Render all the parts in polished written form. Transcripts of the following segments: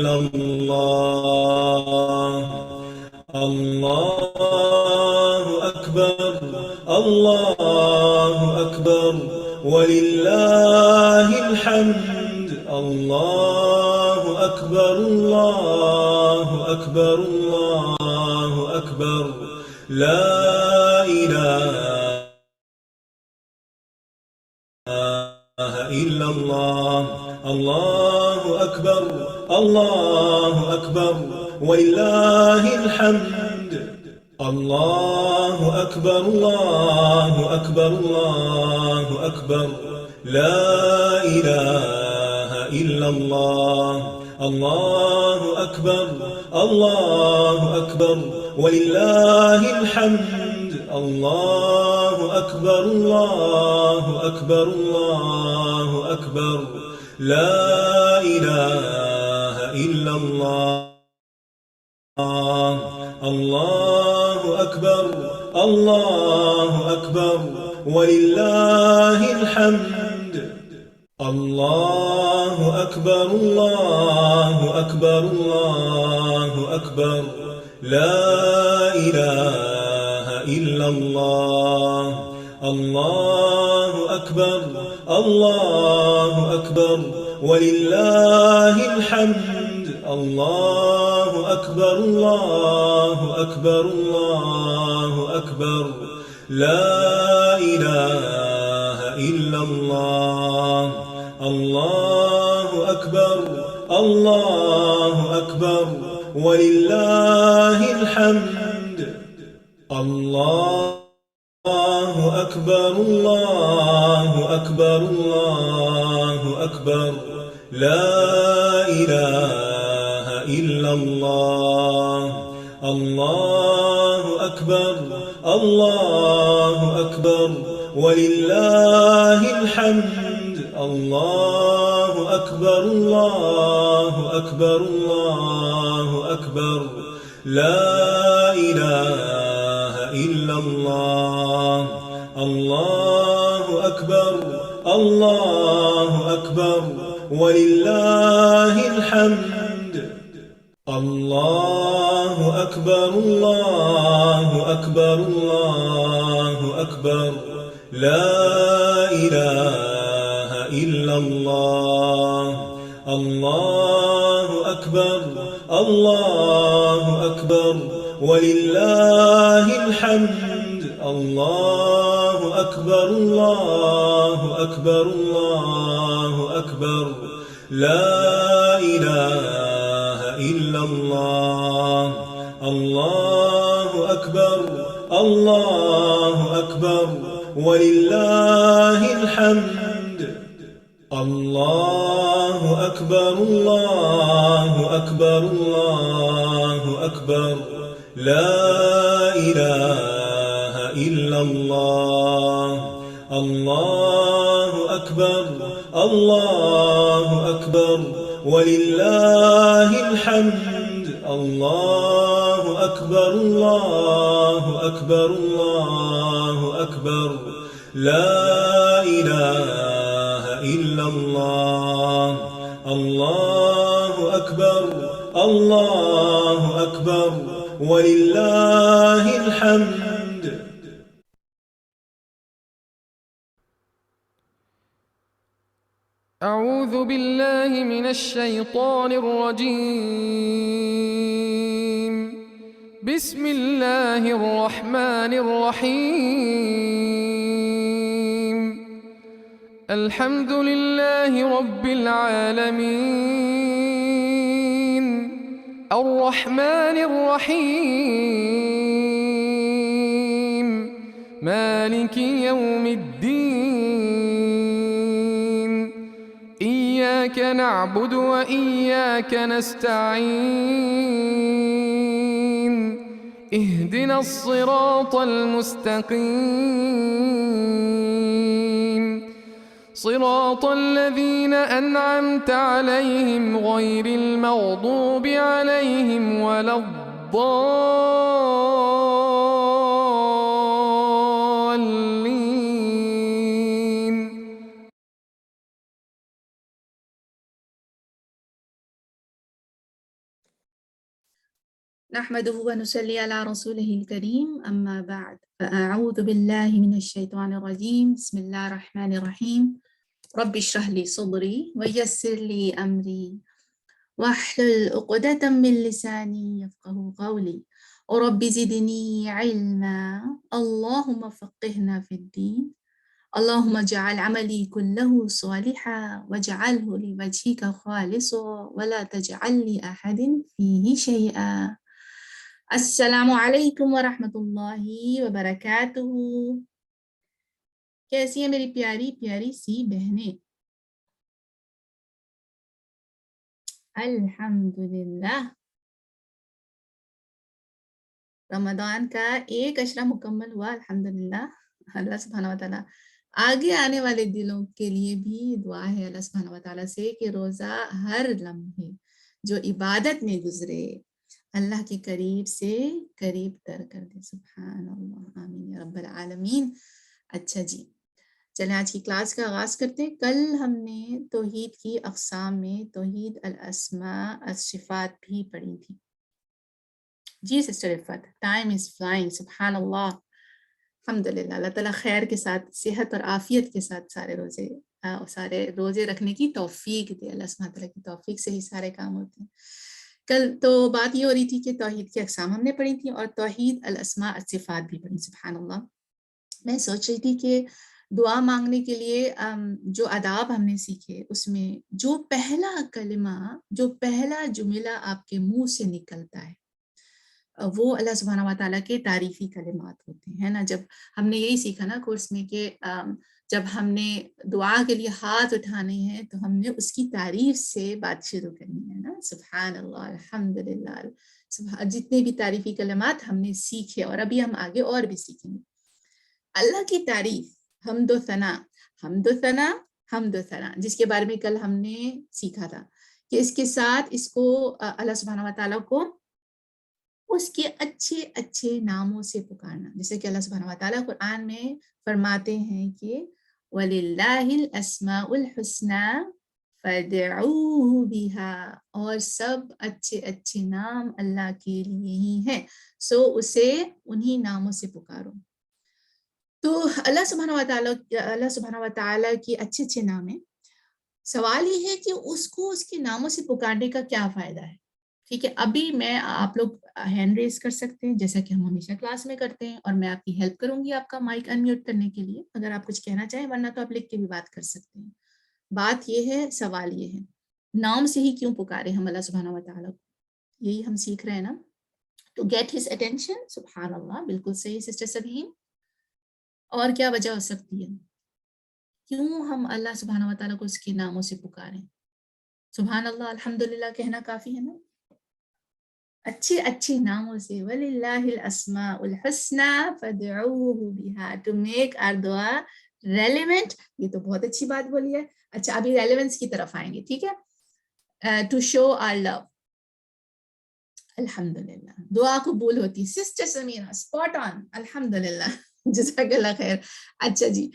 إلا الله. الله أكبر، الله أكبر، ولله الحمد. الله أكبر، الله أكبر، الله أكبر، لا إله إلا الله. الله أكبر، الله أكبر، ولله الحمد. الله أكبر، الله أكبر، الله أكبر، لا إله إلا الله. الله أكبر، الله أكبر، ولله الحمد. الله أكبر، الله أكبر، الله أكبر، لا إله إلا الله. الله أكبر، الله أكبر، ولله الحمد. الله أكبر، الله أكبر، الله أكبر، لا إله إلا الله. الله أكبر، الله أكبر، ولله الحمد. الله أكبر، الله أكبر، الله أكبر، لا إله إلا الله. الله أكبر، الله أكبر، ولله الحمد. الله أكبر، الله أكبر، الله أكبر، لا إله إلا الله. الله أكبر، الله أكبر، ولله الحمد. الله أكبر، الله أكبر، الله أكبر، لا إله إلا الله. الله أكبر، الله أكبر، ولله الحمد. الله أكبر، الله أكبر، الله أكبر، لا إله إلا الله. الله أكبر، الله أكبر، ولله الحمد. الله أكبر، الله أكبر، الله أكبر، لا إله إلا الله. الله أكبر، الله أكبر، ولله الحمد. الله أكبر، الله أكبر، الله أكبر، لا إله إلا الله. الله أكبر، الله أكبر، ولله الحمد. الله أكبر، الله أكبر، الله أكبر، لا إله إلا الله. الله أكبر، الله أكبر، ولله الحمد. أعوذ بالله من الشيطان الرجيم. بسم الله الرحمن الرحيم. الحمد لله رب العالمين، الرحمن الرحيم، مالك يوم الدين. إياك نعبد وإياك نستعين. اهدنا الصراط المستقيم، صراط الذين أنعمت عليهم غير المغضوب عليهم ولا الضالين. نحمده ونصلي على رسوله الكريم أما بعد فأعوذ بالله من الشيطان الرجيم بسم الله الرحمن الرحيم رب اشرح لي صدري ويسر لي أمري واحلل عقدة من لساني يفقه قولي ورب زدني علما اللهم فقهنا في الدين اللهم اجعل عملي كله صالحا واجعله لوجهك خالصا ولا تجعل لأحد فيه شيئا. السلام علیکم ورحمۃ اللہ وبرکاتہ. کیسی ہیں میری پیاری پیاری سی بہنیں؟ الحمدللہ رمضان کا ایک عشرہ مکمل ہوا الحمدللہ. اللہ سبحانہ وتعالیٰ آگے آنے والے دلوں کے لیے بھی دعا ہے اللہ سبحانہ وتعالیٰ سے کہ روزہ ہر لمحے جو عبادت میں گزرے اللہ کے قریب سے قریب تر کر دے. سبحان اللہ آمین یا رب العالمین. اچھا جی چلیں آج کی کلاس کا آغاز کرتے ہیں. کل ہم نے توحید کی اقسام میں توحید الاسماء الصفات بھی پڑھی تھی. جی sister Iffat time is flying. سبحان اللہ الحمدللہ. اللہ تعالیٰ خیر کے ساتھ صحت اور عافیت کے ساتھ سارے روزے رکھنے کی توفیق دے. اللہ سبحانہ تعالیٰ کی توفیق سے ہی سارے کام ہوتے ہیں. کل تو بات یہ ہو رہی تھی کہ توحید کی اقسام ہم نے پڑھی تھی اور توحید الاسماء الصفات بھی پڑھی. سبحان اللہ. میں سوچ رہی تھی کہ دعا مانگنے کے لیے جو آداب ہم نے سیکھے اس میں جو پہلا کلمہ جو پہلا جملہ آپ کے منہ سے نکلتا ہے وہ اللہ سبحانہ و تعالیٰ کے تعریفی کلمات ہوتے ہیں نا. جب ہم نے یہی سیکھا نا کورس میں کہ جب ہم نے دعا کے لیے ہاتھ اٹھانے ہیں تو ہم نے اس کی تعریف سے بات شروع کرنی ہے نا. سبحان اللہ الحمدللہ. جتنے بھی تعریفی کلمات ہم نے سیکھے اور ابھی ہم آگے اور بھی سیکھیں گے. اللہ کی تعریف حمد و ثنا حمد و ثنا جس کے بارے میں کل ہم نے سیکھا تھا کہ اس کے ساتھ اس کو اللہ سبحانہ و تعالیٰ کو اس کے اچھے اچھے ناموں سے پکارنا. جیسے کہ اللہ سبحانہ و تعالیٰ قرآن میں فرماتے ہیں کہ وَلِلَّهِ الْأَسْمَاءُ الْحُسْنَى فَادْعُوهُ بِهَا. اور سب اچھے اچھے نام اللہ کے لیے ہی ہیں سو اسے انہی ناموں سے پکارو. تو اللہ سبحانہ و تعالیٰ کی اچھے اچھے نام ہیں. سوال یہ ہے کہ اس کو اس کے ناموں سے پکارنے کا کیا فائدہ ہے. ٹھیک ہے ابھی میں آپ لوگ ہینڈ ریز کر سکتے ہیں جیسا کہ ہم ہمیشہ کلاس میں کرتے ہیں اور میں آپ کی ہیلپ کروں گی آپ کا مائک انمیوٹ کرنے کے لیے اگر آپ کچھ کہنا چاہیں ورنہ تو آپ لکھ کے بھی بات کر سکتے ہیں. بات یہ ہے سوال یہ ہے نام سے ہی کیوں پکارے ہم اللہ سبحانہ و تعالیٰ کو. یہی ہم سیکھ رہے ہیں نا. To get his attention. سبحان اللہ بالکل صحیح سسٹر سبہین. اور کیا وجہ ہو سکتی ہے کیوں ہم اللہ سبحانہ و تعالیٰ کو اس کے ناموں سے پکاریں. سبحان اللہ الحمدللہ کہنا کافی ہے نا. اچھے اچھے ناموں سے وَلِلَّهِ الْأَسْمَاءُ الْحُسْنَى فَادْعُوهُ بِهَا to make our دعا relevant. یہ تو بہت اچھی بات بولی ہے. اچھا ابھی ریلیونس کی طرف آئیں گے. ٹھیک ہے to show our love. الحمدللہ دعا قبول ہوتی. سسٹر سمیرہ اسپاٹ آن الحمدللہ جزاک اللہ خیر. اچھا جی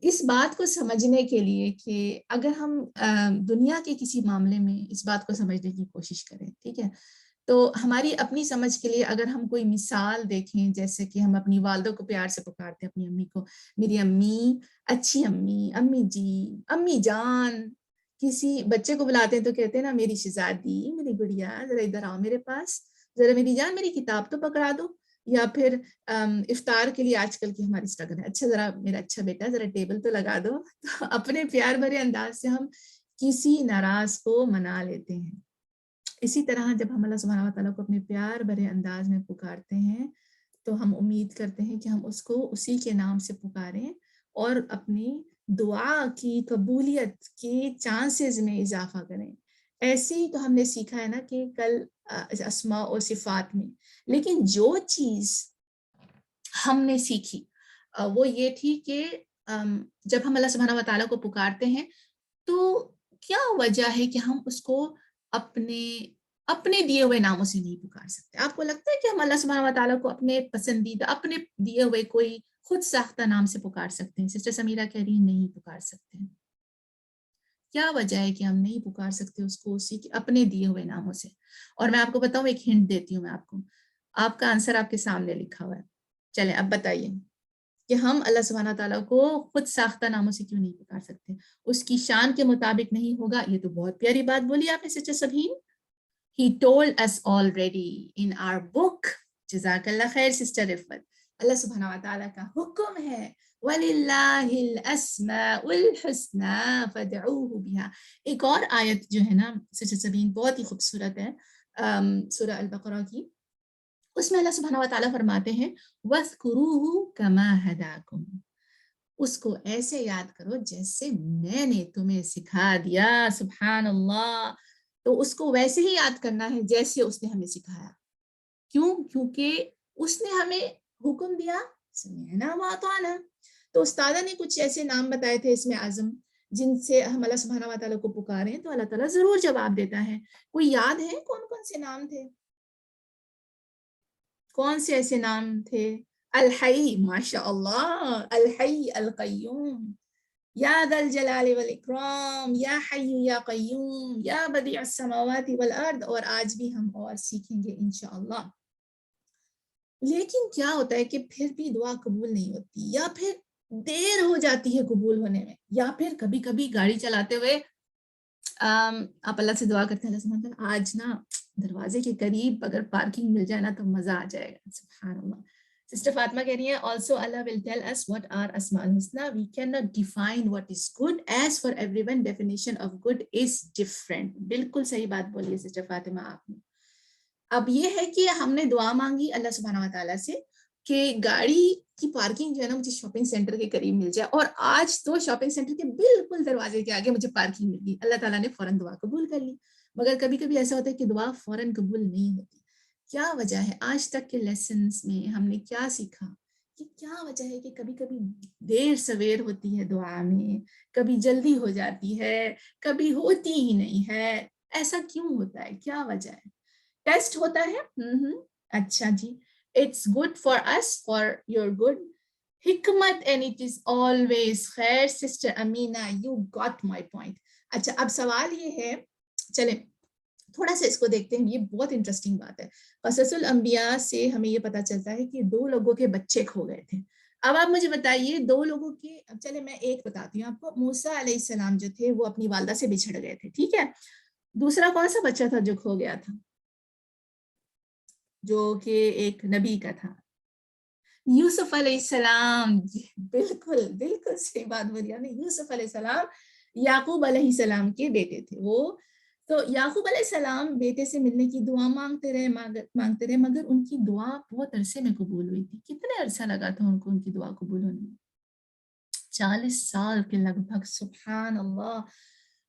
اس بات کو سمجھنے کے لیے کہ اگر ہم دنیا کے کسی معاملے میں اس بات کو سمجھنے کی کوشش کریں ٹھیک ہے تو ہماری اپنی سمجھ کے لیے اگر ہم کوئی مثال دیکھیں جیسے کہ ہم اپنی والدہ کو پیار سے پکارتے ہیں اپنی امی کو میری امی اچھی امی امی جی امی جان. کسی بچے کو بلاتے ہیں تو کہتے ہیں نا میری شہزادی میری گڑیا ذرا ادھر آؤ میرے پاس ذرا میری جان میری کتاب تو پکڑا دو. یا پھر افطار کے لیے آج کل کی ہماری اسٹرگل ہے اچھا ذرا میرا اچھا بیٹا ذرا ٹیبل تو لگا دو. تو اپنے پیار بھرے انداز سے ہم کسی ناراض کو منا لیتے ہیں. اسی طرح جب ہم اللہ سبحانہ و تعالیٰ کو اپنے پیار بھرے انداز میں پکارتے ہیں تو ہم امید کرتے ہیں کہ ہم اس کو اسی کے نام سے پکاریں اور اپنی دعا کی قبولیت کے چانسز میں اضافہ کریں. ایسے ہی تو ہم نے سیکھا ہے نا کہ کل اسماء و صفات میں. لیکن جو چیز ہم نے سیکھی وہ یہ تھی کہ جب ہم اللہ سبحانہ و تعالیٰ کو پکارتے ہیں تو کیا وجہ ہے کہ ہم اس کو اپنے دیے ہوئے ناموں سے نہیں پکار سکتے. آپ کو لگتا ہے کہ ہم اللہ سبحانہ و تعالیٰ کو اپنے پسندیدہ اپنے دیے ہوئے کوئی خود ساختہ نام سے پکار سکتے ہیں؟ سسٹر سمیرہ کہہ رہی ہیں نہیں پکار سکتے ہیں. کیا وجہ ہے کہ ہم نہیں پکار سکتے اس کو اسی کے اپنے دیے ہوئے ناموں سے؟ اور میں آپ کو بتاؤں، ایک ہنٹ دیتی ہوں میں آپ کو، آپ کا آنسر آپ کے سامنے لکھا ہوا ہے. چلیں اب بتائیے کہ ہم اللہ سبحانہ تعالیٰ کو خود ساختہ ناموں سے کیوں نہیں پکار سکتے؟ اس کی شان کے مطابق نہیں ہوگا. یہ تو بہت پیاری بات بولی آپ نے sister سبین. He told us already in our book. جزاک اللہ خیر سسٹر رفت. اللہ سبحانہ و تعالیٰ کا حکم ہے وَلِلَّهِ الْأَسْمَاءُ الْحُسْنَى فَادْعُوهُ بِهَا. ایک اور آیت جو ہے نا سسٹر سبین بہت ہی خوبصورت ہے سورہ البقرہ کی، اس میں اللہ سبحانہ و تعالیٰ فرماتے ہیں وَاذْكُرُوهُ كَمَا هَدَاكُمْ. اس کو ایسے یاد کرو جیسے میں نے تمہیں سکھا دیا. سبحان اللہ. تو اس کو ویسے ہی یاد کرنا ہے جیسے اس نے ہمیں سکھایا. کیوں؟ کیونکہ اس نے ہمیں حکم دیا سمعنا وأطعنا. تو استادہ نے کچھ ایسے نام بتائے تھے اس میں اعظم جن سے ہم اللہ سبحانہ و تعالیٰ کو پکاریں تو اللہ تعالیٰ ضرور جواب دیتا ہے. کوئی یاد ہے کون کون سے نام تھے؟ کون سے ایسے نام تھے؟ الحی، ماشاء اللہ، الحی القیوم، یا ذا الجلال والاکرام، یا حی یا قیوم، یا بدیع السماوات والارض، اور آج بھی ہم اور سیکھیں گے انشاءاللہ. لیکن کیا ہوتا ہے کہ پھر بھی دعا قبول نہیں ہوتی، یا پھر دیر ہو جاتی ہے قبول ہونے میں، یا پھر کبھی کبھی گاڑی چلاتے ہوئے آپ اللہ سے دعا کرتے ہیں اللہ سبحانہ آج نا دروازے کے قریب اگر پارکنگ مل جائے نا تو مزہ آ جائے گا. سبحان اللہ. سسٹر فاطمہ کہہ رہی ہیں also Allah will tell us what are Asma الحسنى. We cannot define what is good as for everyone definition of good is different. بالکل صحیح بات بولی ہے سسٹر فاطمہ آپ نے. اب یہ ہے کہ ہم نے دعا مانگی اللہ سبحانہ و تعالیٰ سے کہ گاڑی کی پارکنگ جو ہے نا مجھے شاپنگ سینٹر کے قریب مل جائے، اور آج تو شاپنگ سینٹر کے بالکل دروازے کے آگے مجھے پارکنگ مل گئی. اللہ تعالیٰ نے فوراً دعا قبول کر لی. مگر کبھی کبھی ایسا ہوتا ہے کہ دعا فوراً قبول نہیں ہوتی. کیا وجہ ہے؟ آج تک کے لیسنز میں ہم نے کیا سیکھا کہ کیا وجہ ہے کہ کبھی کبھی دیر سویر ہوتی ہے دعا میں، کبھی جلدی ہو جاتی ہے، کبھی ہوتی ہی نہیں ہے. ایسا کیوں ہوتا ہے؟ کیا وجہ ہے؟ ٹیسٹ ہوتا ہے. اچھا جی. It's good for us, for your good. حکمت and it is always خیر. Sister Amina you got my point. اچھا اب سوال یہ ہے، چلیں تھوڑا سا اس کو دیکھتے ہیں. یہ بہت انٹرسٹنگ بات ہے. قصص الانبیاء سے ہمیں یہ پتا چلتا ہے کہ 2 لوگوں کے بچے کھو گئے تھے. اب آپ مجھے بتائیے 2 لوگوں کے، چلے میں ایک بتاتی ہوں آپ کو. موسیٰ علیہ السلام جو تھے وہ اپنی والدہ سے بچھڑ گئے تھے، ٹھیک ہے. دوسرا کون سا بچہ تھا جو کھو گیا تھا، جو کہ ایک نبی کا تھا؟ یوسف علیہ السلام. بالکل بالکل صحیح بات بولی آپ نے. یوسف علیہ السلام یعقوب علیہ السلام کے بیٹے تھے وہ. تو یعقوب علیہ السلام بیٹے سے ملنے کی دعا مانگتے رہے مگر ان کی دعا بہت عرصے میں قبول ہوئی تھی. کتنے عرصہ لگا تھا ان کو ان کی دعا قبول ہونے میں؟ 40 سال کے لگ بھگ. سبحان اللہ.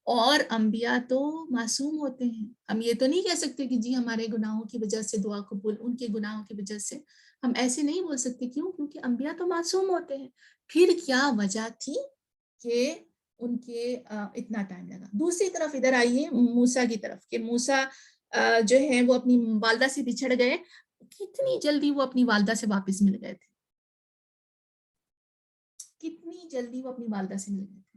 اور انبیاء تو معصوم ہوتے ہیں. ہم یہ تو نہیں کہہ سکتے کہ جی ہمارے گناہوں کی وجہ سے دعا قبول، ان کے گناہوں کی وجہ سے. ہم ایسے نہیں بول سکتے. کیوں؟ کیونکہ انبیاء تو معصوم ہوتے ہیں. پھر کیا وجہ تھی کہ ان کے اتنا ٹائم لگا؟ دوسری طرف ادھر آئیے موسیٰ کی طرف، کہ موسیٰ جو ہے وہ اپنی والدہ سے بچھڑ گئے. کتنی جلدی وہ اپنی والدہ سے واپس مل گئے تھے، کتنی جلدی وہ اپنی والدہ سے مل گئے تھے.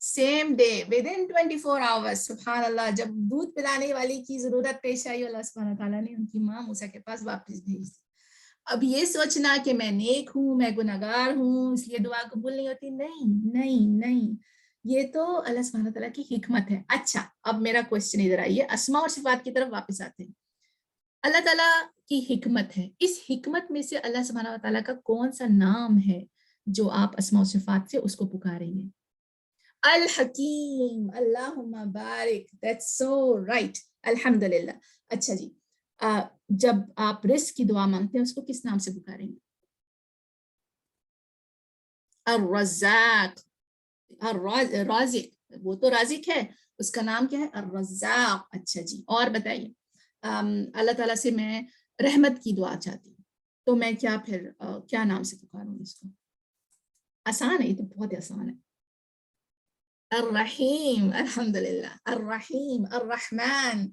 سیم ڈے ودن 24 hours. سبحان اللہ. جب دودھ پلانے والی کی ضرورت پیش آئی اللہ سبحانہ تعالیٰ نے ان کی ماں موسیٰ کے پاس واپس بھیج دی. اب یہ سوچنا کہ میں نیک ہوں، میں گناہگار ہوں اس لیے دعا قبول نہیں ہوتی، نہیں نہیں نہیں، یہ تو اللہ سبحانہ تعالیٰ کی حکمت ہے. اچھا اب میرا کوشچن ادھر آئیے، اسماء اور صفات کی طرف واپس آتے ہیں. اللہ تعالیٰ کی حکمت ہے. اس حکمت میں سے اللہ سبحانہ تعالیٰ کا کون سا نام ہے جو آپ اسماء و صفات سے اس کو پکاریں گے؟ الحکیم. اللہم بارک. That's so right. الحمدللہ. اچھا جی، جب آپ رزق کی دعا مانگتے ہیں اس کو کس نام سے پکاریں گے؟ الرزاق. رازق، وہ تو رازق ہے، اس کا نام کیا ہے؟ الرزاق. اچھا جی، اور بتائیے. اللہ تعالیٰ سے میں رحمت کی دعا چاہتی ہوں تو میں کیا پھر کیا نام سے پکاروں اس کو؟ آسان ہے، یہ تو بہت آسان ہے. الرحیم. الحمدللہ. الرحیم. الرحمن.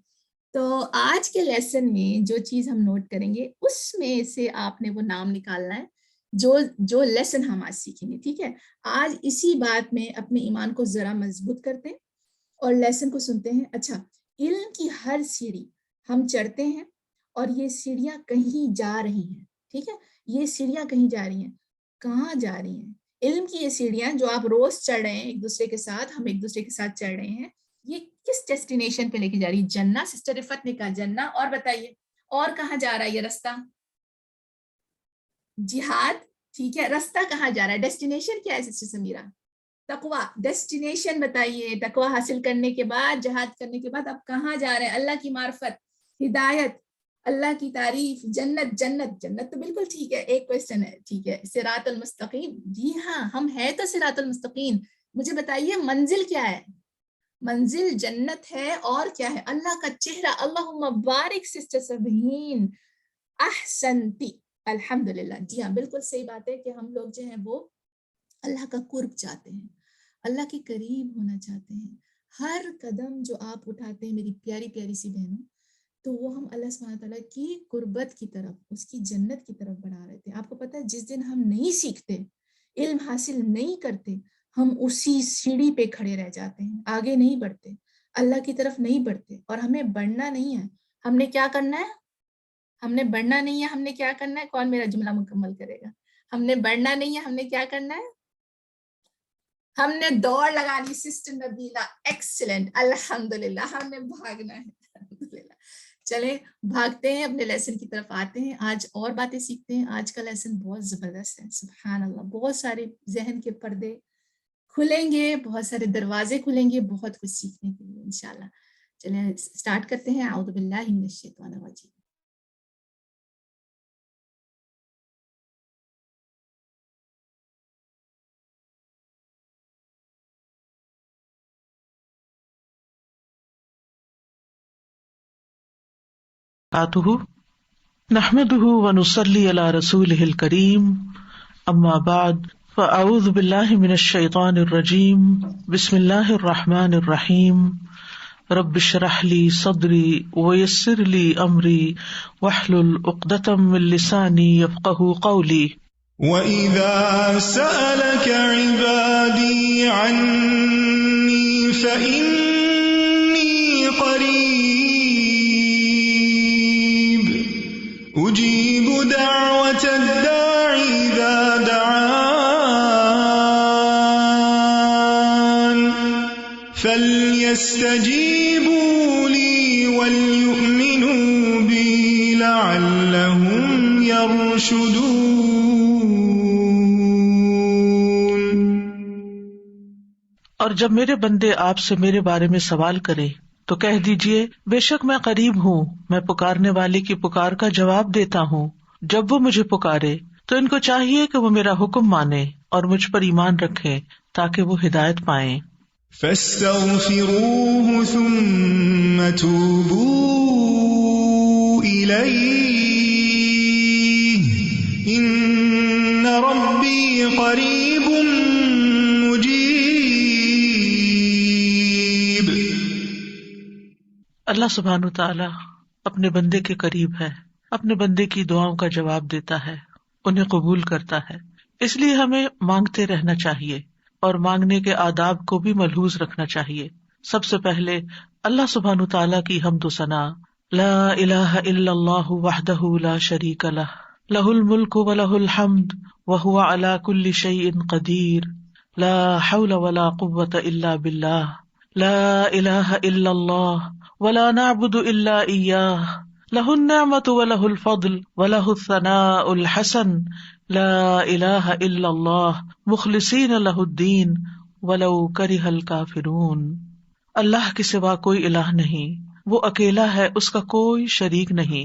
تو آج کے لیسن میں جو چیز ہم نوٹ کریں گے اس میں سے آپ نے وہ نام نکالنا ہے جو لیسن ہم آج سیکھیں گے. ٹھیک ہے, آج اسی بات میں اپنے ایمان کو ذرا مضبوط کرتے ہیں اور لیسن کو سنتے ہیں. اچھا, علم کی ہر سیڑھی ہم چڑھتے ہیں اور یہ سیڑھیاں کہیں جا رہی ہیں. ٹھیک ہے, یہ سیڑھیاں کہیں جا رہی ہیں. کہاں جا رہی ہیں؟ علم کی یہ سیڑھیاں جو آپ روز چڑھ رہے ہیں ایک دوسرے کے ساتھ, ہم ایک دوسرے کے ساتھ چڑھ رہے ہیں, یہ کس ڈیسٹینیشن پہ لے کے جا رہی ہے؟ جنہ. سسٹر رفت نے کہا جنہ. اور بتائیے اور کہاں جا رہا ہے یہ رستہ؟ جہاد. ٹھیک ہے, رستہ کہاں جا رہا ہے؟ ڈیسٹینیشن کیا ہے سسٹر سمیرہ؟ تقویٰ. ڈیسٹینیشن بتائیے. تقویٰ حاصل کرنے کے بعد, جہاد کرنے کے بعد آپ کہاں جا رہے ہیں؟ اللہ کی معرفت, ہدایت, اللہ کی تعریف, جنت. جنت تو بالکل ٹھیک ہے. ایک کوشچن ہے, ٹھیک ہے, صراط المستقیم. جی ہاں, ہم ہے تو صراط المستقیم. مجھے بتائیے منزل کیا ہے؟ منزل جنت ہے. اور کیا ہے؟ اللہ کا چہرہ. اللہم بارک سسٹر سبہین, احسنتی, الحمدللہ. جی ہاں, بالکل صحیح بات ہے کہ ہم لوگ جو ہیں وہ اللہ کا قرب چاہتے ہیں, اللہ کے قریب ہونا چاہتے ہیں. ہر قدم جو آپ اٹھاتے ہیں میری پیاری پیاری سی بہنوں, تو وہ ہم اللہ سبحانہ تعالیٰ کی قربت کی طرف, اس کی جنت کی طرف بڑھا رہے تھے. آپ کو پتہ ہے جس دن ہم نہیں سیکھتے, علم حاصل نہیں کرتے, ہم اسی سیڑھی پہ کھڑے رہ جاتے ہیں, آگے نہیں بڑھتے, اللہ کی طرف نہیں بڑھتے. اور ہمیں بڑھنا نہیں ہے. ہم نے کیا کرنا ہے؟ ہم نے بڑھنا نہیں ہے. ہم نے کیا کرنا ہے؟ کون میرا جملہ مکمل کرے گا؟ ہم نے بڑھنا نہیں ہے. ہم نے کیا کرنا ہے؟ ہم نے دوڑ لگا لی. سسٹر نبیلہ, ایکسلنٹ, الحمدللہ. ہم نے بھاگنا ہے, الحمدللہ. چلیں بھاگتے ہیں, اپنے لیسن کی طرف آتے ہیں. آج اور باتیں سیکھتے ہیں. آج کا لیسن بہت زبردست ہے, سبحان اللہ. بہت سارے ذہن کے پردے کھلیں گے, بہت سارے دروازے کھلیں گے, بہت کچھ سیکھنے کے لیے انشاءاللہ. چلیں سٹارٹ کرتے ہیں. اعوذ باللہ من الشیطان الرجیم. نحمده ونصلي على رسوله الكريم اما بعد فاعوذ بالله من الشيطان الرجيم بسم الله الرحمن الرحيم رب اشرح لي صدري ويسر لي امري واحلل عقدة من لساني يفقهوا قولي. وَإِذَا سَأَلَكَ عِبَادِي عَنِّي فَإِنِّي قَرِيبٌ أُجِيبُ دَعْوَةَ الدَّاعِ إِذَا دَعَانِ فَلْيَسْتَجِيبُوا لِي وَلْيُؤْمِنُوا بِي لَعَلَّهُمْ يَرْشُدُونَ. اور جب میرے بندے آپ سے میرے بارے میں سوال کریں تو کہہ دیجئے بے شک میں قریب ہوں, میں پکارنے والے کی پکار کا جواب دیتا ہوں. جب وہ مجھے پکارے تو ان کو چاہیے کہ وہ میرا حکم مانیں اور مجھ پر ایمان رکھیں تاکہ وہ ہدایت پائیں. فَاسْتَغْفِرُوهُ ثُمَّ تُوبُوا إِلَيْهِ إِنَّ رَبِّي قَرِيبٌ مُجِيبٌ. اللہ سبحانہ وتعالی اپنے بندے کے قریب ہے, اپنے بندے کی دعاؤں کا جواب دیتا ہے, انہیں قبول کرتا ہے. اس لیے ہمیں مانگتے رہنا چاہیے اور مانگنے کے آداب کو بھی ملحوظ رکھنا چاہیے. سب سے پہلے اللہ سبحانہ وتعالی کی حمد و ثنا. لا الہ الا اللہ وحدہ لا شریک لہ لہ الملک ولہ الحمد وہو علی کل شیء قدیر لا حول ولا قوۃ الا باللہ لا الہ الا اللہ ولا نعبد الا ایاہ لہ النعمۃ ولہ الفضل ولہ الثناء الحسن لا الہ الا اللہ مخلصین لہ الدین ولو کرہ الکافرون. اللہ کے سوا کوئی الہ نہیں, وہ اکیلا ہے, اس کا کوئی شریک نہیں.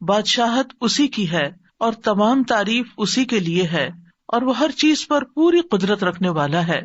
بادشاہت اسی کی ہے اور تمام تعریف اسی کے لیے ہے, اور وہ ہر چیز پر پوری قدرت رکھنے والا ہے.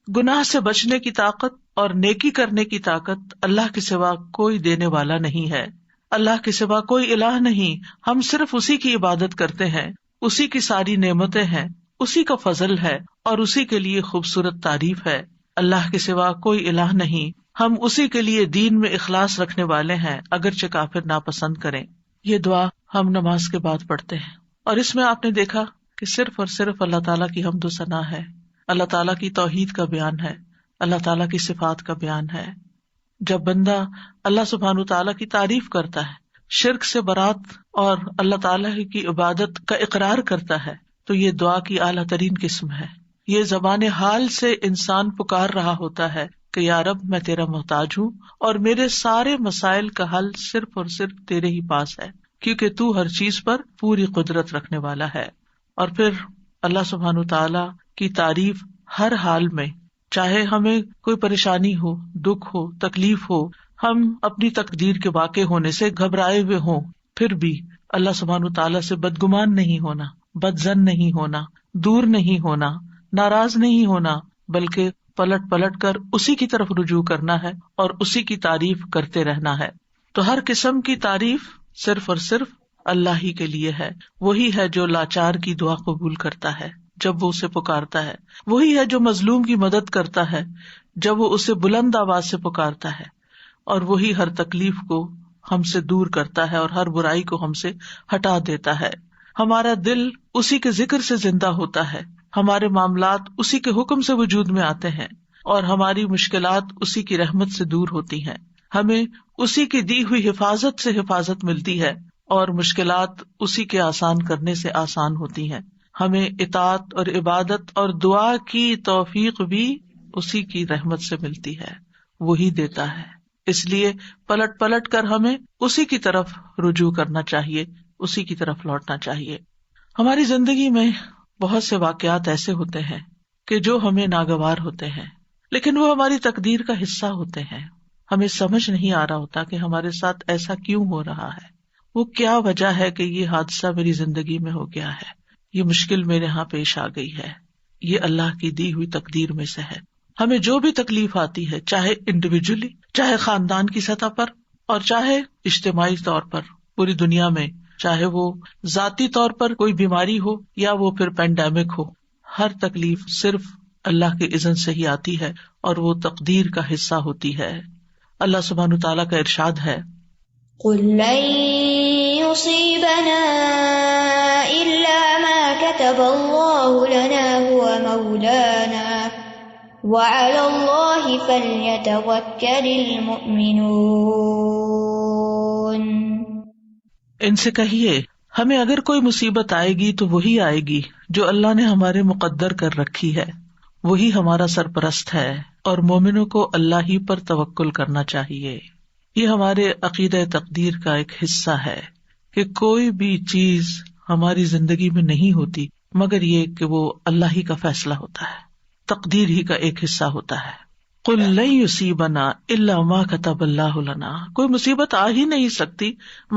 گناہ سے بچنے کی طاقت اور نیکی کرنے کی طاقت اللہ کے سوا کوئی دینے والا نہیں ہے. اللہ کے سوا کوئی الہ نہیں, ہم صرف اسی کی عبادت کرتے ہیں. اسی کی ساری نعمتیں ہیں, اسی کا فضل ہے اور اسی کے لیے خوبصورت تعریف ہے. اللہ کے سوا کوئی الہ نہیں, ہم اسی کے لیے دین میں اخلاص رکھنے والے ہیں اگرچہ کافر ناپسند کریں. یہ دعا ہم نماز کے بعد پڑھتے ہیں, اور اس میں آپ نے دیکھا کہ صرف اور صرف اللہ تعالیٰ کی حمد و ثنا ہے، اللہ تعالیٰ کی توحید کا بیان ہے، اللہ تعالیٰ کی صفات کا بیان ہے. جب بندہ اللہ سبحانہ تعالیٰ کی تعریف کرتا ہے، شرک سے برات اور اللہ تعالیٰ کی عبادت کا اقرار کرتا ہے، تو یہ دعا کی اعلیٰ ترین قسم ہے. یہ زبان حال سے انسان پکار رہا ہوتا ہے کہ یا رب میں تیرا محتاج ہوں اور میرے سارے مسائل کا حل صرف اور صرف تیرے ہی پاس ہے، کیونکہ تو ہر چیز پر پوری قدرت رکھنے والا ہے. اور پھر اللہ سبحانہ تعالیٰ کی تعریف ہر حال میں، چاہے ہمیں کوئی پریشانی ہو، دکھ ہو، تکلیف ہو، ہم اپنی تقدیر کے واقع ہونے سے گھبرائے ہوئے ہوں، پھر بھی اللہ سبحانہ تعالیٰ سے بدگمان نہیں ہونا، بدظن نہیں ہونا، دور نہیں ہونا، ناراض نہیں ہونا، بلکہ پلٹ پلٹ کر اسی کی طرف رجوع کرنا ہے اور اسی کی تعریف کرتے رہنا ہے. تو ہر قسم کی تعریف صرف اور صرف اللہ ہی کے لیے ہے. وہی ہے جو لاچار کی دعا قبول کرتا ہے جب وہ اسے پکارتا ہے، وہی ہے جو مظلوم کی مدد کرتا ہے جب وہ اسے بلند آواز سے پکارتا ہے، اور وہی ہر تکلیف کو ہم سے دور کرتا ہے اور ہر برائی کو ہم سے ہٹا دیتا ہے. ہمارا دل اسی کے ذکر سے زندہ ہوتا ہے، ہمارے معاملات اسی کے حکم سے وجود میں آتے ہیں، اور ہماری مشکلات اسی کی رحمت سے دور ہوتی ہیں. ہمیں اسی کی دی ہوئی حفاظت سے حفاظت ملتی ہے اور مشکلات اسی کے آسان کرنے سے آسان ہوتی ہیں. ہمیں اطاعت اور عبادت اور دعا کی توفیق بھی اسی کی رحمت سے ملتی ہے، وہی دیتا ہے. اس لیے پلٹ پلٹ کر ہمیں اسی کی طرف رجوع کرنا چاہیے، اسی کی طرف لوٹنا چاہیے. ہماری زندگی میں بہت سے واقعات ایسے ہوتے ہیں کہ جو ہمیں ناگوار ہوتے ہیں، لیکن وہ ہماری تقدیر کا حصہ ہوتے ہیں. ہمیں سمجھ نہیں آ رہا ہوتا کہ ہمارے ساتھ ایسا کیوں ہو رہا ہے، وہ کیا وجہ ہے کہ یہ حادثہ میری زندگی میں ہو گیا ہے، یہ مشکل میرے ہاں پیش آ گئی ہے. یہ اللہ کی دی ہوئی تقدیر میں سے ہے. ہمیں جو بھی تکلیف آتی ہے، چاہے انڈیویجولی، چاہے خاندان کی سطح پر، اور چاہے اجتماعی طور پر پوری دنیا میں، چاہے وہ ذاتی طور پر کوئی بیماری ہو یا وہ پھر پینڈیمک ہو، ہر تکلیف صرف اللہ کے اذن سے ہی آتی ہے اور وہ تقدیر کا حصہ ہوتی ہے. اللہ سبحانہ تعالیٰ کا ارشاد ہے، قُل لَّن يُصِيبَنَا إِلَّا مَا كَتَبَ اللَّهُ لَنَا هُوَ مَوْلَانَا وَعَلَى اللَّهِ فَلْيَتَوَكَّلِ الْمُؤْمِنُونَ. ان سے کہیے ہمیں اگر کوئی مصیبت آئے گی تو وہی آئے گی جو اللہ نے ہمارے مقدر کر رکھی ہے، وہی ہمارا سرپرست ہے، اور مومنوں کو اللہ ہی پر توکل کرنا چاہیے. یہ ہمارے عقیدہ تقدیر کا ایک حصہ ہے کہ کوئی بھی چیز ہماری زندگی میں نہیں ہوتی مگر یہ کہ وہ اللہ ہی کا فیصلہ ہوتا ہے، تقدیر ہی کا ایک حصہ ہوتا ہے. قُل لَن يُصِيبَنَا إِلَّا مَا كَتَبَ اللَّهُ لَنَا. کوئی مصیبت آ ہی نہیں سکتی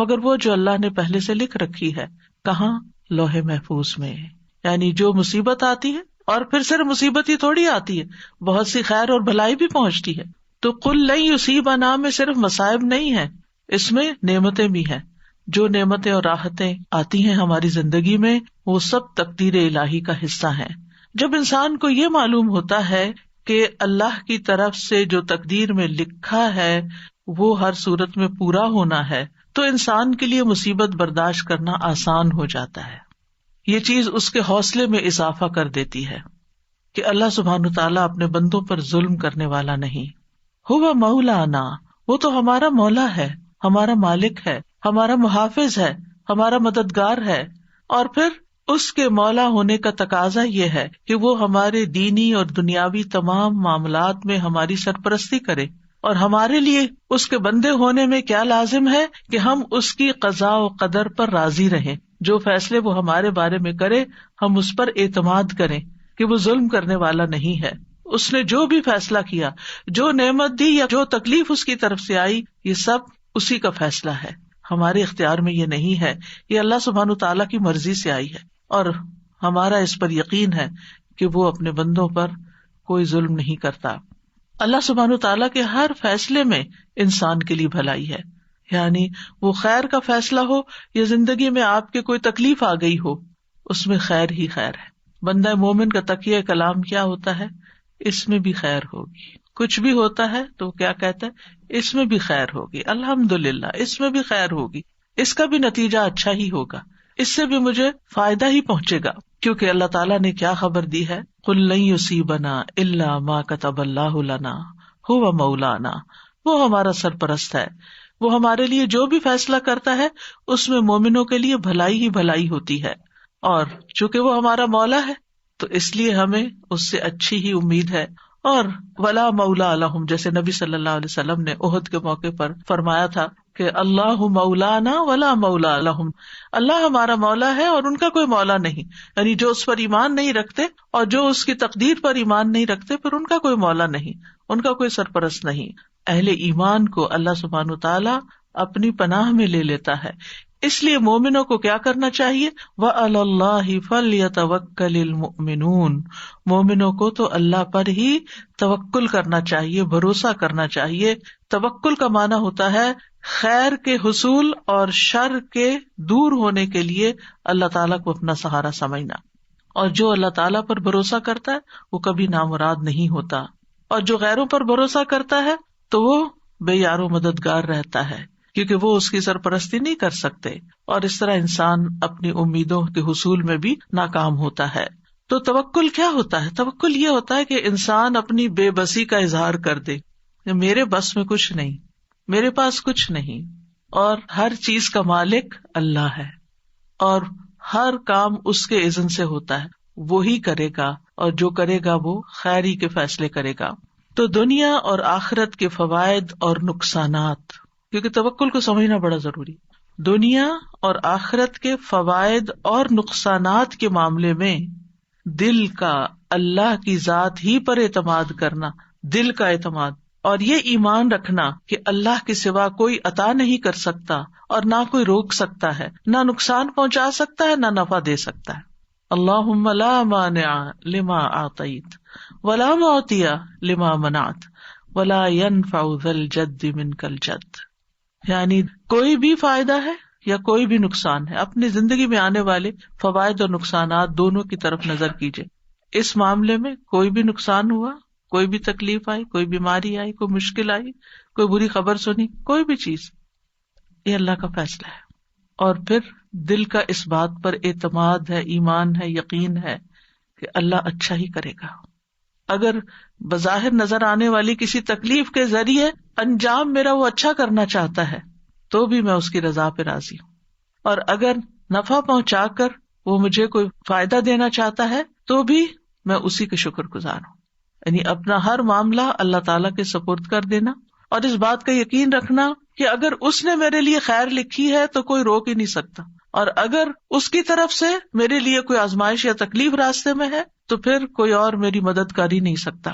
مگر وہ جو اللہ نے پہلے سے لکھ رکھی ہے. کہاں؟ لوح محفوظ میں. یعنی جو مصیبت آتی ہے، اور پھر صرف مصیبت ہی تھوڑی آتی ہے، بہت سی خیر اور بھلائی بھی پہنچتی ہے. تو قُل لَن يُصِيبَنَا میں صرف مصائب نہیں ہے، اس میں نعمتیں بھی ہیں. جو نعمتیں اور راحتیں آتی ہیں ہماری زندگی میں، وہ سب تقدیر الہی کا حصہ ہیں. جب انسان کو یہ معلوم ہوتا ہے کہ اللہ کی طرف سے جو تقدیر میں لکھا ہے وہ ہر صورت میں پورا ہونا ہے، تو انسان کے لیے مصیبت برداشت کرنا آسان ہو جاتا ہے. یہ چیز اس کے حوصلے میں اضافہ کر دیتی ہے کہ اللہ سبحانہ تعالیٰ اپنے بندوں پر ظلم کرنے والا نہیں. ہوا مولانا، وہ تو ہمارا مولا ہے، ہمارا مالک ہے، ہمارا محافظ ہے، ہمارا مددگار ہے. اور پھر اس کے مولا ہونے کا تقاضا یہ ہے کہ وہ ہمارے دینی اور دنیاوی تمام معاملات میں ہماری سرپرستی کرے. اور ہمارے لیے اس کے بندے ہونے میں کیا لازم ہے کہ ہم اس کی قضاء و قدر پر راضی رہیں. جو فیصلے وہ ہمارے بارے میں کرے ہم اس پر اعتماد کریں کہ وہ ظلم کرنے والا نہیں ہے. اس نے جو بھی فیصلہ کیا، جو نعمت دی یا جو تکلیف اس کی طرف سے آئی، یہ سب اسی کا فیصلہ ہے، ہمارے اختیار میں یہ نہیں ہے. یہ اللہ سبحانہ تعالیٰ کی مرضی سے آئی ہے، اور ہمارا اس پر یقین ہے کہ وہ اپنے بندوں پر کوئی ظلم نہیں کرتا. اللہ سبحانہ تعالیٰ کے ہر فیصلے میں انسان کے لیے بھلائی ہے. یعنی وہ خیر کا فیصلہ ہو یا زندگی میں آپ کے کوئی تکلیف آ گئی ہو، اس میں خیر ہی خیر ہے. بندہ مومن کا تقیہ کلام کیا ہوتا ہے؟ اس میں بھی خیر ہوگی. کچھ بھی ہوتا ہے تو کیا کہتا ہے؟ اس میں بھی خیر ہوگی، الحمدللہ اس میں بھی خیر ہوگی، اس کا بھی نتیجہ اچھا ہی ہوگا، اس سے بھی مجھے فائدہ ہی پہنچے گا. کیونکہ اللہ تعالیٰ نے کیا خبر دی ہے، قُل لَن يُصِيبَنَا إِلَّا مَا كَتَبَ اللَّهُ لَنَا هُوَ مَوْلَانَا، وہ ہمارا سرپرست ہے، وہ ہمارے لیے جو بھی فیصلہ کرتا ہے اس میں مومنوں کے لیے بھلائی ہی بھلائی ہوتی ہے، اور چونکہ وہ ہمارا مولا ہے تو اس لیے ہمیں اس سے اچھی ہی امید ہے۔ اور ولا مولا لہم، جیسے نبی صلی اللہ علیہ وسلم نے احد کے موقع پر فرمایا تھا کہ اللہ مولانا ولا مولا لہم، اللہ ہمارا مولا ہے اور ان کا کوئی مولا نہیں، یعنی جو اس پر ایمان نہیں رکھتے اور جو اس کی تقدیر پر ایمان نہیں رکھتے پھر ان کا کوئی مولا نہیں، ان کا کوئی سرپرست نہیں۔ اہل ایمان کو اللہ سبحانہ وتعالی اپنی پناہ میں لے لیتا ہے، اس لیے مومنوں کو کیا کرنا چاہیے، وَعَلَى اللَّهِ فَلْيَتَوَكَّلِ الْمُؤْمِنُونَ، مومنوں کو تو اللہ پر ہی توکل کرنا چاہیے، بھروسہ کرنا چاہیے۔ توکل کا معنی ہوتا ہے خیر کے حصول اور شر کے دور ہونے کے لیے اللہ تعالیٰ کو اپنا سہارا سمجھنا، اور جو اللہ تعالیٰ پر بھروسہ کرتا ہے وہ کبھی نامراد نہیں ہوتا، اور جو غیروں پر بھروسہ کرتا ہے تو وہ بے یار و مددگار رہتا ہے، کیونکہ وہ اس کی سرپرستی نہیں کر سکتے، اور اس طرح انسان اپنی امیدوں کے حصول میں بھی ناکام ہوتا ہے۔ تو توکل کیا ہوتا ہے؟ توکل یہ ہوتا ہے کہ انسان اپنی بے بسی کا اظہار کر دے، میرے بس میں کچھ نہیں، میرے پاس کچھ نہیں، اور ہر چیز کا مالک اللہ ہے، اور ہر کام اس کے اذن سے ہوتا ہے، وہی کرے گا، اور جو کرے گا وہ خیر ہی کے فیصلے کرے گا۔ تو دنیا اور آخرت کے فوائد اور نقصانات، کیونکہ توکل کو سمجھنا بڑا ضروری، دنیا اور آخرت کے فوائد اور نقصانات کے معاملے میں دل کا اللہ کی ذات ہی پر اعتماد کرنا، دل کا اعتماد، اور یہ ایمان رکھنا کہ اللہ کے سوا کوئی عطا نہیں کر سکتا اور نہ کوئی روک سکتا ہے، نہ نقصان پہنچا سکتا ہے، نہ نفع دے سکتا ہے۔ اللہم لا مانع لما اعطیت ولا معطی لما منعت ولا ينفع ذا الجد منک الجد، یعنی کوئی بھی فائدہ ہے یا کوئی بھی نقصان ہے، اپنی زندگی میں آنے والے فوائد اور نقصانات دونوں کی طرف نظر کیجئے۔ اس معاملے میں کوئی بھی نقصان ہوا، کوئی بھی تکلیف آئی، کوئی بیماری آئی، کوئی مشکل آئی، کوئی بری خبر سنی، کوئی بھی چیز، یہ اللہ کا فیصلہ ہے۔ اور پھر دل کا اس بات پر اعتماد ہے، ایمان ہے، یقین ہے کہ اللہ اچھا ہی کرے گا۔ اگر بظاہر نظر آنے والی کسی تکلیف کے ذریعے انجام میرا وہ اچھا کرنا چاہتا ہے تو بھی میں اس کی رضا پہ راضی ہوں، اور اگر نفع پہنچا کر وہ مجھے کوئی فائدہ دینا چاہتا ہے تو بھی میں اسی کے شکر گزار ہوں۔ یعنی اپنا ہر معاملہ اللہ تعالیٰ کے سپرد کر دینا، اور اس بات کا یقین رکھنا کہ اگر اس نے میرے لیے خیر لکھی ہے تو کوئی روک ہی نہیں سکتا، اور اگر اس کی طرف سے میرے لیے کوئی آزمائش یا تکلیف راستے میں ہے تو پھر کوئی اور میری مدد کر ہی نہیں سکتا۔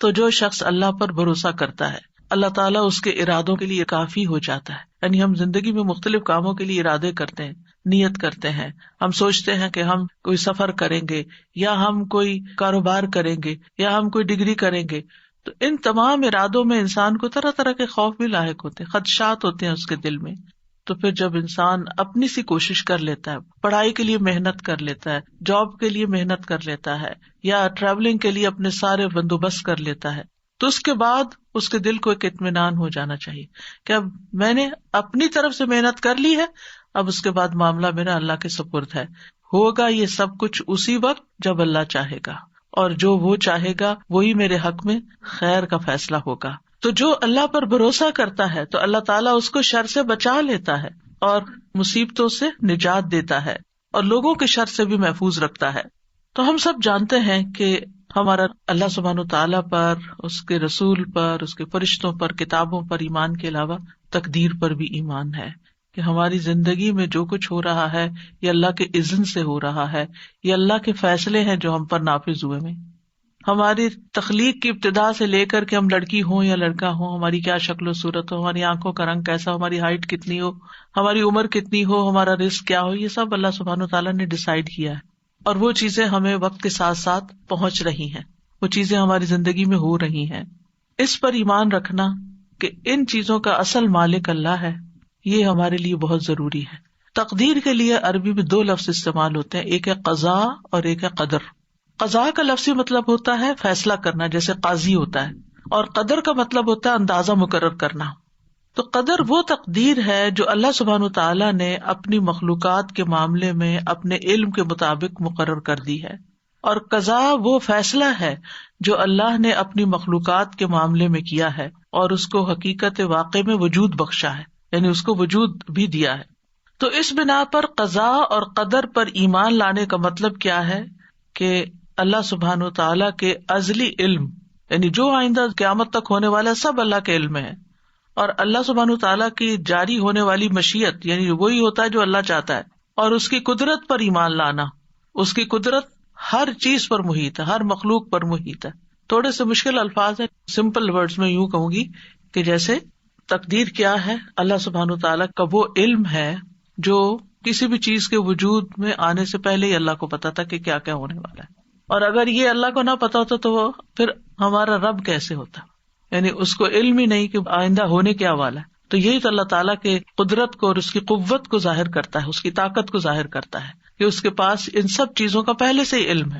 تو جو شخص اللہ پر بھروسہ کرتا ہے اللہ تعالیٰ اس کے ارادوں کے لیے کافی ہو جاتا ہے۔ یعنی ہم زندگی میں مختلف کاموں کے لیے ارادے کرتے ہیں، نیت کرتے ہیں، ہم سوچتے ہیں کہ ہم کوئی سفر کریں گے، یا ہم کوئی کاروبار کریں گے، یا ہم کوئی ڈگری کریں گے، تو ان تمام ارادوں میں انسان کو طرح طرح کے خوف بھی لاحق ہوتے ہیں، خدشات ہوتے ہیں اس کے دل میں۔ تو پھر جب انسان اپنی سی کوشش کر لیتا ہے، پڑھائی کے لیے محنت کر لیتا ہے، جاب کے لیے محنت کر لیتا ہے، یا ٹریولنگ کے لیے اپنے سارے بندوبست کر لیتا ہے، تو اس کے بعد اس کے دل کو ایک اطمینان ہو جانا چاہیے کہ اب میں نے اپنی طرف سے محنت کر لی ہے، اب اس کے بعد معاملہ میرا اللہ کے سپرد ہے۔ ہوگا یہ سب کچھ اسی وقت جب اللہ چاہے گا، اور جو وہ چاہے گا وہی میرے حق میں خیر کا فیصلہ ہوگا۔ تو جو اللہ پر بھروسہ کرتا ہے تو اللہ تعالیٰ اس کو شر سے بچا لیتا ہے اور مصیبتوں سے نجات دیتا ہے، اور لوگوں کے شر سے بھی محفوظ رکھتا ہے۔ تو ہم سب جانتے ہیں کہ ہمارا اللہ سبحانہ تعالیٰ پر، اس کے رسول پر، اس کے فرشتوں پر، کتابوں پر ایمان کے علاوہ تقدیر پر بھی ایمان ہے، کہ ہماری زندگی میں جو کچھ ہو رہا ہے یہ اللہ کے اذن سے ہو رہا ہے، یہ اللہ کے فیصلے ہیں جو ہم پر نافذ ہوئے ہیں۔ ہماری تخلیق کی ابتدا سے لے کر کہ ہم لڑکی ہوں یا لڑکا ہوں، ہماری کیا شکل و صورت ہو، ہماری آنکھوں کا رنگ کیسا ہو، ہماری ہائٹ کتنی ہو، ہماری عمر کتنی ہو، ہمارا رزق کیا ہو، یہ سب اللہ سبحانہ تعالیٰ نے ڈیسائیڈ کیا ہے، اور وہ چیزیں ہمیں وقت کے ساتھ ساتھ پہنچ رہی ہیں، وہ چیزیں ہماری زندگی میں ہو رہی ہیں۔ اس پر ایمان رکھنا کہ ان چیزوں کا اصل مالک اللہ ہے، یہ ہمارے لیے بہت ضروری ہے۔ تقدیر کے لیے عربی میں 2 لفظ استعمال ہوتے ہیں، ایک ہے قضاء اور ایک ہے قدر۔ قضاء کا لفظی مطلب ہوتا ہے فیصلہ کرنا، جیسے قاضی ہوتا ہے، اور قدر کا مطلب ہوتا ہے اندازہ مقرر کرنا۔ تو قدر وہ تقدیر ہے جو اللہ سبحانہ وتعالیٰ نے اپنی مخلوقات کے معاملے میں اپنے علم کے مطابق مقرر کر دی ہے، اور قضا وہ فیصلہ ہے جو اللہ نے اپنی مخلوقات کے معاملے میں کیا ہے اور اس کو حقیقت واقع میں وجود بخشا ہے، یعنی اس کو وجود بھی دیا ہے۔ تو اس بنا پر قضا اور قدر پر ایمان لانے کا مطلب کیا ہے کہ اللہ سبحانہ وتعالیٰ کے ازلی علم، یعنی جو آئندہ قیامت تک ہونے والا سب اللہ کے علم میں ہے، اور اللہ سبحانہ وتعالیٰ کی جاری ہونے والی مشیت، یعنی وہی ہوتا ہے جو اللہ چاہتا ہے، اور اس کی قدرت پر ایمان لانا۔ اس کی قدرت ہر چیز پر محیط ہے، ہر مخلوق پر محیط ہے۔ تھوڑے سے مشکل الفاظ ہیں، سمپل ورڈز میں یوں کہوں گی کہ جیسے تقدیر کیا ہے، اللہ سبحانہ وتعالیٰ کا وہ علم ہے جو کسی بھی چیز کے وجود میں آنے سے پہلے ہی اللہ کو پتا تھا کہ کیا کیا ہونے والا ہے، اور اگر یہ اللہ کو نہ پتا ہوتا تو وہ پھر ہمارا رب کیسے ہوتا، یعنی اس کو علم ہی نہیں کہ آئندہ ہونے کیا والا ہے۔ تو یہی تو اللہ تعالیٰ کے قدرت کو اور اس کی قوت کو ظاہر کرتا ہے، اس کی طاقت کو ظاہر کرتا ہے کہ اس کے پاس ان سب چیزوں کا پہلے سے ہی علم ہے۔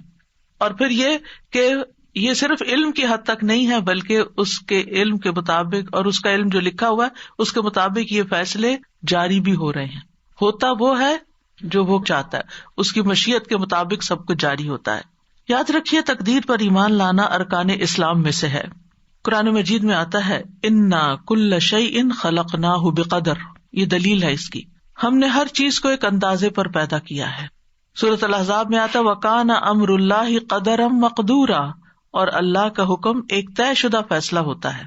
اور پھر یہ کہ یہ صرف علم کی حد تک نہیں ہے، بلکہ اس کے علم کے مطابق اور اس کا علم جو لکھا ہوا ہے اس کے مطابق یہ فیصلے جاری بھی ہو رہے ہیں۔ ہوتا وہ ہے جو وہ چاہتا ہے، اس کی مشیت کے مطابق سب کچھ جاری ہوتا ہے۔ یاد رکھیے تقدیر پر ایمان لانا ارکان اسلام میں سے ہے۔ قرآن مجید میں آتا ہے انا کل شیء خلقناہ بقدر، یہ دلیل ہے اس کی، ہم نے ہر چیز کو ایک اندازے پر پیدا کیا ہے۔ سورۃ الاحزاب میں آتا ہے وکان امر اللہ قدرا مقدورا، اور اللہ کا حکم ایک طے شدہ فیصلہ ہوتا ہے،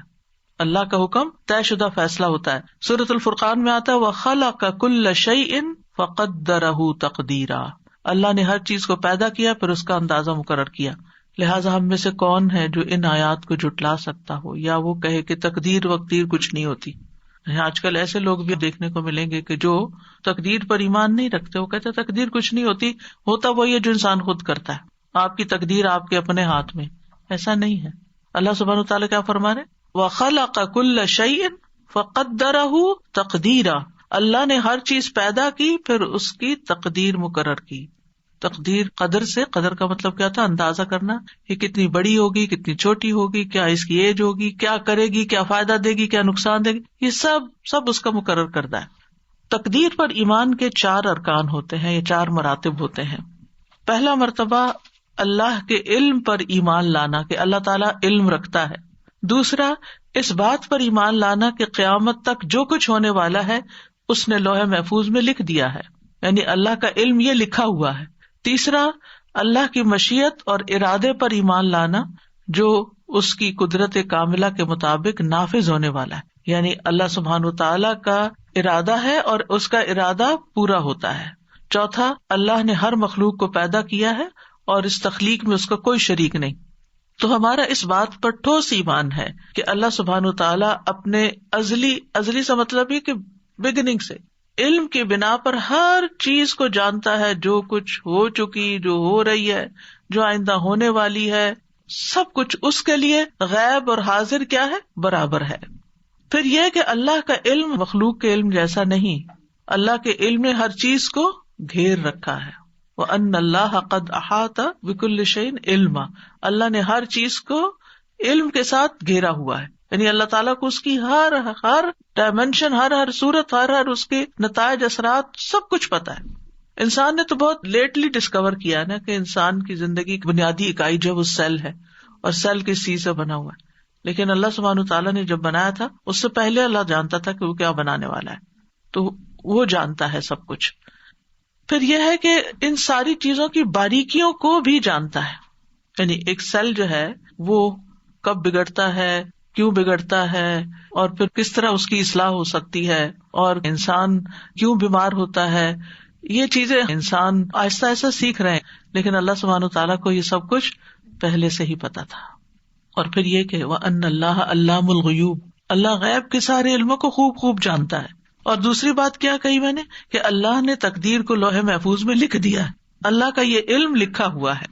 اللہ کا حکم طے شدہ فیصلہ ہوتا ہے۔ سورۃ الفرقان میں آتا ہے وخلق کل شیء فقدرہ تقدیرا، اللہ نے ہر چیز کو پیدا کیا پھر اس کا اندازہ مقرر کیا۔ لہٰذا ہم میں سے کون ہے جو ان آیات کو جھٹلا سکتا ہو یا وہ کہے کہ تقدیر وقدیر کچھ نہیں ہوتی۔ آج کل ایسے لوگ بھی دیکھنے کو ملیں گے کہ جو تقدیر پر ایمان نہیں رکھتے، وہ کہتے تقدیر کچھ نہیں ہوتی، ہوتا وہی ہے جو انسان خود کرتا ہے، آپ کی تقدیر آپ کے اپنے ہاتھ میں۔ ایسا نہیں ہے۔ اللہ سبحانہ وتعالیٰ کیا فرما رہے وَخَلَقَ كُلَّ شَيْءٍ فَقَدَّرَهُ تَقْدِيرًا، اللہ نے ہر چیز پیدا کی پھر اس کی تقدیر مقرر کی۔ تقدیر قدر سے، قدر کا مطلب کیا تھا؟ اندازہ کرنا، یہ کتنی بڑی ہوگی، کتنی چھوٹی ہوگی، کیا اس کی ایج ہوگی، کیا کرے گی، کیا فائدہ دے گی، کیا نقصان دے گی، یہ سب اس کا مقرر کردہ ہے۔ تقدیر پر ایمان کے 4 ارکان ہوتے ہیں، یہ 4 مراتب ہوتے ہیں۔ پہلا مرتبہ اللہ کے علم پر ایمان لانا کہ اللہ تعالیٰ علم رکھتا ہے۔ دوسرا اس بات پر ایمان لانا کہ قیامت تک جو کچھ ہونے والا ہے اس نے لوح محفوظ میں لکھ دیا ہے، یعنی اللہ کا علم یہ لکھا ہوا ہے۔ تیسرا اللہ کی مشیت اور ارادے پر ایمان لانا جو اس کی قدرت کاملہ کے مطابق نافذ ہونے والا ہے، یعنی اللہ سبحانہ وتعالیٰ کا ارادہ ہے اور اس کا ارادہ پورا ہوتا ہے۔ چوتھا اللہ نے ہر مخلوق کو پیدا کیا ہے اور اس تخلیق میں اس کا کوئی شریک نہیں۔ تو ہمارا اس بات پر ٹھوس ایمان ہے کہ اللہ سبحانہ وتعالیٰ اپنے ازلی سے مطلب یہ کہ بگننگ سے علم کی بنا پر ہر چیز کو جانتا ہے، جو کچھ ہو چکی، جو ہو رہی ہے، جو آئندہ ہونے والی ہے، سب کچھ اس کے لیے غیب اور حاضر کیا ہے؟ برابر ہے۔ پھر یہ کہ اللہ کا علم مخلوق کے علم جیسا نہیں، اللہ کے علم نے ہر چیز کو گھیر رکھا ہے۔ وَأَنَّ اللَّهَ قَدْ أَحَاطَ بِكُلِّ شَيْءٍ عِلْمًا، اللہ نے ہر چیز کو علم کے ساتھ گھیرا ہوا ہے، یعنی اللہ تعالیٰ کو اس کی ہر ڈائمینشن، ہر صورت، ہر اس کے نتائج، اثرات، سب کچھ پتا ہے۔ انسان نے تو بہت لیٹلی ڈسکور کیا نا کہ انسان کی زندگی کی بنیادی اکائی جو وہ سیل ہے، اور سیل کس چیز سے بنا ہوا ہے، لیکن اللہ سبحانہ تعالیٰ نے جب بنایا تھا اس سے پہلے اللہ جانتا تھا کہ وہ کیا بنانے والا ہے، تو وہ جانتا ہے سب کچھ۔ پھر یہ ہے کہ ان ساری چیزوں کی باریکیوں کو بھی جانتا ہے، یعنی ایک سیل جو ہے وہ کب بگڑتا ہے، کیوں بگڑتا ہے، اور پھر کس طرح اس کی اصلاح ہو سکتی ہے، اور انسان کیوں بیمار ہوتا ہے، یہ چیزیں انسان آہستہ آہستہ سیکھ رہے ہیں، لیکن اللہ سبحانہ تعالیٰ کو یہ سب کچھ پہلے سے ہی پتا تھا۔ اور پھر یہ کہ وَأَنَّ اللَّهَ عَلَّامُ الْغُیُوبِ، اللہ غیب کے سارے علموں کو خوب خوب جانتا ہے۔ اور دوسری بات کیا کہی میں نے کہ اللہ نے تقدیر کو لوح محفوظ میں لکھ دیا ہے، اللہ کا یہ علم لکھا ہوا ہے،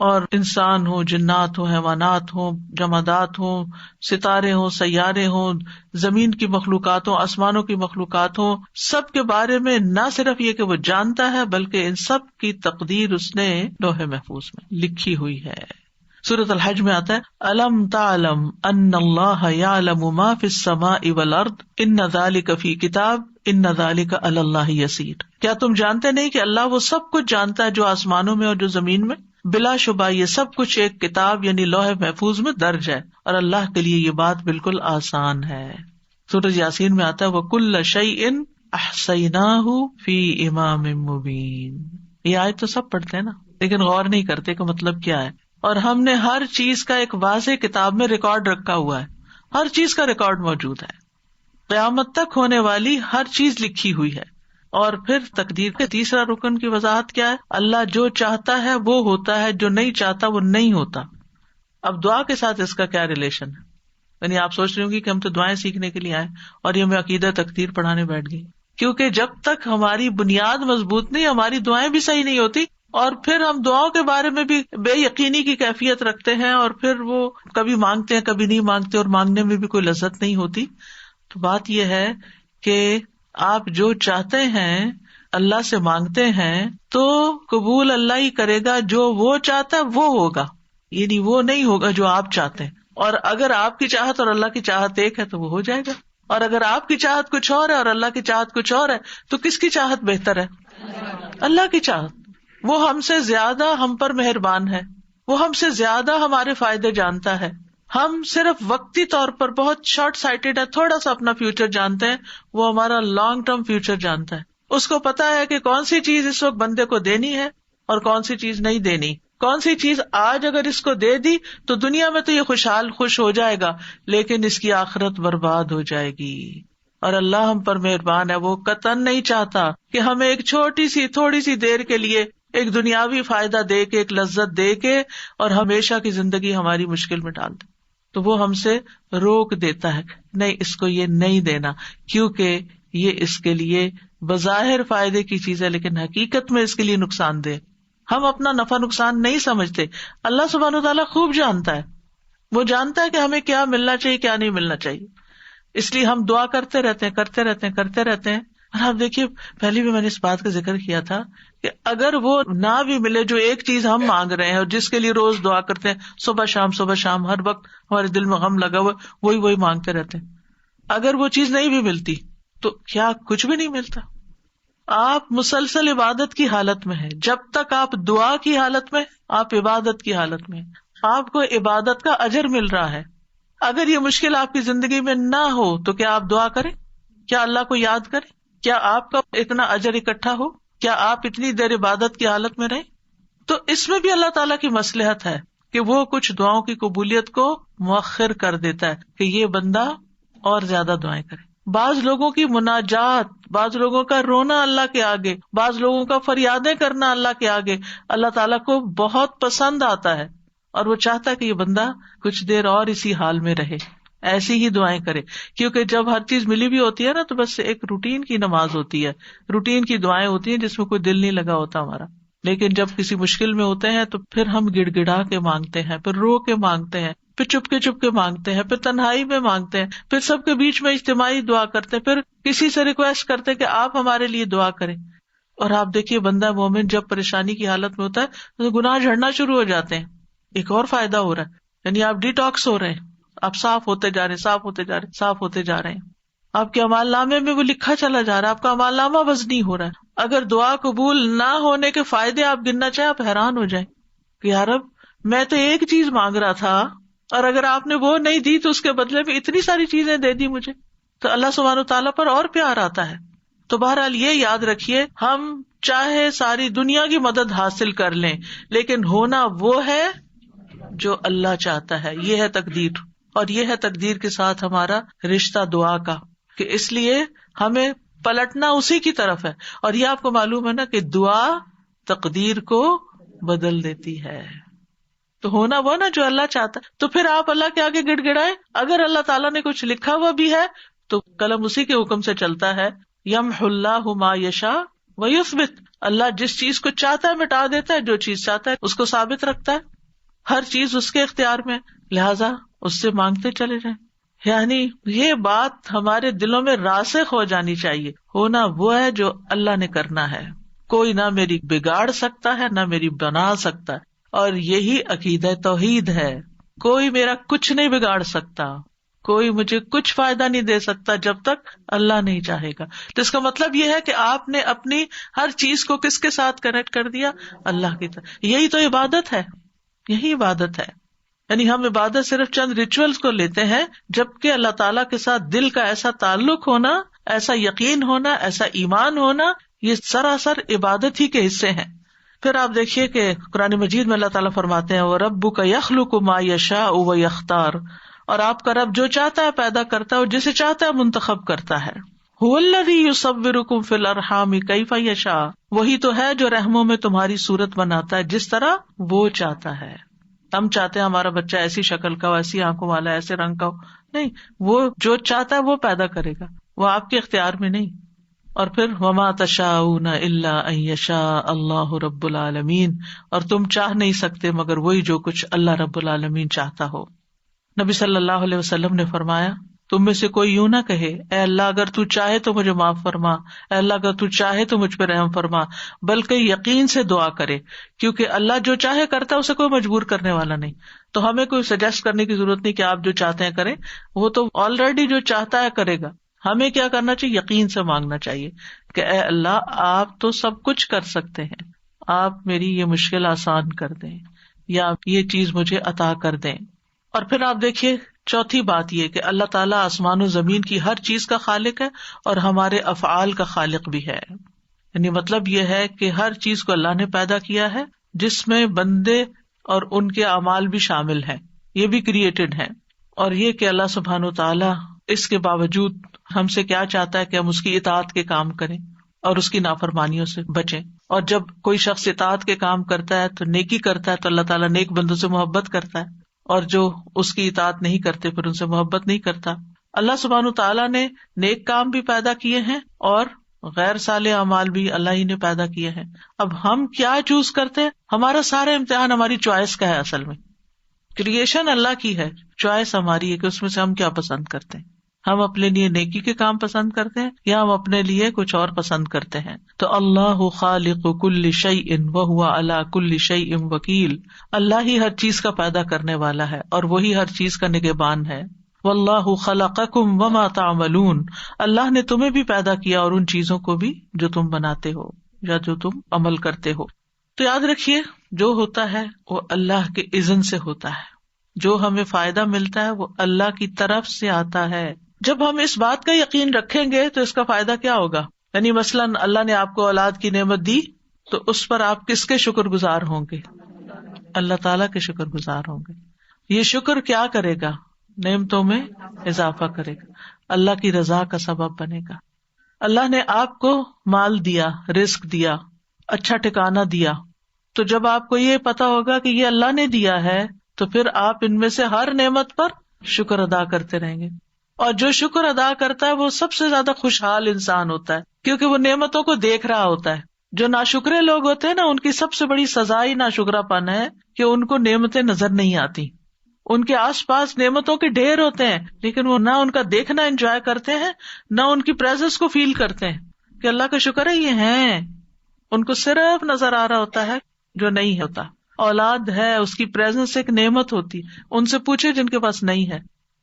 اور انسان ہو، جنات ہو، حیوانات ہو، جمادات ہوں، ستارے ہوں، سیارے ہوں، زمین کی مخلوقات ہوں، آسمانوں کی مخلوقات ہوں، سب کے بارے میں نہ صرف یہ کہ وہ جانتا ہے بلکہ ان سب کی تقدیر اس نے لوح محفوظ میں لکھی ہوئی ہے۔ سورۃ الحج میں آتا ہے الم تعلم ان اللہ یعلم ما فی السماء والارض ان ذلک فی کتاب ان ذلک علی اللہ یسیر. کیا تم جانتے نہیں کہ اللہ وہ سب کچھ جانتا ہے جو آسمانوں میں اور جو زمین میں؟ بلا شبہ یہ سب کچھ ایک کتاب یعنی لوح محفوظ میں درج ہے اور اللہ کے لیے یہ بات بالکل آسان ہے. سورۃ یاسین میں آتا ہے وَكُلَّ شَيْءٍ أَحْصَيْنَاهُ فِي إِمَامٍ مُبِينٍ. یہ آیت تو سب پڑھتے ہیں نا، لیکن غور نہیں کرتے کہ مطلب کیا ہے. اور ہم نے ہر چیز کا ایک واضح کتاب میں ریکارڈ رکھا ہوا ہے، ہر چیز کا ریکارڈ موجود ہے. قیامت تک ہونے والی ہر چیز لکھی ہوئی ہے. اور پھر تقدیر کے تیسرا رکن کی وضاحت کیا ہے؟ اللہ جو چاہتا ہے وہ ہوتا ہے، جو نہیں چاہتا وہ نہیں ہوتا. اب دعا کے ساتھ اس کا کیا ریلیشن ہے؟ یعنی آپ سوچ رہی ہوں گی کہ ہم تو دعائیں سیکھنے کے لیے آئے اور یہ میں عقیدہ تقدیر پڑھانے بیٹھ گئی. کیونکہ جب تک ہماری بنیاد مضبوط نہیں، ہماری دعائیں بھی صحیح نہیں ہوتی، اور پھر ہم دعاؤں کے بارے میں بھی بے یقینی کی کیفیت رکھتے ہیں، اور پھر وہ کبھی مانگتے ہیں کبھی نہیں مانگتے، اور مانگنے میں بھی کوئی لذت نہیں ہوتی. تو بات یہ ہے کہ آپ جو چاہتے ہیں اللہ سے مانگتے ہیں تو قبول اللہ ہی کرے گا. جو وہ چاہتا ہے وہ ہوگا، یعنی وہ نہیں ہوگا جو آپ چاہتے ہیں. اور اگر آپ کی چاہت اور اللہ کی چاہت ایک ہے تو وہ ہو جائے گا. اور اگر آپ کی چاہت کچھ اور ہے اور اللہ کی چاہت کچھ اور ہے تو کس کی چاہت بہتر ہے؟ اللہ کی چاہت. وہ ہم سے زیادہ ہم پر مہربان ہے، وہ ہم سے زیادہ ہمارے فائدے جانتا ہے. ہم صرف وقتی طور پر بہت شارٹ سائٹڈ ہے، تھوڑا سا اپنا فیوچر جانتے ہیں، وہ ہمارا لانگ ٹرم فیوچر جانتا ہے. اس کو پتا ہے کہ کون سی چیز اس وقت بندے کو دینی ہے اور کون سی چیز نہیں دینی. کون سی چیز آج اگر اس کو دے دی تو دنیا میں تو یہ خوش ہو جائے گا، لیکن اس کی آخرت برباد ہو جائے گی. اور اللہ ہم پر مہربان ہے، وہ قطعاً نہیں چاہتا کہ ہمیں ایک چھوٹی سی تھوڑی سی دیر کے لیے ایک دنیاوی فائدہ دے کے، ایک لذت دے کے، اور ہمیشہ کی زندگی ہماری مشکل میں ڈال دے. تو وہ ہم سے روک دیتا ہے، نہیں اس کو یہ نہیں دینا، کیونکہ یہ اس کے لیے بظاہر فائدے کی چیز ہے لیکن حقیقت میں اس کے لیے نقصان دہ. ہم اپنا نفع نقصان نہیں سمجھتے، اللہ سبحانہ وتعالیٰ خوب جانتا ہے. وہ جانتا ہے کہ ہمیں کیا ملنا چاہیے کیا نہیں ملنا چاہیے. اس لیے ہم دعا کرتے رہتے ہیں. اور آپ دیکھیے پہلے بھی میں نے اس بات کا ذکر کیا تھا کہ اگر وہ نہ بھی ملے جو ایک چیز ہم مانگ رہے ہیں اور جس کے لیے روز دعا کرتے ہیں، صبح شام ہر وقت ہمارے دل میں غم لگا ہوا، وہی مانگتے رہتے ہیں، اگر وہ چیز نہیں بھی ملتی تو کیا کچھ بھی نہیں ملتا؟ آپ مسلسل عبادت کی حالت میں ہیں. جب تک آپ دعا کی حالت میں، آپ عبادت کی حالت میں، آپ کو عبادت کا اجر مل رہا ہے. اگر یہ مشکل آپ کی زندگی میں نہ ہو تو کیا آپ دعا کریں؟ کیا اللہ کو یاد کریں؟ کیا آپ کا اتنا اجر اکٹھا ہو؟ کیا آپ اتنی دیر عبادت کی حالت میں رہیں؟ تو اس میں بھی اللہ تعالیٰ کی مصلحت ہے کہ وہ کچھ دعاؤں کی قبولیت کو مؤخر کر دیتا ہے کہ یہ بندہ اور زیادہ دعائیں کرے. بعض لوگوں کی مناجات، بعض لوگوں کا رونا اللہ کے آگے، بعض لوگوں کا فریادیں کرنا اللہ کے آگے اللہ تعالیٰ کو بہت پسند آتا ہے، اور وہ چاہتا ہے کہ یہ بندہ کچھ دیر اور اسی حال میں رہے، ایسی ہی دعائیں کرے. کیونکہ جب ہر چیز ملی بھی ہوتی ہے نا تو بس ایک روٹین کی نماز ہوتی ہے، روٹین کی دعائیں ہوتی ہیں جس میں کوئی دل نہیں لگا ہوتا ہمارا. لیکن جب کسی مشکل میں ہوتے ہیں تو پھر ہم گڑ گڑا کے مانگتے ہیں، پھر رو کے مانگتے ہیں، پھر چپ کے مانگتے ہیں، پھر تنہائی میں مانگتے ہیں، پھر سب کے بیچ میں اجتماعی دعا کرتے ہیں، پھر کسی سے ریکویسٹ کرتے ہیں کہ آپ ہمارے لیے دعا کریں. اور آپ دیکھیے بندہ مومن جب پریشانی کی حالت میں ہوتا ہے تو گناہ جھڑنا شروع ہو جاتے ہیں. ایک اور فائدہ ہو رہا ہے، یعنی آپ ڈیٹاکس ہو رہے ہیں، آپ صاف ہوتے جا رہے ہیں. آپ کے اعمال نامے میں وہ لکھا چلا جا رہا ہے، آپ کا اعمال نامہ وزنی ہو رہا ہے. اگر دعا قبول نہ ہونے کے فائدے آپ گننا چاہیں آپ حیران ہو جائیں کہ یار اب میں تو ایک چیز مانگ رہا تھا اور اگر آپ نے وہ نہیں دی تو اس کے بدلے میں اتنی ساری چیزیں دے دی مجھے. تو اللہ سبحانہ وتعالیٰ پر اور پیار آتا ہے. تو بہرحال یہ یاد رکھیے، ہم چاہے ساری دنیا کی مدد حاصل کر لیں لیکن ہونا وہ ہے جو اللہ چاہتا ہے. یہ ہے تقدیر، اور یہ ہے تقدیر کے ساتھ ہمارا رشتہ دعا کا، کہ اس لیے ہمیں پلٹنا اسی کی طرف ہے. اور یہ آپ کو معلوم ہے نا کہ دعا تقدیر کو بدل دیتی ہے. تو ہونا وہ نا جو اللہ چاہتا ہے. تو پھر آپ اللہ کے آگے گڑ گڑائے. اگر اللہ تعالیٰ نے کچھ لکھا ہوا بھی ہے تو قلم اسی کے حکم سے چلتا ہے. یمحو اللہ ما یشاء ویثبت. اللہ جس چیز کو چاہتا ہے مٹا دیتا ہے، جو چیز چاہتا ہے اس کو ثابت رکھتا ہے. ہر چیز اس کے اختیار میں، لہذا اس سے مانگتے چلے جائیں. یعنی یہ بات ہمارے دلوں میں راسخ ہو جانی چاہیے. ہونا وہ ہے جو اللہ نے کرنا ہے، کوئی نہ میری بگاڑ سکتا ہے نہ میری بنا سکتا ہے. اور یہی عقیدہ توحید ہے. کوئی میرا کچھ نہیں بگاڑ سکتا, کوئی مجھے کچھ فائدہ نہیں دے سکتا جب تک اللہ نہیں چاہے گا. تو اس کا مطلب یہ ہے کہ آپ نے اپنی ہر چیز کو کس کے ساتھ کنیکٹ کر دیا؟ اللہ کی طرف. یہی تو عبادت ہے, یہی عبادت ہے. یعنی ہم عبادت صرف چند ریچولز کو لیتے ہیں, جبکہ اللہ تعالیٰ کے ساتھ دل کا ایسا تعلق ہونا, ایسا یقین ہونا, ایسا ایمان ہونا, یہ سراسر عبادت ہی کے حصے ہیں. پھر آپ دیکھیے کہ قرآن مجید میں اللہ تعالیٰ فرماتے ہیں وَرَبُّكَ يَخْلُقُ مَا يَشَاءُ وَيَخْتَارُ, اور آپ کا رب جو چاہتا ہے پیدا کرتا ہے اور جسے چاہتا ہے منتخب کرتا ہے. هُوَ الَّذِي يُصَوِّرُكُمْ فِي الْأَرْحَامِ كَيْفَ يَشَاءُ, وہی تو ہے جو رحموں میں تمہاری صورت بناتا ہے جس طرح وہ چاہتا ہے. ہم چاہتے ہیں ہمارا بچہ ایسی شکل کا ہو, ایسی آنکھوں والا, ایسے رنگ کا ہو, نہیں, وہ جو چاہتا ہے وہ پیدا کرے گا, وہ آپ کے اختیار میں نہیں. اور پھر وما تشاءون الا ان یشاء اللہ رب العالمین, اور تم چاہ نہیں سکتے مگر وہی جو کچھ اللہ رب العالمین چاہتا ہو. نبی صلی اللہ علیہ وسلم نے فرمایا تم میں سے کوئی یوں نہ کہے اے اللہ اگر تو چاہے تو مجھے معاف فرما, اے اللہ اگر تو چاہے تو مجھ پہ رحم فرما, بلکہ یقین سے دعا کرے, کیونکہ اللہ جو چاہے کرتا ہے, اسے کوئی مجبور کرنے والا نہیں. تو ہمیں کوئی سجیسٹ کرنے کی ضرورت نہیں کہ آپ جو چاہتے ہیں کریں, وہ تو آلریڈی جو چاہتا ہے کرے گا. ہمیں کیا کرنا چاہیے؟ یقین سے مانگنا چاہیے کہ اے اللہ آپ تو سب کچھ کر سکتے ہیں, آپ میری یہ مشکل آسان کر دیں یا یہ چیز مجھے عطا کر دیں. اور پھر آپ دیکھیے چوتھی بات یہ کہ اللہ تعالیٰ آسمان و زمین کی ہر چیز کا خالق ہے اور ہمارے افعال کا خالق بھی ہے. یعنی مطلب یہ ہے کہ ہر چیز کو اللہ نے پیدا کیا ہے, جس میں بندے اور ان کے اعمال بھی شامل ہیں, یہ بھی کریٹڈ ہیں. اور یہ کہ اللہ سبحانہ وتعالیٰ اس کے باوجود ہم سے کیا چاہتا ہے کہ ہم اس کی اطاعت کے کام کریں اور اس کی نافرمانیوں سے بچیں. اور جب کوئی شخص اطاعت کے کام کرتا ہے تو نیکی کرتا ہے تو اللہ تعالیٰ نیک بندوں سے محبت کرتا ہے, اور جو اس کی اطاعت نہیں کرتے پھر ان سے محبت نہیں کرتا. اللہ سبحانہ تعالیٰ نے نیک کام بھی پیدا کیے ہیں اور غیر صالح اعمال بھی اللہ ہی نے پیدا کیے ہیں. اب ہم کیا چوز کرتے ہیں؟ ہمارا سارا امتحان ہماری چوائس کا ہے. اصل میں کریشن اللہ کی ہے, چوائس ہماری ہے کہ اس میں سے ہم کیا پسند کرتے ہیں. ہم اپنے لیے نیکی کے کام پسند کرتے ہیں یا ہم اپنے لیے کچھ اور پسند کرتے ہیں. تو اللہ خالق کل شیء وہو علی کل شیء وکیل, اللہ ہی ہر چیز کا پیدا کرنے والا ہے اور وہی ہر چیز کا نگہبان ہے. واللہ خلقکم وما تعملون, اللہ نے تمہیں بھی پیدا کیا اور ان چیزوں کو بھی جو تم بناتے ہو یا جو تم عمل کرتے ہو. تو یاد رکھیے جو ہوتا ہے وہ اللہ کے اذن سے ہوتا ہے, جو ہمیں فائدہ ملتا ہے وہ اللہ کی طرف سے آتا ہے. جب ہم اس بات کا یقین رکھیں گے تو اس کا فائدہ کیا ہوگا؟ یعنی مثلاً اللہ نے آپ کو اولاد کی نعمت دی تو اس پر آپ کس کے شکر گزار ہوں گے؟ اللہ تعالیٰ کے شکر گزار ہوں گے. یہ شکر کیا کرے گا؟ نعمتوں میں اضافہ کرے گا, اللہ کی رضا کا سبب بنے گا. اللہ نے آپ کو مال دیا, رزق دیا, اچھا ٹھکانہ دیا, تو جب آپ کو یہ پتا ہوگا کہ یہ اللہ نے دیا ہے تو پھر آپ ان میں سے ہر نعمت پر شکر ادا کرتے رہیں گے. اور جو شکر ادا کرتا ہے وہ سب سے زیادہ خوشحال انسان ہوتا ہے, کیونکہ وہ نعمتوں کو دیکھ رہا ہوتا ہے. جو ناشکرے لوگ ہوتے ہیں نا, ان کی سب سے بڑی سزا ہی ناشکرا پن ہے کہ ان کو نعمتیں نظر نہیں آتی. ان کے آس پاس نعمتوں کے ڈھیر ہوتے ہیں لیکن وہ نہ ان کا دیکھنا انجوائے کرتے ہیں نہ ان کی پریزنس کو فیل کرتے ہیں کہ اللہ کا شکر ہے یہ ہیں. ان کو صرف نظر آ رہا ہوتا ہے جو نہیں ہوتا. اولاد ہے, اس کی پریزنس ایک نعمت ہوتی, ان سے پوچھے جن کے پاس نہیں ہے.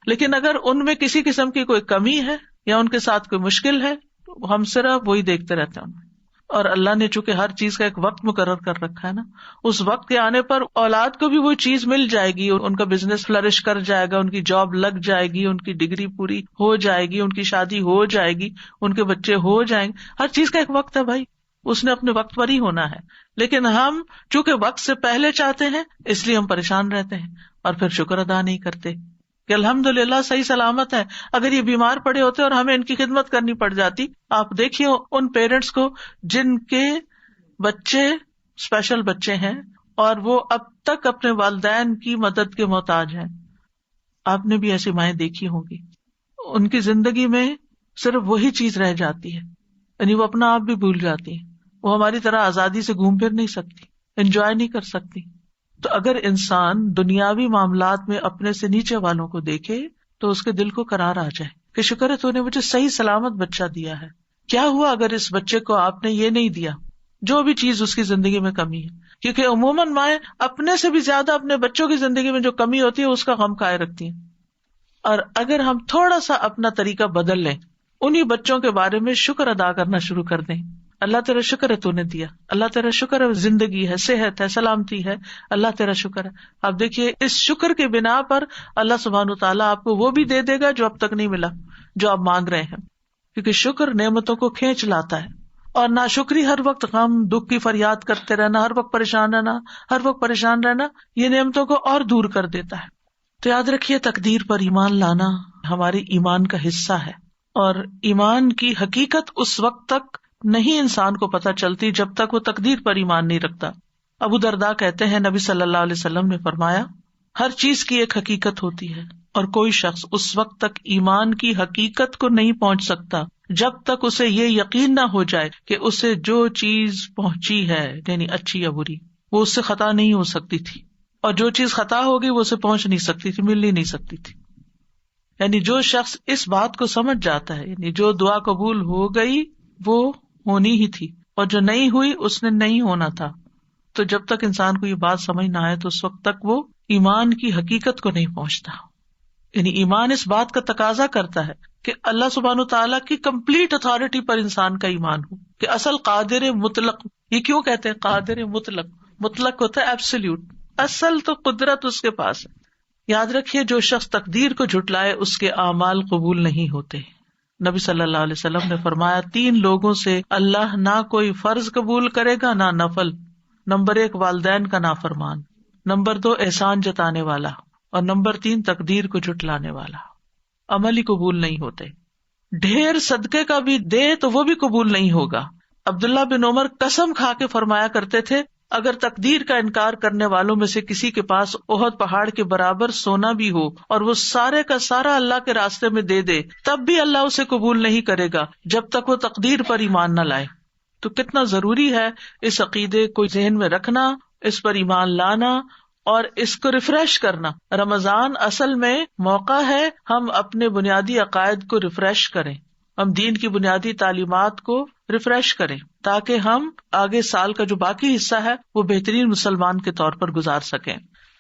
لیکن اگر ان میں کسی قسم کی کوئی کمی ہے یا ان کے ساتھ کوئی مشکل ہے تو ہم صرف وہی دیکھتے رہتے ہیں. اور اللہ نے چونکہ ہر چیز کا ایک وقت مقرر کر رکھا ہے نا, اس وقت کے آنے پر اولاد کو بھی وہ چیز مل جائے گی, ان کا بزنس فلرش کر جائے گا, ان کی جاب لگ جائے گی, ان کی ڈگری پوری ہو جائے گی, ان کی شادی ہو جائے گی, ان کے بچے ہو جائیں گے. ہر چیز کا ایک وقت ہے بھائی, اس نے اپنے وقت پر ہی ہونا ہے. لیکن ہم چونکہ وقت سے پہلے چاہتے ہیں اس لیے ہم پریشان رہتے ہیں اور پھر شکر ادا نہیں کرتے کہ الحمدللہ صحیح سلامت ہے. اگر یہ بیمار پڑے ہوتے اور ہمیں ان کی خدمت کرنی پڑ جاتی, آپ دیکھیے ان پیرنٹس کو جن کے بچے اسپیشل بچے ہیں اور وہ اب تک اپنے والدین کی مدد کے محتاج ہیں. آپ نے بھی ایسی مائیں دیکھی ہوں گی, ان کی زندگی میں صرف وہی چیز رہ جاتی ہے, یعنی وہ اپنا آپ بھی بھول جاتی ہے. وہ ہماری طرح آزادی سے گھوم پھر نہیں سکتی, انجوائے نہیں کر سکتی. تو اگر انسان دنیاوی معاملات میں اپنے سے نیچے والوں کو دیکھے تو اس کے دل کو قرار آ جائے کہ شکر ہے تو نے مجھے صحیح سلامت بچہ دیا ہے. کیا ہوا اگر اس بچے کو آپ نے یہ نہیں دیا, جو بھی چیز اس کی زندگی میں کمی ہے, کیونکہ عموماً مائیں اپنے سے بھی زیادہ اپنے بچوں کی زندگی میں جو کمی ہوتی ہے اس کا غم کھائے رکھتی ہیں. اور اگر ہم تھوڑا سا اپنا طریقہ بدل لیں، انہی بچوں کے بارے میں شکر ادا کرنا شروع کر دیں. اللہ تیرا شکر ہے تو نے دیا، اللہ تیرا شکر ہے زندگی ہے، صحت ہے، سلامتی ہے، اللہ تیرا شکر ہے. آپ دیکھیے اس شکر کے بنا پر اللہ سبحانہ وتعالیٰ آپ کو وہ بھی دے دے گا جو اب تک نہیں ملا، جو آپ مانگ رہے ہیں. کیونکہ شکر نعمتوں کو کھینچ لاتا ہے. اور ناشکری ہر وقت غم دکھ کی فریاد کرتے رہنا، ہر وقت پریشان رہنا یہ نعمتوں کو اور دور کر دیتا ہے. تو یاد رکھیے تقدیر پر ایمان لانا ہماری ایمان کا حصہ ہے، اور ایمان کی حقیقت اس وقت تک نہیں انسان کو پتہ چلتی جب تک وہ تقدیر پر ایمان نہیں رکھتا. ابو درداء کہتے ہیں نبی صلی اللہ علیہ وسلم نے فرمایا ہر چیز کی ایک حقیقت ہوتی ہے، اور کوئی شخص اس وقت تک ایمان کی حقیقت کو نہیں پہنچ سکتا جب تک اسے یہ یقین نہ ہو جائے کہ اسے جو چیز پہنچی ہے یعنی اچھی یا بری وہ اس سے خطا نہیں ہو سکتی تھی، اور جو چیز خطا ہوگی وہ اسے پہنچ نہیں سکتی تھی، مل ہی نہیں سکتی تھی. یعنی جو شخص اس بات کو سمجھ جاتا ہے، یعنی جو دعا قبول ہو گئی وہ ہونی ہی تھی، اور جو نہیں ہوئی اس نے نہیں ہونا تھا. تو جب تک انسان کو یہ بات سمجھ نہ آئے تو اس وقت تک وہ ایمان کی حقیقت کو نہیں پہنچتا. یعنی ایمان اس بات کا تقاضا کرتا ہے کہ اللہ سبحانہ وتعالیٰ کی کمپلیٹ اتھارٹی پر انسان کا ایمان ہو، کہ اصل قادر مطلق. یہ کیوں کہتے ہیں قادر مطلق؟ مطلق ہوتا ہے ایبسلیوٹ، اصل تو قدرت اس کے پاس ہے. یاد رکھیے جو شخص تقدیر کو جھٹلائے اس کے اعمال قبول نہیں ہوتے. نبی صلی اللہ علیہ وسلم نے فرمایا 3 لوگوں سے اللہ نہ کوئی فرض قبول کرے گا نہ نفل. نمبر 1 والدین کا نافرمان، نمبر 2 احسان جتانے والا، اور نمبر 3 تقدیر کو جھٹلانے والا. عمل ہی قبول نہیں ہوتے. ڈھیر صدقے کا بھی دے تو وہ بھی قبول نہیں ہوگا. عبداللہ بن عمر قسم کھا کے فرمایا کرتے تھے اگر تقدیر کا انکار کرنے والوں میں سے کسی کے پاس احد پہاڑ کے برابر سونا بھی ہو اور وہ سارے کا سارا اللہ کے راستے میں دے دے تب بھی اللہ اسے قبول نہیں کرے گا جب تک وہ تقدیر پر ایمان نہ لائے. تو کتنا ضروری ہے اس عقیدے کو ذہن میں رکھنا، اس پر ایمان لانا اور اس کو ریفریش کرنا. رمضان اصل میں موقع ہے ہم اپنے بنیادی عقائد کو ریفریش کریں، ہم دین کی بنیادی تعلیمات کو ریفریش کریں تاکہ ہم آگے سال کا جو باقی حصہ ہے وہ بہترین مسلمان کے طور پر گزار سکیں.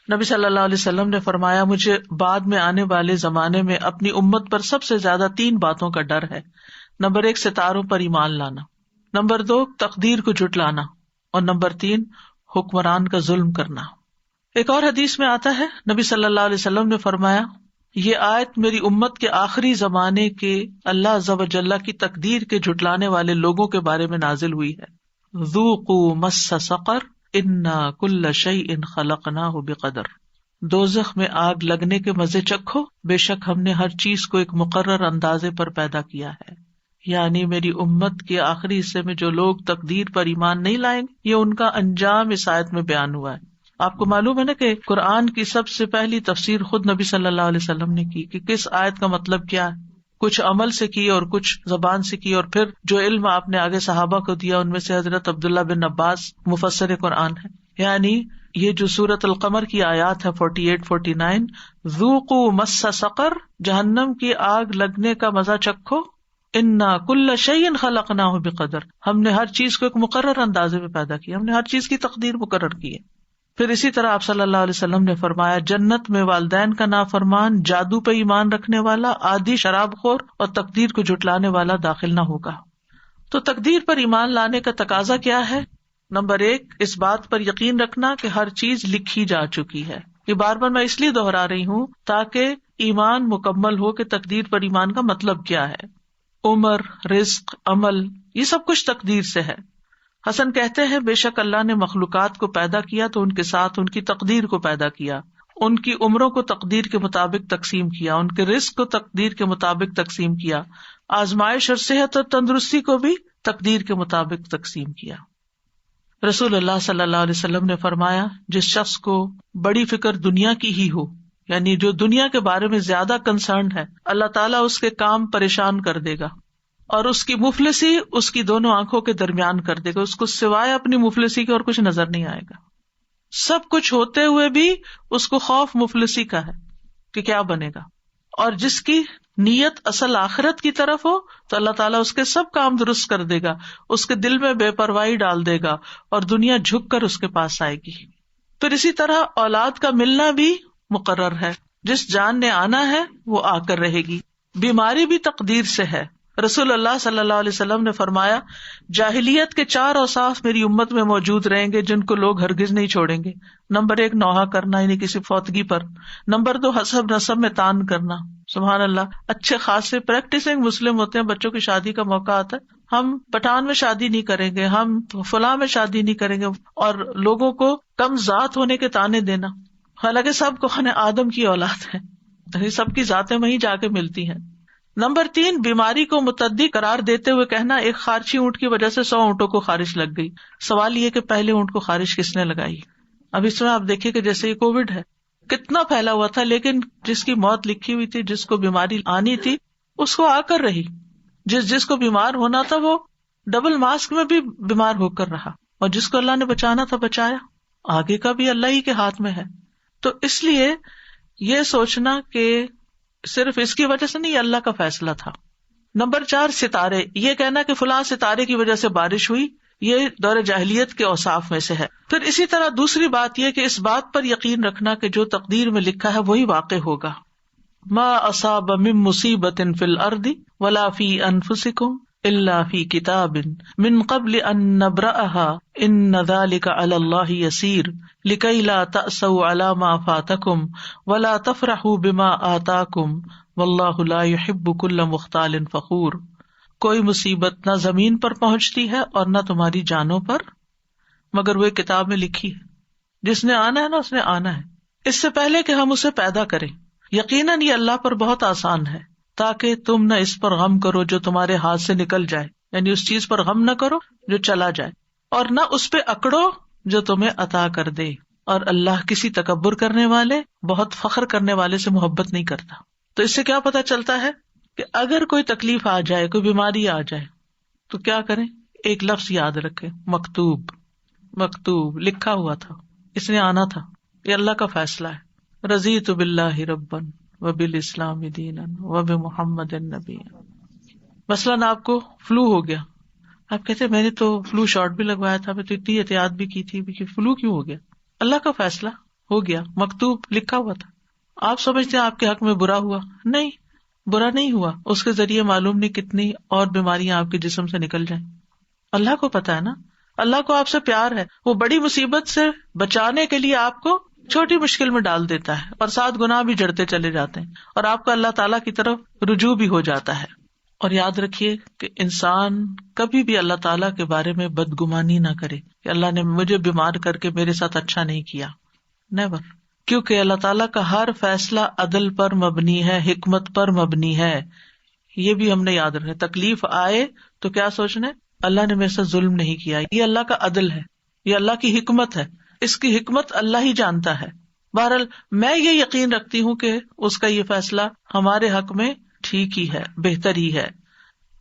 نبی صلی اللہ علیہ وسلم نے فرمایا مجھے بعد میں آنے والے زمانے میں اپنی امت پر سب سے زیادہ 3 باتوں کا ڈر ہے. نمبر 1 ستاروں پر ایمان لانا، نمبر 2 تقدیر کو جھٹلانا، اور نمبر 3 حکمران کا ظلم کرنا. ایک اور حدیث میں آتا ہے نبی صلی اللہ علیہ وسلم نے فرمایا یہ آیت میری امت کے آخری زمانے کے اللہ عز و جل کی تقدیر کے جھٹلانے والے لوگوں کے بارے میں نازل ہوئی ہے. ذوقوا مس سقر انا کل شیء خلقناہ بقدر. دوزخ میں آگ لگنے کے مزے چکھو، بے شک ہم نے ہر چیز کو ایک مقرر اندازے پر پیدا کیا ہے. یعنی میری امت کے آخری حصے میں جو لوگ تقدیر پر ایمان نہیں لائیں گے یہ ان کا انجام اس آیت میں بیان ہوا ہے. آپ کو معلوم ہے نا کہ قرآن کی سب سے پہلی تفسیر خود نبی صلی اللہ علیہ وسلم نے کی کہ کس آیت کا مطلب کیا ہے. کچھ عمل سے کی اور کچھ زبان سے کی، اور پھر جو علم آپ نے آگے صحابہ کو دیا ان میں سے حضرت عبداللہ بن عباس مفسر قرآن ہے. یعنی یہ جو سورۃ القمر کی آیات ہے 48-49 ذوقوا مس سقر، جہنم کی آگ لگنے کا مزہ چکھو، انا کل شیء خلقناہ بقدر، ہم نے ہر چیز کو ایک مقرر اندازے میں پیدا کیا، ہم نے ہر چیز کی تقدیر مقرر کی ہے. پھر اسی طرح آپ صلی اللہ علیہ وسلم نے فرمایا جنت میں والدین کا نافرمان، جادو پہ ایمان رکھنے والا، عادی شراب خور اور تقدیر کو جھٹلانے والا داخل نہ ہوگا. تو تقدیر پر ایمان لانے کا تقاضا کیا ہے؟ نمبر 1 اس بات پر یقین رکھنا کہ ہر چیز لکھی جا چکی ہے. یہ بار بار میں اس لیے دہرا رہی ہوں تاکہ ایمان مکمل ہو کہ تقدیر پر ایمان کا مطلب کیا ہے. عمر، رزق، عمل یہ سب کچھ تقدیر سے ہے. حسن کہتے ہیں بے شک اللہ نے مخلوقات کو پیدا کیا تو ان کے ساتھ ان کی تقدیر کو پیدا کیا، ان کی عمروں کو تقدیر کے مطابق تقسیم کیا، ان کے رزق کو تقدیر کے مطابق تقسیم کیا، آزمائش اور صحت اور تندرستی کو بھی تقدیر کے مطابق تقسیم کیا. رسول اللہ صلی اللہ علیہ وسلم نے فرمایا جس شخص کو بڑی فکر دنیا کی ہی ہو، یعنی جو دنیا کے بارے میں زیادہ کنسرنڈ ہے، اللہ تعالیٰ اس کے کام پریشان کر دے گا اور اس کی مفلسی اس کی دونوں آنکھوں کے درمیان کر دے گا. اس کو سوائے اپنی مفلسی کے اور کچھ نظر نہیں آئے گا. سب کچھ ہوتے ہوئے بھی اس کو خوف مفلسی کا ہے کہ کیا بنے گا. اور جس کی نیت اصل آخرت کی طرف ہو تو اللہ تعالیٰ اس کے سب کام درست کر دے گا، اس کے دل میں بے پرواہی ڈال دے گا اور دنیا جھک کر اس کے پاس آئے گی. پھر اسی طرح اولاد کا ملنا بھی مقرر ہے، جس جان نے آنا ہے وہ آ کر رہے گی. بیماری بھی تقدیر سے ہے. رسول اللہ صلی اللہ علیہ وسلم نے فرمایا جاہلیت کے 4 اوصاف میری امت میں موجود رہیں گے جن کو لوگ ہرگز نہیں چھوڑیں گے. نمبر 1 نوحہ کرنا یعنی کسی فوتگی پر. نمبر 2 حسب نسب میں تان کرنا. سبحان اللہ، اچھے خاصے پریکٹسنگ مسلم ہوتے ہیں، بچوں کی شادی کا موقع آتا ہے، ہم پٹھان میں شادی نہیں کریں گے، ہم فلاں میں شادی نہیں کریں گے، اور لوگوں کو کم ذات ہونے کے تانے دینا، حالانکہ سب کو آدم کی اولاد ہے، سب کی ذاتیں وہیں جا کے ملتی ہیں. نمبر 3 بیماری کو متعدی قرار دیتے ہوئے کہنا ایک خارچی اونٹ کی وجہ سے 100 اونٹوں کو خارش لگ گئی. سوال یہ کہ پہلے اونٹ کو خارش کس نے لگائی؟ اب اس میں آپ دیکھیے کہ جیسے یہ کووڈ ہے کتنا پھیلا ہوا تھا، لیکن جس کی موت لکھی ہوئی تھی، جس کو بیماری آنی تھی اس کو آ کر رہی، جس کو بیمار ہونا تھا وہ ڈبل ماسک میں بھی بیمار ہو کر رہا، اور جس کو اللہ نے بچانا تھا بچایا. آگے کا بھی اللہ ہی کے ہاتھ میں ہے. تو اس لیے یہ سوچنا کہ صرف اس کی وجہ سے نہیں، اللہ کا فیصلہ تھا. نمبر 4 ستارے، یہ کہنا کہ فلاں ستارے کی وجہ سے بارش ہوئی، یہ دور جاہلیت کے اوصاف میں سے ہے. پھر اسی طرح دوسری بات یہ کہ اس بات پر یقین رکھنا کہ جو تقدیر میں لکھا ہے وہی واقع ہوگا. ما اصاب من مصیبت فی الارض ولا فی انفسکم الا فی کتاب من قبل ان نبرأها ان ذلک علی اللہ یسیر لکی لا تأسوا علی ما فاتکم ولا تفرحوا بما آتاکم واللہ لا یحب کل مختال فخور. کوئی مصیبت نہ زمین پر پہنچتی ہے اور نہ تمہاری جانوں پر مگر وہ کتاب میں لکھی ہے. جس نے آنا ہے نا اس نے آنا ہے، اس سے پہلے کہ ہم اسے پیدا کریں. یقیناً یہ اللہ پر بہت آسان ہے، تاکہ تم نہ اس پر غم کرو جو تمہارے ہاتھ سے نکل جائے، یعنی اس چیز پر غم نہ کرو جو چلا جائے، اور نہ اس پہ اکڑو جو تمہیں عطا کر دے. اور اللہ کسی تکبر کرنے والے، بہت فخر کرنے والے سے محبت نہیں کرتا. تو اس سے کیا پتا چلتا ہے کہ اگر کوئی تکلیف آ جائے، کوئی بیماری آ جائے تو کیا کریں؟ ایک لفظ یاد رکھیں، مکتوب. مکتوب لکھا ہوا تھا، اس نے آنا تھا، یہ اللہ کا فیصلہ ہے. رضیت باللہ ربا وبالاسلام دینا وبمحمد نبی. مثلاً آپ کو فلو ہو گیا، آپ کہتے میں نے تو فلو شاٹ بھی لگوایا تھا، میں تو اتنی احتیاط بھی کی تھی، کہ فلو کیوں ہو گیا؟ اللہ کا فیصلہ ہو گیا، مکتوب لکھا ہوا تھا. آپ سمجھتے ہیں آپ کے حق میں برا ہوا؟ نہیں، برا نہیں ہوا. اس کے ذریعے معلوم نہیں کتنی اور بیماریاں آپ کے جسم سے نکل جائیں. اللہ کو پتا ہے نا، اللہ کو آپ سے پیار ہے، وہ بڑی مصیبت سے بچانے کے لیے آپ کو چھوٹی مشکل میں ڈال دیتا ہے، اور 7 گناہ بھی جڑتے چلے جاتے ہیں، اور آپ کا اللہ تعالیٰ کی طرف رجوع بھی ہو جاتا ہے. اور یاد رکھیے کہ انسان کبھی بھی اللہ تعالیٰ کے بارے میں بدگمانی نہ کرے کہ اللہ نے مجھے بیمار کر کے میرے ساتھ اچھا نہیں کیا. نیور. کیونکہ اللہ تعالیٰ کا ہر فیصلہ عدل پر مبنی ہے، حکمت پر مبنی ہے. یہ بھی ہم نے یاد رکھنا. تکلیف آئے تو کیا سوچنا ہے؟ اللہ نے میرے ساتھ ظلم نہیں کیا، یہ اللہ کا عدل ہے، یہ اللہ کی حکمت ہے. اس کی حکمت اللہ ہی جانتا ہے. بہرحال میں یہ یقین رکھتی ہوں کہ اس کا یہ فیصلہ ہمارے حق میں ٹھیک ہی ہے، بہتر ہی ہے.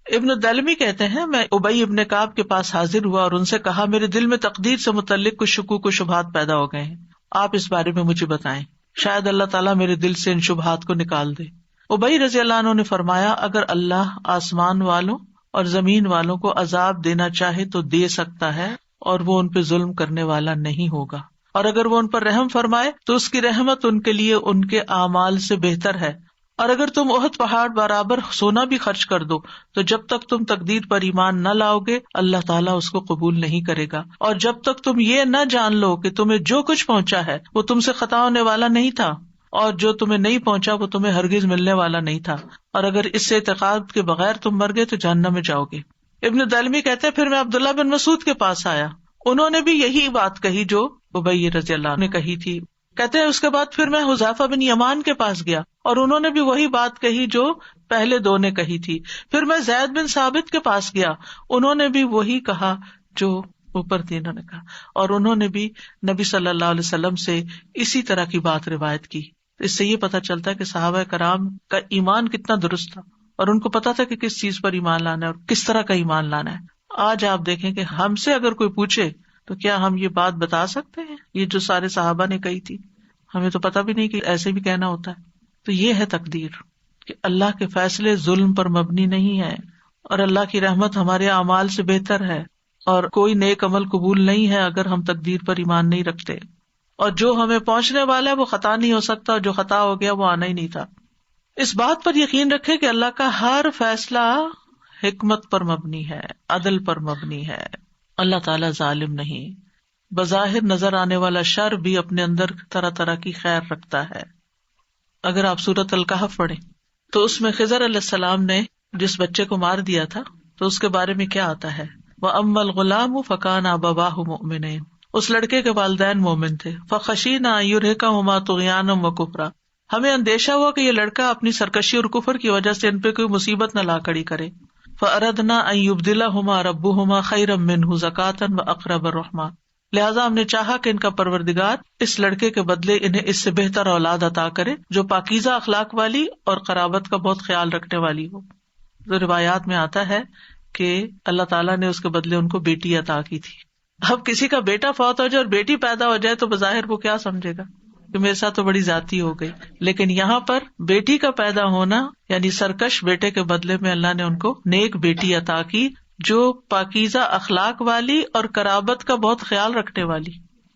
ابن دلمی کہتے ہیں میں ابی ابن کعب کے پاس حاضر ہوا اور ان سے کہا میرے دل میں تقدیر سے متعلق کچھ شکوک و شبہات پیدا ہو گئے ہیں، آپ اس بارے میں مجھے بتائیں، شاید اللہ تعالیٰ میرے دل سے ان شبہات کو نکال دے. ابی رضی اللہ عنہ نے فرمایا اگر اللہ آسمان والوں اور زمین والوں کو عذاب دینا چاہے تو دے سکتا ہے، اور وہ ان پہ ظلم کرنے والا نہیں ہوگا. اور اگر وہ ان پر رحم فرمائے تو اس کی رحمت ان کے لیے ان کے اعمال سے بہتر ہے. اور اگر تم احد پہاڑ برابر سونا بھی خرچ کر دو تو جب تک تم تقدیر پر ایمان نہ لاؤ گے اللہ تعالیٰ اس کو قبول نہیں کرے گا. اور جب تک تم یہ نہ جان لو کہ تمہیں جو کچھ پہنچا ہے وہ تم سے خطا ہونے والا نہیں تھا، اور جو تمہیں نہیں پہنچا وہ تمہیں ہرگز ملنے والا نہیں تھا، اور اگر اس سے اعتقاد کے بغیر تم مر گئے تو جہنم میں جاؤ گے. ابن دلمی کہتے ہیں پھر میں عبداللہ بن مسعود کے پاس آیا، انہوں نے بھی یہی بات کہی جو ابی رضی اللہ عنہ نے کہی تھی. کہتے ہیں اس کے بعد پھر میں حذیفہ بن یمان کے پاس گیا اور انہوں نے بھی وہی بات کہی جو پہلے 2 نے کہی تھی. پھر میں زید بن ثابت کے پاس گیا، انہوں نے بھی وہی کہا جو اوپر 3 نے کہا، اور انہوں نے بھی نبی صلی اللہ علیہ وسلم سے اسی طرح کی بات روایت کی. اس سے یہ پتہ چلتا ہے کہ صحابہ کرام کا ایمان کتنا درست تھا، اور ان کو پتا تھا کہ کس چیز پر ایمان لانا ہے اور کس طرح کا ایمان لانا ہے. آج آپ دیکھیں کہ ہم سے اگر کوئی پوچھے تو کیا ہم یہ بات بتا سکتے ہیں، یہ جو سارے صحابہ نے کہی تھی؟ ہمیں تو پتہ بھی نہیں کہ ایسے بھی کہنا ہوتا ہے. تو یہ ہے تقدیر. کہ اللہ کے فیصلے ظلم پر مبنی نہیں ہیں، اور اللہ کی رحمت ہمارے اعمال سے بہتر ہے، اور کوئی نیک عمل قبول نہیں ہے اگر ہم تقدیر پر ایمان نہیں رکھتے، اور جو ہمیں پہنچنے والا ہے وہ خطا نہیں ہو سکتا، اور جو خطا ہو گیا وہ آنا ہی نہیں تھا۔ اس بات پر یقین رکھے کہ اللہ کا ہر فیصلہ حکمت پر مبنی ہے، عدل پر مبنی ہے، اللہ تعالیٰ ظالم نہیں۔ بظاہر نظر آنے والا شر بھی اپنے اندر طرح طرح کی خیر رکھتا ہے۔ اگر آپ سورۃ الکہف پڑھیں تو اس میں خضر علیہ السلام نے جس بچے کو مار دیا تھا تو اس کے بارے میں کیا آتا ہے، وَأَمَّا الْغُلَامُ فَكَانَ أَبَوَاهُ مُؤْمِنَيْنِ، اس لڑکے کے والدین مومن تھے، فَخَشِينَا أَن يُرْهِقَهُمَا طُغْيَانًا وَكُفْرًا، ہمیں اندیشہ ہوا کہ یہ لڑکا اپنی سرکشی اور کفر کی وجہ سے ان پہ کوئی مصیبت نہ لا کھڑی کرے، فَأَرَدْنَا أَن يُبْدِلَهُمَا رَبُّهُمَا خَيْرًا مِّنْهُ زَكَاةً وَأَقْرَبَ رُحْمًا، لہٰذا ہم نے چاہا کہ ان کا پروردگار اس لڑکے کے بدلے انہیں اس سے بہتر اولاد عطا کرے جو پاکیزہ اخلاق والی اور قرابت کا بہت خیال رکھنے والی ہو۔ تو روایات میں آتا ہے کہ اللہ تعالیٰ نے اس کے بدلے ان کو بیٹی عطا کی تھی۔ اب کسی کا بیٹا فوت ہو جائے اور بیٹی پیدا ہو جائے تو بظاہر وہ کیا سمجھے گا کہ میرے ساتھ تو بڑی زیادتی ہو گئی، لیکن یہاں پر بیٹی کا پیدا ہونا یعنی سرکش بیٹے کے بدلے میں اللہ نے ان کو نیک بیٹی عطا کی جو پاکیزہ اخلاق والی اور قرابت کا بہت خیال رکھنے والی۔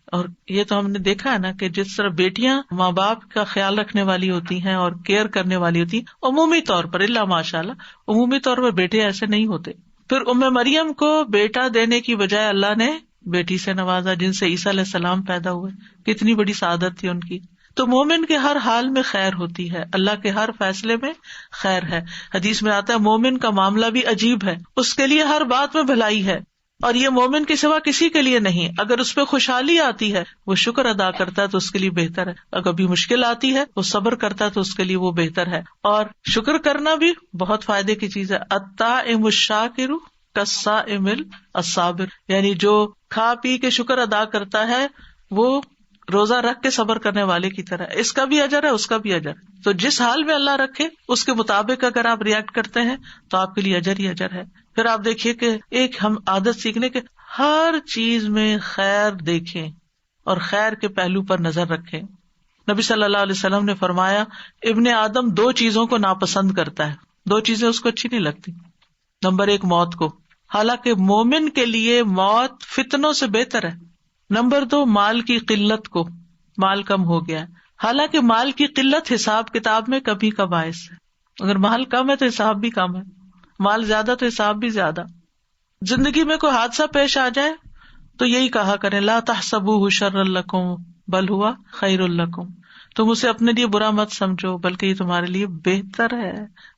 اور یہ تو ہم نے دیکھا ہے نا کہ جس طرح بیٹیاں ماں باپ کا خیال رکھنے والی ہوتی ہیں اور کیئر کرنے والی ہوتی ہیں عمومی طور پر، اللہ ماشاء اللہ عمومی طور پر بیٹے ایسے نہیں ہوتے۔ پھر مریم کو بیٹا دینے کی بجائے اللہ نے بیٹی سے نوازا جن سے عیسیٰ علیہ السلام پیدا ہوئے، کتنی بڑی سعادت تھی ان کی۔ تو مومن کے ہر حال میں خیر ہوتی ہے، اللہ کے ہر فیصلے میں خیر ہے۔ حدیث میں آتا ہے مومن کا معاملہ بھی عجیب ہے، اس کے لیے ہر بات میں بھلائی ہے، اور یہ مومن کے سوا کسی کے لیے نہیں۔ اگر اس پہ خوشحالی آتی ہے وہ شکر ادا کرتا ہے تو اس کے لیے بہتر ہے، اگر کبھی مشکل آتی ہے وہ صبر کرتا ہے تو اس کے لیے وہ بہتر ہے، اور شکر کرنا بھی بہت فائدے کی چیز ہے۔ الطاعم الشاکر کالصائم الصابر، یعنی جو کھا پی کے شکر ادا کرتا ہے وہ روزہ رکھ کے صبر کرنے والے کی طرح، اس کا بھی اجر ہے اس کا بھی اجر۔ تو جس حال میں اللہ رکھے اس کے مطابق اگر آپ ریئیکٹ کرتے ہیں تو آپ کے لیے اجر ہی اجر ہے۔ پھر آپ دیکھیے کہ ایک ہم عادت سیکھنے کے ہر چیز میں خیر دیکھیں اور خیر کے پہلو پر نظر رکھیں۔ نبی صلی اللہ علیہ وسلم نے فرمایا ابن آدم 2 چیزوں کو ناپسند کرتا ہے، 2 چیزیں اس کو اچھی نہیں لگتی۔ نمبر 1 موت کو، حالانکہ مومن کے لیے موت فتنوں سے بہتر ہے۔ نمبر 2 مال کی قلت کو، مال کم ہو گیا ہے، حالانکہ مال کی قلت حساب کتاب میں کمی کا باعث ہے۔ اگر مال کم ہے تو حساب بھی کم ہے، مال زیادہ تو حساب بھی زیادہ۔ زندگی میں کوئی حادثہ پیش آ جائے تو یہی کہا کریں لا تحسبوہ شرا لکم بل ہوا خیر لکم، تم اسے اپنے لیے برا مت سمجھو بلکہ یہ تمہارے لیے بہتر ہے،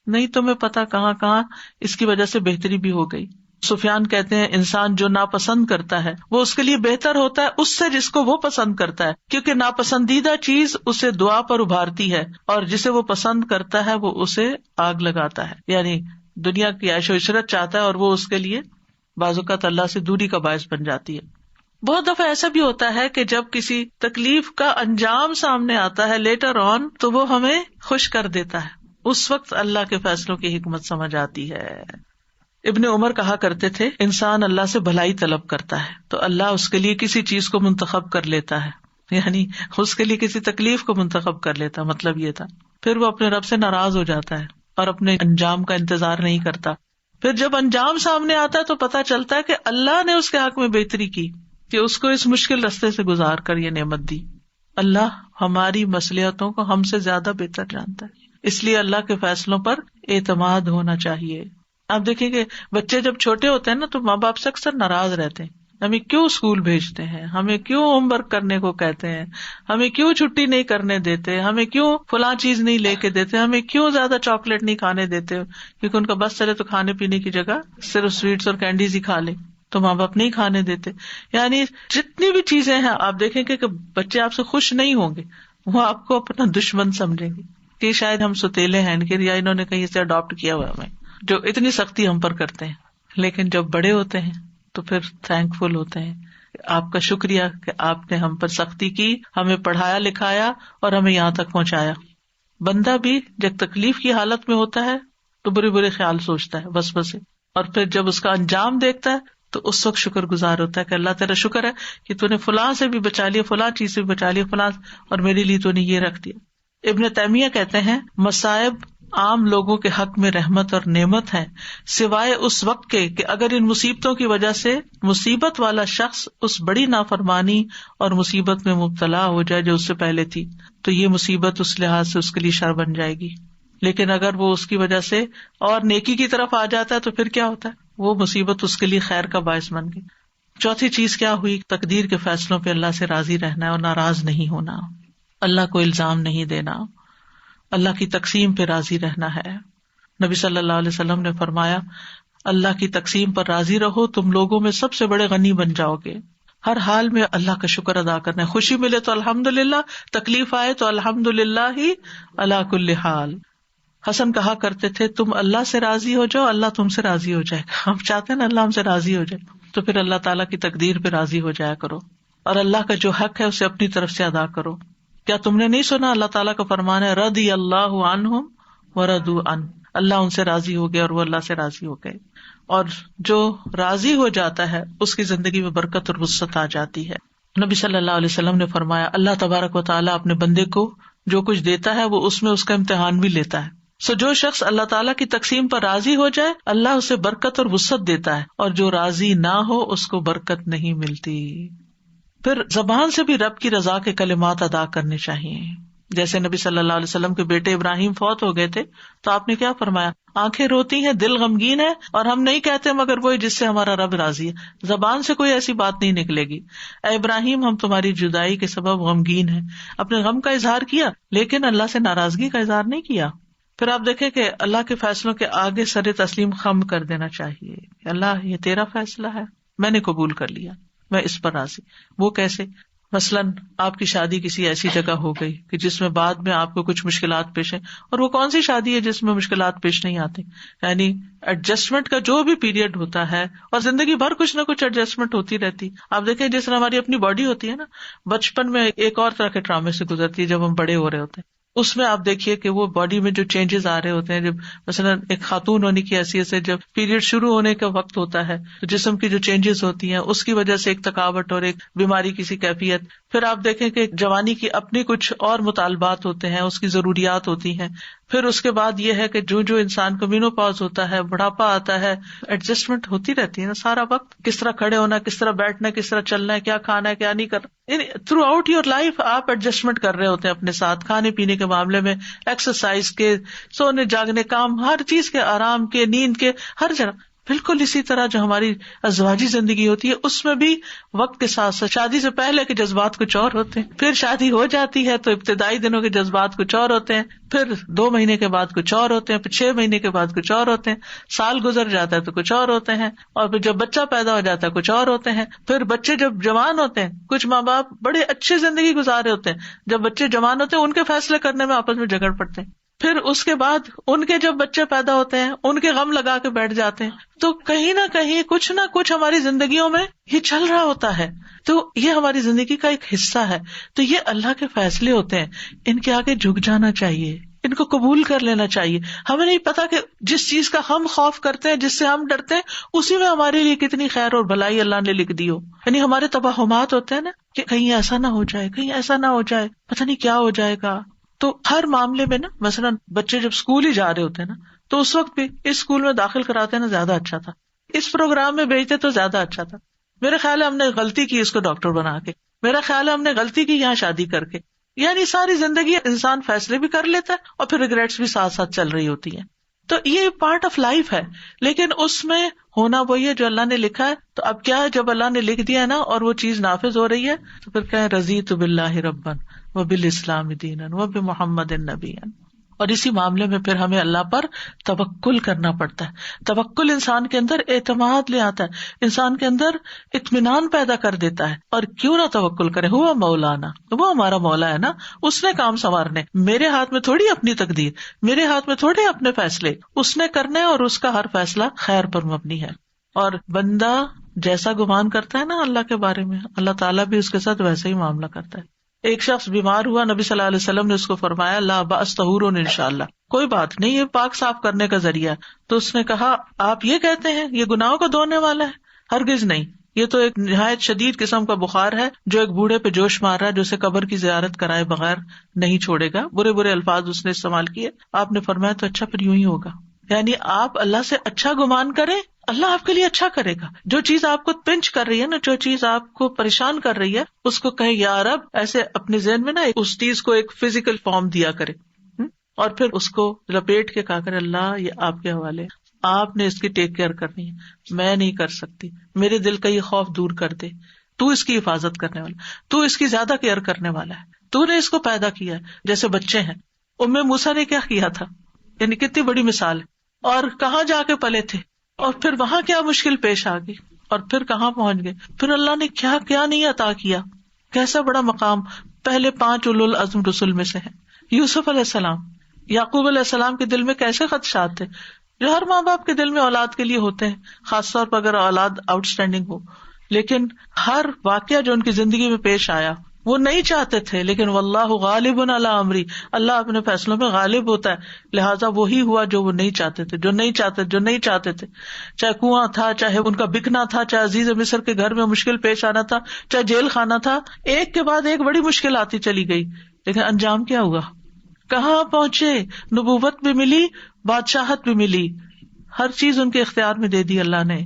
نہیں تمہیں پتا کہاں کہاں اس کی وجہ سے بہتری بھی ہو گئی۔ سفیان کہتے ہیں انسان جو ناپسند کرتا ہے وہ اس کے لیے بہتر ہوتا ہے اس سے جس کو وہ پسند کرتا ہے، کیونکہ ناپسندیدہ چیز اسے دعا پر ابھارتی ہے اور جسے وہ پسند کرتا ہے وہ اسے آگ لگاتا ہے، یعنی دنیا کی عیش و عشرت چاہتا ہے اور وہ اس کے لیے بعض اوقات اللہ سے دوری کا باعث بن جاتی ہے۔ بہت دفعہ ایسا بھی ہوتا ہے کہ جب کسی تکلیف کا انجام سامنے آتا ہے لیٹر آن تو وہ ہمیں خوش کر دیتا ہے، اس وقت اللہ کے فیصلوں کی حکمت سمجھ آتی ہے۔ ابن عمر کہا کرتے تھے انسان اللہ سے بھلائی طلب کرتا ہے تو اللہ اس کے لیے کسی چیز کو منتخب کر لیتا ہے، یعنی اس کے لیے کسی تکلیف کو منتخب کر لیتا، مطلب یہ تھا۔ پھر وہ اپنے رب سے ناراض ہو جاتا ہے اور اپنے انجام کا انتظار نہیں کرتا۔ پھر جب انجام سامنے آتا ہے تو پتا چلتا ہے کہ اللہ نے اس کے حق میں بہتری کی کہ اس کو اس مشکل رستے سے گزار کر یہ نعمت دی۔ اللہ ہماری مصلحتوں کو ہم سے زیادہ بہتر جانتا ہے، اس لیے اللہ کے فیصلوں پر اعتماد ہونا چاہیے۔ آپ دیکھیں کہ بچے جب چھوٹے ہوتے ہیں نا تو ماں باپ سے اکثر ناراض رہتے ہیں، ہمیں کیوں اسکول بھیجتے ہیں، ہمیں کیوں ہوم ورک کرنے کو کہتے ہیں، ہمیں کیوں چھٹی نہیں کرنے دیتے، ہمیں کیوں فلاں چیز نہیں لے کے دیتے، ہمیں کیوں زیادہ چاکلیٹ نہیں کھانے دیتے، کیونکہ ان کا بس چلے تو کھانے پینے کی جگہ صرف سویٹس اور کینڈیز ہی کھا لے تو ماں باپ نہیں کھانے دیتے۔ یعنی جتنی بھی چیزیں ہیں آپ دیکھیں کہ بچے آپ سے خوش نہیں ہوں گے، وہ آپ کو اپنا دشمن سمجھیں گے کہ شاید ہم ستیلے ہیں یا انہوں نے کہیں سے اڈاپٹ کیا ہوا ہمیں، جو اتنی سختی ہم پر کرتے ہیں۔ لیکن جب بڑے ہوتے ہیں تو پھر تھینک فل ہوتے ہیں، آپ کا شکریہ کہ آپ نے ہم پر سختی کی، ہمیں پڑھایا لکھایا اور ہمیں یہاں تک پہنچایا۔ بندہ بھی جب تکلیف کی حالت میں ہوتا ہے تو برے برے خیال سوچتا ہے وسوسے، اور پھر جب اس کا انجام دیکھتا ہے تو اس وقت شکر گزار ہوتا ہے کہ اللہ تیرا شکر ہے کہ تو نے فلاں سے بھی بچا لیا، فلاں چیز سے بھی بچا لیا، فلاں اور میرے لیے تو نے یہ رکھ دیا۔ ابن تیمیہ کہتے ہیں مصائب عام لوگوں کے حق میں رحمت اور نعمت ہے، سوائے اس وقت کے کہ اگر ان مصیبتوں کی وجہ سے مصیبت والا شخص اس بڑی نافرمانی اور مصیبت میں مبتلا ہو جائے جو اس سے پہلے تھی، تو یہ مصیبت اس لحاظ سے اس کے لیے شر بن جائے گی. لیکن اگر وہ اس کی وجہ سے اور نیکی کی طرف آ جاتا ہے تو پھر کیا ہوتا ہے، وہ مصیبت اس کے لیے خیر کا باعث بن گئی. چوتھی چیز کیا ہوئی، تقدیر کے فیصلوں پہ اللہ سے راضی رہنا ہے اور ناراض نہیں ہونا، اللہ کو الزام نہیں دینا، اللہ کی تقسیم پہ راضی رہنا ہے. نبی صلی اللہ علیہ وسلم نے فرمایا، اللہ کی تقسیم پر راضی رہو، تم لوگوں میں سب سے بڑے غنی بن جاؤ گے. ہر حال میں اللہ کا شکر ادا کرنا ہے، خوشی ملے تو الحمدللہ، تکلیف آئے تو الحمدللہ ہی علی کل حال. حسن کہا کرتے تھے، تم اللہ سے راضی ہو جاؤ، اللہ تم سے راضی ہو جائے گا. ہم چاہتے ہیں نا اللہ ہم سے راضی ہو جائے، تو پھر اللہ تعالیٰ کی تقدیر پہ راضی ہو جایا کرو اور اللہ کا جو حق ہے اسے اپنی طرف سے ادا کرو. کیا تم نے نہیں سنا اللہ تعالیٰ کا فرمان ہے، رضی اللہ عنہم ورضوا عنہ، اللہ ان سے راضی ہو گیا اور وہ اللہ سے راضی ہو گئے. اور جو راضی ہو جاتا ہے اس کی زندگی میں برکت اور وسعت آ جاتی ہے. نبی صلی اللہ علیہ وسلم نے فرمایا، اللہ تبارک و تعالیٰ اپنے بندے کو جو کچھ دیتا ہے وہ اس میں اس کا امتحان بھی لیتا ہے. جو شخص اللہ تعالیٰ کی تقسیم پر راضی ہو جائے اللہ اسے برکت اور وسعت دیتا ہے، اور جو راضی نہ ہو اس کو برکت نہیں ملتی. پھر زبان سے بھی رب کی رضا کے کلمات ادا کرنے چاہیے. جیسے نبی صلی اللہ علیہ وسلم کے بیٹے ابراہیم فوت ہو گئے تھے تو آپ نے کیا فرمایا، آنکھیں روتی ہیں، دل غمگین ہے، اور ہم نہیں کہتے مگر وہی جس سے ہمارا رب راضی ہے. زبان سے کوئی ایسی بات نہیں نکلے گی، اے ابراہیم ہم تمہاری جدائی کے سبب غمگین ہیں. اپنے غم کا اظہار کیا لیکن اللہ سے ناراضگی کا اظہار نہیں کیا. پھر آپ دیکھیں کہ اللہ کے فیصلوں کے آگے سر تسلیم خم کر دینا چاہیے. اللہ یہ تیرا فیصلہ ہے، میں نے قبول کر لیا، میں اس پر راضی. وہ کیسے؟ مثلاً آپ کی شادی کسی ایسی جگہ ہو گئی کہ جس میں بعد میں آپ کو کچھ مشکلات پیش ہیں، اور وہ کون سی شادی ہے جس میں مشکلات پیش نہیں آتی؟ یعنی ایڈجسٹمنٹ کا جو بھی پیریڈ ہوتا ہے، اور زندگی بھر کچھ نہ کچھ ایڈجسٹمنٹ ہوتی رہتی. آپ دیکھیں جس طرح ہماری اپنی باڈی ہوتی ہے نا، بچپن میں ایک اور طرح کے ٹرامے سے گزرتی ہے، جب ہم بڑے ہو رہے ہوتے ہیں اس میں آپ دیکھیے کہ وہ باڈی میں جو چینجز آ رہے ہوتے ہیں، جب مثلاً ایک خاتون ہونے کی حیثیت سے جب پیریڈ شروع ہونے کا وقت ہوتا ہے تو جسم کی جو چینجز ہوتی ہیں اس کی وجہ سے ایک تھکاوٹ اور ایک بیماری کی سی کیفیت. پھر آپ دیکھیں کہ جوانی کی اپنی کچھ اور مطالبات ہوتے ہیں، اس کی ضروریات ہوتی ہیں. پھر اس کے بعد یہ ہے کہ جو انسان کو مینوپاز ہوتا ہے، بڑھاپا آتا ہے، ایڈجسٹمنٹ ہوتی رہتی ہے نا سارا وقت. کس طرح کھڑے ہونا، کس طرح بیٹھنا، کس طرح چلنا ہے، کیا کھانا ہے کیا نہیں کرنا. تھرو آؤٹ یور لائف آپ ایڈجسٹمنٹ کر رہے ہوتے ہیں اپنے ساتھ، کھانے پینے کے معاملے میں، ایکسرسائز کے، سونے جاگنے، کام، ہر چیز کے، آرام کے، نیند کے، ہر جگہ. بالکل اسی طرح جو ہماری ازواجی زندگی ہوتی ہے اس میں بھی وقت کے ساتھ ساتھ شادی سے پہلے کے جذبات کچھ اور ہوتے ہیں، پھر شادی ہو جاتی ہے تو ابتدائی دنوں کے جذبات کچھ اور ہوتے ہیں، پھر 2 مہینے کے بعد کچھ اور ہوتے ہیں، پھر 6 مہینے کے بعد کچھ اور ہوتے ہیں، سال گزر جاتا ہے تو کچھ اور ہوتے ہیں، اور پھر جب بچہ پیدا ہو جاتا ہے کچھ اور ہوتے ہیں. پھر بچے جب جوان ہوتے ہیں، کچھ ماں باپ بڑے اچھی زندگی گزارے ہوتے ہیں، جب بچے جوان ہوتے ہیں ان کے فیصلے کرنے میں آپس میں جھگڑ پڑتے ہیں. پھر اس کے بعد ان کے جب بچے پیدا ہوتے ہیں ان کے غم لگا کے بیٹھ جاتے ہیں. تو کہیں نہ کہیں کچھ نہ کچھ ہماری زندگیوں میں یہ چل رہا ہوتا ہے. تو یہ ہماری زندگی کا ایک حصہ ہے. تو یہ اللہ کے فیصلے ہوتے ہیں، ان کے آگے جھک جانا چاہیے، ان کو قبول کر لینا چاہیے. ہمیں نہیں پتا کہ جس چیز کا ہم خوف کرتے ہیں، جس سے ہم ڈرتے ہیں، اسی میں ہمارے لیے کتنی خیر اور بھلائی اللہ نے لکھ دی ہو. یعنی ہمارے توہمات ہوتے ہیں نا کہ کہیں ایسا نہ ہو جائے، کہیں ایسا نہ ہو جائے، پتہ نہیں کیا ہو جائے گا. تو ہر معاملے میں نا، مثلاً بچے جب اسکول ہی جا رہے ہوتے ہیں نا تو اس وقت بھی اس اسکول میں داخل کراتے نا زیادہ اچھا تھا، اس پروگرام میں بھیجتے تو زیادہ اچھا تھا. میرے خیال ہے ہم نے غلطی کی اس کو ڈاکٹر بنا کے، میرا خیال ہے ہم نے غلطی کی یہاں شادی کر کے. یعنی ساری زندگی انسان فیصلے بھی کر لیتا ہے اور پھر ریگریٹس بھی ساتھ ساتھ چل رہی ہوتی ہیں. تو یہ پارٹ آف لائف ہے، لیکن اس میں ہونا وہی ہے جو اللہ نے لکھا ہے. تو اب کیا ہے، جب اللہ نے لکھ دیا ہے نا اور وہ چیز نافذ ہو رہی ہے تو پھر کہیں رضیت باللہ ربا وبالاسلام دینا وبمحمد نبیا. اور اسی معاملے میں پھر ہمیں اللہ پر توکل کرنا پڑتا ہے. توکل انسان کے اندر اعتماد لے آتا ہے، انسان کے اندر اطمینان پیدا کر دیتا ہے. اور کیوں نہ توکل کرے، ہوا مولانا، وہ ہمارا مولا ہے نا، اس نے کام سنوارنے، میرے ہاتھ میں تھوڑی اپنی تقدیر، میرے ہاتھ میں تھوڑی اپنے فیصلے، اس نے کرنے اور اس کا ہر فیصلہ خیر پر مبنی ہے. اور بندہ جیسا گمان کرتا ہے نا اللہ کے بارے میں، اللہ تعالیٰ بھی اس کے ساتھ ویسا ہی معاملہ کرتا ہے. ایک شخص بیمار ہوا، نبی صلی اللہ علیہ وسلم نے اس کو فرمایا لا بأس طہور انشاءاللہ، کوئی بات نہیں، یہ پاک صاف کرنے کا ذریعہ. تو اس نے کہا آپ یہ کہتے ہیں یہ گناہوں کو دھونے والا ہے؟ ہرگز نہیں، یہ تو ایک نہایت شدید قسم کا بخار ہے جو ایک بوڑھے پہ جوش مار رہا ہے، جو اسے قبر کی زیارت کرائے بغیر نہیں چھوڑے گا. برے برے الفاظ اس نے استعمال کیے. آپ نے فرمایا تو اچھا پھر یوں ہی ہوگا. یعنی آپ اللہ سے اچھا گمان کریں، اللہ آپ کے لیے اچھا کرے گا. جو چیز آپ کو پنچ کر رہی ہے نا، جو چیز آپ کو پریشان کر رہی ہے، اس کو کہیں یا رب، ایسے اپنے ذہن میں نا اس چیز کو ایک فزیکل فارم دیا کرے، اور پھر اس کو لپیٹ کے کہا کرے اللہ یہ آپ کے حوالے، آپ نے اس کی ٹیک کیئر کرنی ہے، میں نہیں کر سکتی، میرے دل کا یہ خوف دور کر دے، تو اس کی حفاظت کرنے والا، تو اس کی زیادہ کیئر کرنے والا ہے، تو نے اس کو پیدا کیا ہے. جیسے بچے ہیں، موسیٰ نے کیا کیا تھا، یعنی کتنی بڑی مثال ہے، اور کہاں جا کے پلے تھے، اور پھر وہاں کیا مشکل پیش آ گئی، اور پھر کہاں پہنچ گئے، پھر اللہ نے کیا کیا نہیں عطا کیا، کیسا بڑا مقام پہلے 5 اولو العزم رسول میں سے ہے. یوسف علیہ السلام، یعقوب علیہ السلام کے دل میں کیسے خدشات تھے، جو ہر ماں باپ کے دل میں اولاد کے لیے ہوتے ہیں، خاص طور پر اگر اولاد آؤٹ اسٹینڈنگ ہو. لیکن ہر واقعہ جو ان کی زندگی میں پیش آیا وہ نہیں چاہتے تھے، لیکن واللہ غالب علی امری، اللہ اپنے فیصلوں میں غالب ہوتا ہے، لہٰذا وہی ہوا جو وہ نہیں چاہتے تھے، جو نہیں چاہتے تھے. چاہے کنواں تھا، چاہے ان کا بکنا تھا، چاہے عزیز مصر کے گھر میں مشکل پیش آنا تھا، چاہے جیل خانہ تھا، ایک کے بعد ایک بڑی مشکل آتی چلی گئی، لیکن انجام کیا ہوا، کہاں پہنچے، نبوت بھی ملی، بادشاہت بھی ملی، ہر چیز ان کے اختیار میں دے دی اللہ نے.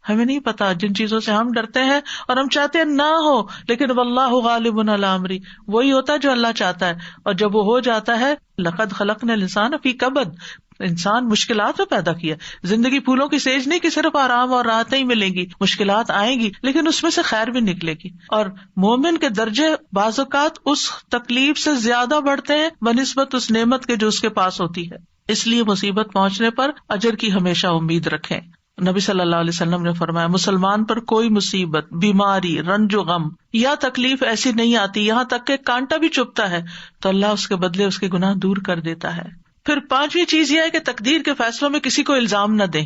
ہمیں نہیں پتا جن چیزوں سے ہم ڈرتے ہیں اور ہم چاہتے ہیں نہ ہو، لیکن واللہ غالب علی امری، وہی ہوتا ہے جو اللہ چاہتا ہے، اور جب وہ ہو جاتا ہے لقد خلقنا الانسان فی کبد، انسان مشکلات میں پیدا کیا. زندگی پھولوں کی سیج نہیں کہ صرف آرام اور راحتیں ہی ملیں گی، مشکلات آئیں گی لیکن اس میں سے خیر بھی نکلے گی. اور مومن کے درجے بعض اوقات اس تکلیف سے زیادہ بڑھتے ہیں بنسبت اس نعمت کے جو اس کے پاس ہوتی ہے. اس لیے مصیبت پہنچنے پر اجر کی ہمیشہ امید رکھیں. نبی صلی اللہ علیہ وسلم نے فرمایا مسلمان پر کوئی مصیبت، بیماری، رنج و غم یا تکلیف ایسی نہیں آتی یہاں تک کہ کانٹا بھی چبھتا ہے تو اللہ اس کے بدلے اس کے گناہ دور کر دیتا ہے. پھر 5ویں چیز یہ ہے کہ تقدیر کے فیصلوں میں کسی کو الزام نہ دیں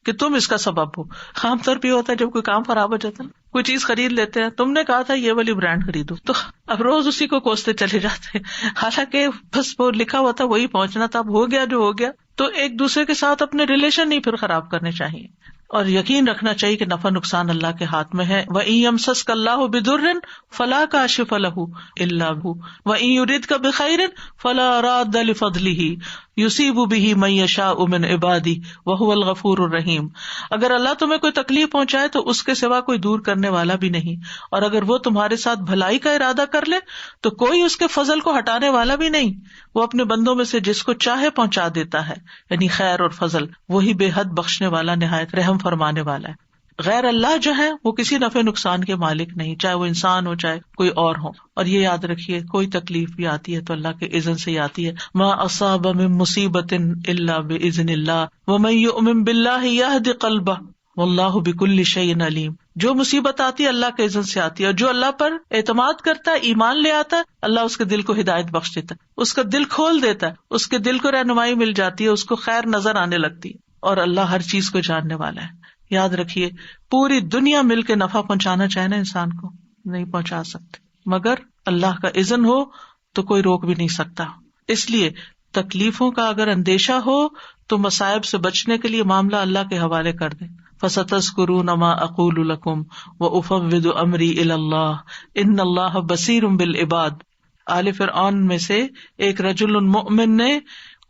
کہ تم اس کا سبب ہو. عام طور پہ ہوتا ہے جب کوئی کام خراب ہو جاتا ہے نا، کوئی چیز خرید لیتے ہیں، تم نے کہا تھا یہ والی برانڈ خریدو، تو اب روز اسی کو کوستے چلے جاتے ہیں، حالانکہ بس وہ لکھا ہوا تھا وہی پہنچنا تھا، اب ہو گیا جو ہو گیا. تو ایک دوسرے کے ساتھ اپنے ریلیشن نہیں پھر خراب کرنے چاہیے، اور یقین رکھنا چاہیے کہ نفع نقصان اللہ کے ہاتھ میں ہے. وَإِن يَمْسَسْكَ اللَّهُ بِضُرٍّ فَلَا كَاشِفَ لَهُ إِلَّا هُوَ وَإِن يُرِدْكَ بِخَيْرٍ فَلَا رَادَّ لِفَضْلِهِ يُصِيبُ بِهِ مَن يَشَاءُ مِنْ عِبَادِهِ وَهُوَ الْغَفُورُ الرَّحِيمُ. اگر اللہ تمہیں کوئی تکلیف پہنچائے تو اس کے سوا کوئی دور کرنے والا بھی نہیں، اور اگر وہ تمہارے ساتھ بھلائی کا ارادہ کر لے تو کوئی اس کے فضل کو ہٹانے والا بھی نہیں. وہ اپنے بندوں میں سے جس کو چاہے پہنچا دیتا ہے، یعنی خیر اور فضل، وہی بے حد بخشنے والا، نہایت رحم فرمانے والا ہے. غیر اللہ جو ہے وہ کسی نفع نقصان کے مالک نہیں، چاہے وہ انسان ہو چاہے کوئی اور ہو. اور یہ یاد رکھیے کوئی تکلیف بھی آتی ہے تو اللہ کے اذن سے آتی ہے. ما اصاب من مصیبت الا باذن اللہ ومن یؤمن باللہ یہد قلبہ واللہ بکل شیء علیم. جو مصیبت آتی ہے اللہ کے اذن سے آتی ہے، اور جو اللہ پر اعتماد کرتا ہے، ایمان لے آتا ہے، اللہ اس کے دل کو ہدایت بخش دیتا ہے، اس کا دل کھول دیتا ہے، اس کے دل کو رہنمائی مل جاتی ہے، اس کو خیر نظر آنے لگتی ہے، اور اللہ ہر چیز کو جاننے والا ہے. یاد رکھیے پوری دنیا مل کے نفع پہنچانا چاہے نا انسان کو نہیں پہنچا سکتے، مگر اللہ کا اذن ہو تو کوئی روک بھی نہیں سکتا. اس لیے تکلیفوں کا اگر اندیشہ ہو تو مصائب سے بچنے کے لیے معاملہ اللہ کے حوالے کر دیں. فَسَتَذْكُرُونَ مَا أَقُولُ لَكُمْ وَأُفَوِّضُ أَمْرِي إِلَى اللَّهِ إِنَّ اللَّهَ بَصِيرٌ بِالْعِبَادِ. آل فرعون میں سے ایک رجل مؤمن نے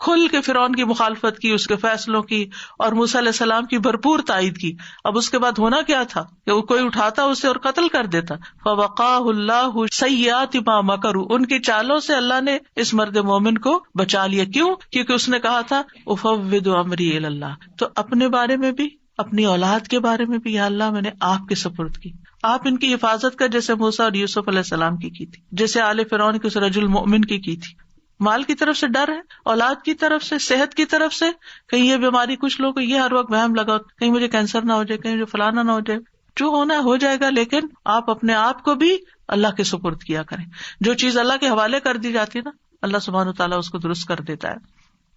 کھل کے فرعون کی مخالفت کی، اس کے فیصلوں کی، اور موسیٰ علیہ السلام کی بھرپور تائید کی. اب اس کے بعد ہونا کیا تھا کہ وہ کوئی اٹھاتا اسے اور قتل کر دیتا. فَوَقَاهُ اللَّهُ سَيِّئَاتِ مَا مَكَرُوا. ان کی چالوں سے اللہ نے اس مرد مومن کو بچا لیا. کیوں؟ کیونکہ اس نے کہا تھا اُفَوِّضُ أَمْرِي إِلَى اللَّهِ. تو اپنے بارے میں بھی، اپنی اولاد کے بارے میں بھی، یا اللہ میں نے آپ کے سپرد کی، آپ ان کی حفاظت کر، جیسے موسیٰ اور یوسف علیہ السلام کی تھی، جیسے آل فرعون کے اس رجل مؤمن کی تھی. مال کی طرف سے ڈر ہے، اولاد کی طرف سے، صحت کی طرف سے، کہیں یہ بیماری، کچھ لوگ یہ ہر وقت وہم لگا کہیں مجھے کینسر نہ ہو جائے، کہیں مجھے فلانا نہ ہو جائے. جو ہونا ہو جائے گا، لیکن آپ اپنے آپ کو بھی اللہ کے سپرد کیا کریں. جو چیز اللہ کے حوالے کر دی جاتی ہے نا، اللہ سبحانہ وتعالیٰ اس کو درست کر دیتا ہے.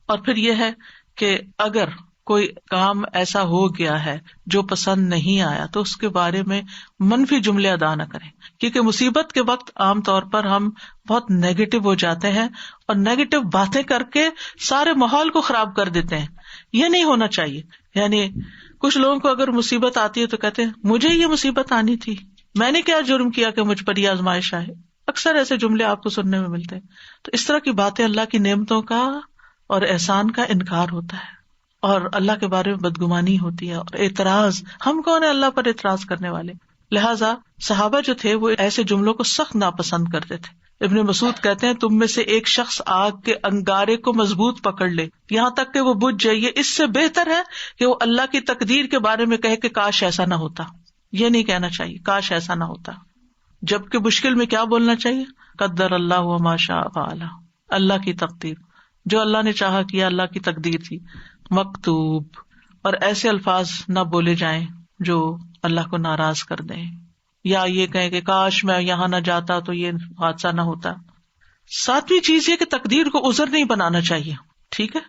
اور پھر یہ ہے کہ اگر کوئی کام ایسا ہو گیا ہے جو پسند نہیں آیا تو اس کے بارے میں منفی جملے ادا نہ کریں، کیونکہ مصیبت کے وقت عام طور پر ہم بہت نیگیٹو ہو جاتے ہیں اور نیگیٹو باتیں کر کے سارے ماحول کو خراب کر دیتے ہیں. یہ نہیں ہونا چاہیے. یعنی کچھ لوگوں کو اگر مصیبت آتی ہے تو کہتے ہیں مجھے یہ مصیبت آنی تھی، میں نے کیا جرم کیا کہ مجھ پر یہ آزمائش آئے. اکثر ایسے جملے آپ کو سننے میں ملتے ہیں. تو اس طرح کی باتیں اللہ کی نعمتوں کا اور احسان کا انکار ہوتا ہے، اور اللہ کے بارے میں بدگمانی ہوتی ہے اور اعتراض. ہم کون ہیں اللہ پر اعتراض کرنے والے؟ لہٰذا صحابہ جو تھے وہ ایسے جملوں کو سخت ناپسند کرتے تھے. ابن مسعود کہتے ہیں تم میں سے ایک شخص آگ کے انگارے کو مضبوط پکڑ لے یہاں تک کہ وہ بجھ جائے، یہ اس سے بہتر ہے کہ وہ اللہ کی تقدیر کے بارے میں کہے کہ کاش ایسا نہ ہوتا. یہ نہیں کہنا چاہیے کاش ایسا نہ ہوتا، جبکہ مشکل میں کیا بولنا چاہیے؟ قدر اللہ وما شاء فعل، اللہ کی تقدیر، جو اللہ نے چاہا کیا، اللہ کی تقدیر تھی. مکتوب، اور ایسے الفاظ نہ بولے جائیں جو اللہ کو ناراض کر دیں، یا یہ کہیں کہ کاش میں یہاں نہ جاتا تو یہ حادثہ نہ ہوتا. ساتویں چیز یہ کہ تقدیر کو عذر نہیں بنانا چاہیے. ٹھیک ہے،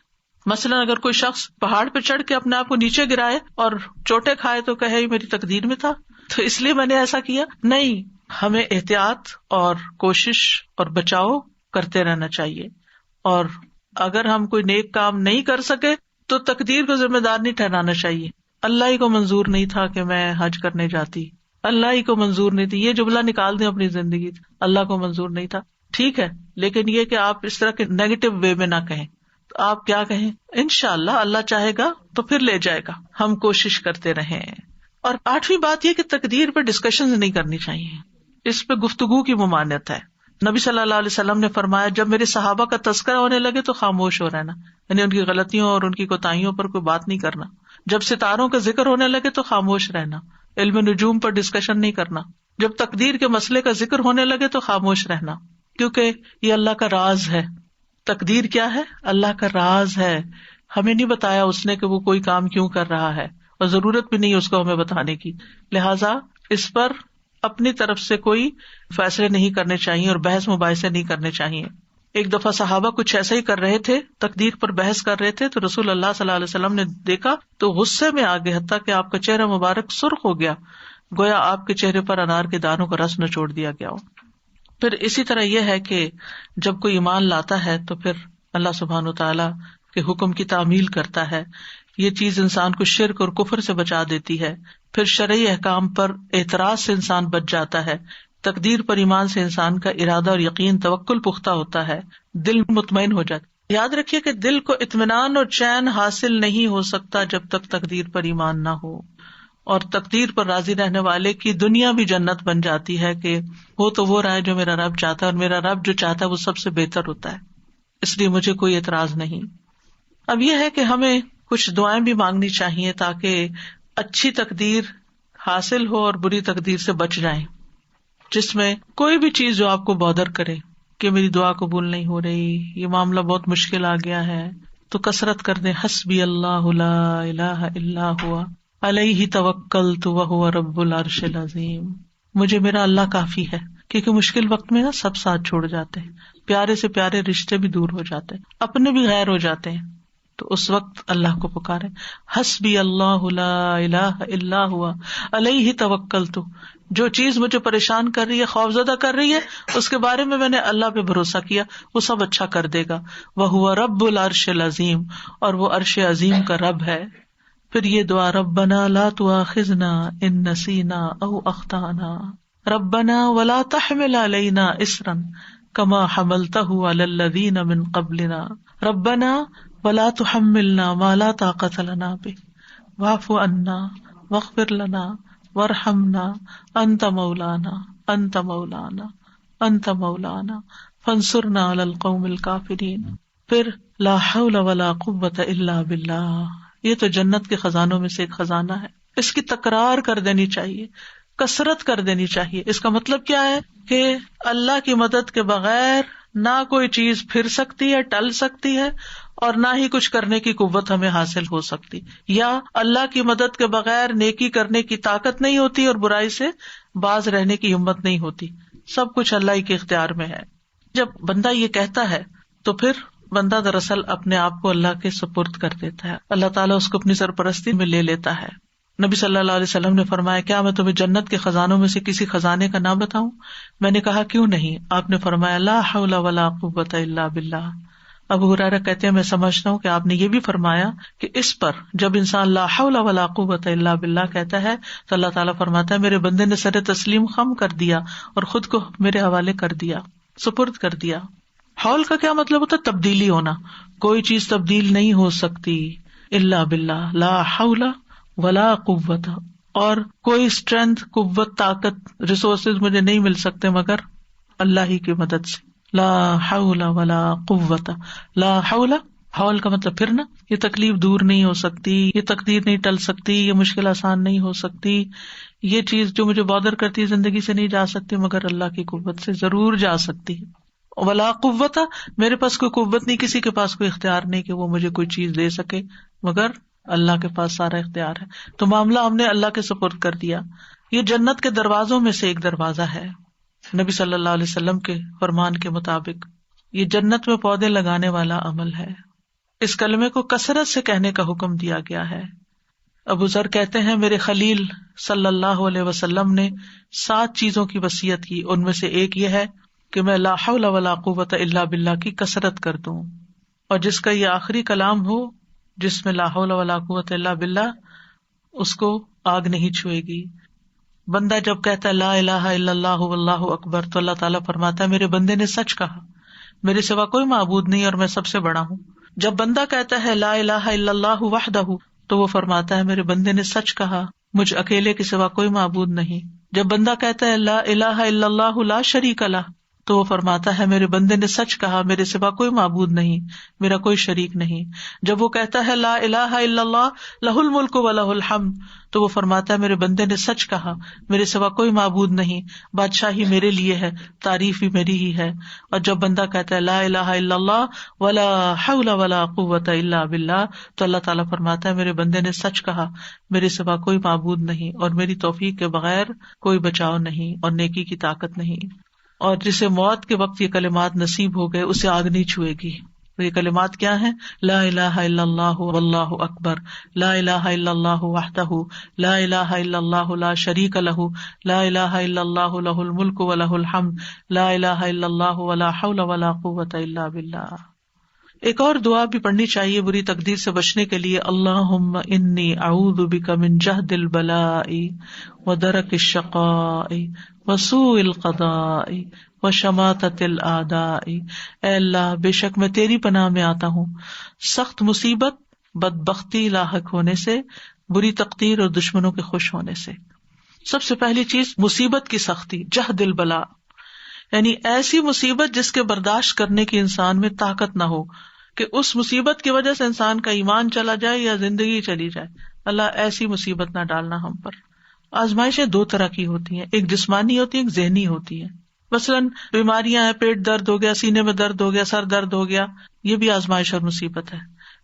مثلاً اگر کوئی شخص پہاڑ پہ چڑھ کے اپنے آپ کو نیچے گرائے اور چوٹے کھائے تو کہے یہ میری تقدیر میں تھا تو اس لیے میں نے ایسا کیا. نہیں، ہمیں احتیاط اور کوشش اور بچاؤ کرتے رہنا چاہیے. اور اگر ہم کوئی نیک کام نہیں کر سکے تو تقدیر کو ذمہ دار نہیں ٹھہرانا چاہیے. اللہ ہی کو منظور نہیں تھا کہ میں حج کرنے جاتی، اللہ ہی کو منظور نہیں تھی. یہ جملہ نکال دیں اپنی زندگی، اللہ کو منظور نہیں تھا. ٹھیک ہے، لیکن یہ کہ آپ اس طرح کے نیگیٹو وے میں نہ کہیں. تو آپ کیا کہیں؟ انشاءاللہ اللہ چاہے گا تو پھر لے جائے گا، ہم کوشش کرتے رہیں. اور آٹھویں بات یہ کہ تقدیر پر ڈسکشن نہیں کرنی چاہیے، اس پہ گفتگو کی ممانعت ہے. نبی صلی اللہ علیہ وسلم نے فرمایا جب میرے صحابہ کا تذکرہ ہونے لگے تو خاموش ہو رہنا، یعنی ان کی غلطیوں اور ان کی کوتاہیوں پر کوئی بات نہیں کرنا. جب ستاروں کا ذکر ہونے لگے تو خاموش رہنا، علم نجوم پر ڈسکشن نہیں کرنا. جب تقدیر کے مسئلے کا ذکر ہونے لگے تو خاموش رہنا، کیونکہ یہ اللہ کا راز ہے. تقدیر کیا ہے؟ اللہ کا راز ہے. ہمیں نہیں بتایا اس نے کہ وہ کوئی کام کیوں کر رہا ہے، اور ضرورت بھی نہیں اس کو ہمیں بتانے کی. لہٰذا اس پر اپنی طرف سے کوئی فیصلے نہیں کرنے چاہیے اور بحث مباحثے نہیں کرنے چاہیے. ایک دفعہ صحابہ کچھ ایسا ہی کر رہے تھے، تقدیر پر بحث کر رہے تھے، تو رسول اللہ صلی اللہ علیہ وسلم نے دیکھا تو غصے میں آ گئے، حتیٰ کہ آپ کا چہرہ مبارک سرخ ہو گیا، گویا آپ کے چہرے پر انار کے دانوں کا رس نچوڑ دیا گیا ہو. پھر اسی طرح یہ ہے کہ جب کوئی ایمان لاتا ہے تو پھر اللہ سبحانہ وتعالیٰ کے حکم کی تعمیل کرتا ہے. یہ چیز انسان کو شرک اور کفر سے بچا دیتی ہے. پھر شرعی احکام پر اعتراض سے انسان بچ جاتا ہے. تقدیر پر ایمان سے انسان کا ارادہ اور یقین توکل پختہ ہوتا ہے، دل مطمئن ہو جاتا. یاد رکھیے کہ دل کو اطمینان اور چین حاصل نہیں ہو سکتا جب تک تقدیر پر ایمان نہ ہو. اور تقدیر پر راضی رہنے والے کی دنیا بھی جنت بن جاتی ہے کہ وہ تو وہ رہا ہے جو میرا رب چاہتا ہے، اور میرا رب جو چاہتا ہے وہ سب سے بہتر ہوتا ہے، اس لیے مجھے کوئی اعتراض نہیں. اب یہ ہے کہ ہمیں کچھ دعائیں بھی مانگنی چاہیے تاکہ اچھی تقدیر حاصل ہو اور بری تقدیر سے بچ جائیں، جس میں کوئی بھی چیز جو آپ کو بودر کرے کہ میری دعا قبول نہیں ہو رہی، یہ معاملہ بہت مشکل آ گیا ہے، تو کثرت کر دیں حسبی اللہ لا الہ الا ہوا علیہ توکلت وہو رب العرش العظیم. مجھے میرا اللہ کافی ہے، کیونکہ مشکل وقت میں نا سب ساتھ چھوڑ جاتے ہیں، پیارے سے پیارے رشتے بھی دور ہو جاتے ہیں، اپنے بھی غیر ہو جاتے ہیں. تو اس وقت اللہ کو پکارے، حسبی اللہ لا الہ الا ہوا علیہ توکلت. جو چیز مجھے پریشان کر رہی ہے، خوفزدہ کر رہی ہے، اس کے بارے میں نے اللہ پہ بھروسہ کیا، وہ سب اچھا کر دے گا. وہو رب العرش العظیم، اور وہ عرش عظیم کا رب ہے. پھر یہ دعا ربنا لا تؤاخذنا ان نسینا او اخطانا ربنا ولا تحمل علینا اصرا کما حملته علی الذین من قبلنا ربنا ولا تحملنا ما لا طاقت لنا به واعف عنا واغفر لنا وارحمنا انت مولانا انت مولانا انت مولانا فانصرنا علی القوم الکافرین. پھر لا حول ولا قوة الا باللہ. یہ تو جنت کے خزانوں میں سے ایک خزانہ ہے، اس کی تکرار کر دینی چاہیے، کثرت کر دینی چاہیے. اس کا مطلب کیا ہے کہ اللہ کی مدد کے بغیر نہ کوئی چیز پھر سکتی ہے، ٹل سکتی ہے، اور نہ ہی کچھ کرنے کی قوت ہمیں حاصل ہو سکتی. یا اللہ کی مدد کے بغیر نیکی کرنے کی طاقت نہیں ہوتی اور برائی سے باز رہنے کی ہمت نہیں ہوتی. سب کچھ اللہ ہی کے اختیار میں ہے. جب بندہ یہ کہتا ہے تو پھر بندہ دراصل اپنے آپ کو اللہ کے سپرد کر دیتا ہے، اللہ تعالیٰ اس کو اپنی سرپرستی میں لے لیتا ہے. نبی صلی اللہ علیہ وسلم نے فرمایا کیا میں تمہیں جنت کے خزانوں میں سے کسی خزانے کا نام بتاؤں؟ میں نے کہا کیوں نہیں؟ آپ نے فرمایا لا حول ولا قوة الا باللہ ابو ہریرہ کہتے ہیں میں سمجھتا ہوں کہ آپ نے یہ بھی فرمایا کہ اس پر جب انسان لا حول ولا قوت الا باللہ کہتا ہے تو اللہ تعالیٰ فرماتا ہے میرے بندے نے سر تسلیم خم کر دیا اور خود کو میرے حوالے کر دیا، سپرد کر دیا. حول کا کیا مطلب ہوتا ہے؟ تبدیلی ہونا. کوئی چیز تبدیل نہیں ہو سکتی الا باللہ، لا حول ولا قوت، اور کوئی اسٹرینتھ، قوت، طاقت، ریسورسز مجھے نہیں مل سکتے مگر اللہ ہی کی مدد سے. لا حول ولا قوت. لا حول، حول کا مطلب پھرنا. یہ تکلیف دور نہیں ہو سکتی، یہ تقدیر نہیں ٹل سکتی، یہ مشکل آسان نہیں ہو سکتی، یہ چیز جو مجھے بادر کرتی ہے زندگی سے نہیں جا سکتی مگر اللہ کی قوت سے ضرور جا سکتی ہے. ولا قوت، میرے پاس کوئی قوت نہیں، کسی کے پاس کوئی اختیار نہیں کہ وہ مجھے کوئی چیز دے سکے مگر اللہ کے پاس سارا اختیار ہے. تو معاملہ ہم نے اللہ کے سپرد کر دیا. یہ جنت کے دروازوں میں سے ایک دروازہ ہے. نبی صلی اللہ علیہ وسلم کے فرمان کے مطابق یہ جنت میں پودے لگانے والا عمل ہے. اس کلمے کو کثرت سے کہنے کا حکم دیا گیا ہے. ابو ذر کہتے ہیں میرے خلیل صلی اللہ علیہ وسلم نے 7 چیزوں کی وصیت کی، ان میں سے ایک یہ ہے کہ میں لا حول ولا قوت الا باللہ کی کثرت کر دوں، اور جس کا یہ آخری کلام ہو جس میں لا حول ولا قوت الا باللہ، اس کو آگ نہیں چھوئے گی. بندہ جب کہتا ہے لا الہ الا اللہ واللہ اکبر تو اللہ تعالیٰ فرماتا ہے میرے بندے نے سچ کہا، میرے سوا کوئی معبود نہیں اور میں سب سے بڑا ہوں. جب بندہ کہتا ہے لا الہ الا اللہ وحدہ تو وہ فرماتا ہے میرے بندے نے سچ کہا، مجھ اکیلے کے سوا کوئی معبود نہیں. جب بندہ کہتا ہے لا الہ الا اللہ لا شریک لہ تو وہ فرماتا ہے میرے بندے نے سچ کہا، میرے سوا کوئی معبود نہیں، میرا کوئی شریک نہیں. جب وہ کہتا ہے لا الہ الا اللہ لہ الملک و لہ الحمد تو وہ فرماتا ہے میرے بندے نے سچ کہا، میرے سوا کوئی معبود نہیں، بادشاہی میرے لیے ہے، تعریف بھی میری ہی ہے. اور جب بندہ کہتا ہے لا الہ الا اللہ ولا حول ولا قوت الا باللہ تو اللہ تعالیٰ فرماتا ہے میرے بندے نے سچ کہا، میرے سوا کوئی معبود نہیں اور میری توفیق کے بغیر کوئی بچاؤ نہیں اور نیکی کی طاقت نہیں. اور جسے موت کے وقت یہ کلمات نصیب ہو گئے اسے آگ نہیں چھوئے گی. یہ کلمات کیا ہیں؟ لا الہ الا اللہ واللہ اکبر، لا الہ الا اللہ وحدہ، لا الہ الا اللہ لا شریک لہ، لا الہ الا اللہ لہ الملک و لہ الحمد، لا الہ الا اللہ ولا حول ولا قوت الا باللہ. ایک اور دعا بھی پڑھنی چاہیے بری تقدیر سے بچنے کے لیے، اللہم انی اعوذ بک من جہد البلاء ودرک الشقاء وسوء القضاء وشماتۃ الاعداء. اے اللہ بے شک میں تیری پناہ میں آتا ہوں سخت مصیبت، بدبختی لاحق ہونے سے، بری تقدیر اور دشمنوں کے خوش ہونے سے. سب سے پہلی چیز مصیبت کی سختی، جہد البلاء، یعنی ایسی مصیبت جس کے برداشت کرنے کی انسان میں طاقت نہ ہو، کہ اس مصیبت کی وجہ سے انسان کا ایمان چلا جائے یا زندگی چلی جائے. اللہ ایسی مصیبت نہ ڈالنا ہم پر. آزمائشیں 2 طرح کی ہوتی ہیں، ایک جسمانی ہوتی ہے، ایک ذہنی ہوتی ہے. مثلاً بیماریاں ہیں، پیٹ درد ہو گیا، سینے میں درد ہو گیا، سر درد ہو گیا، یہ بھی آزمائش اور مصیبت ہے.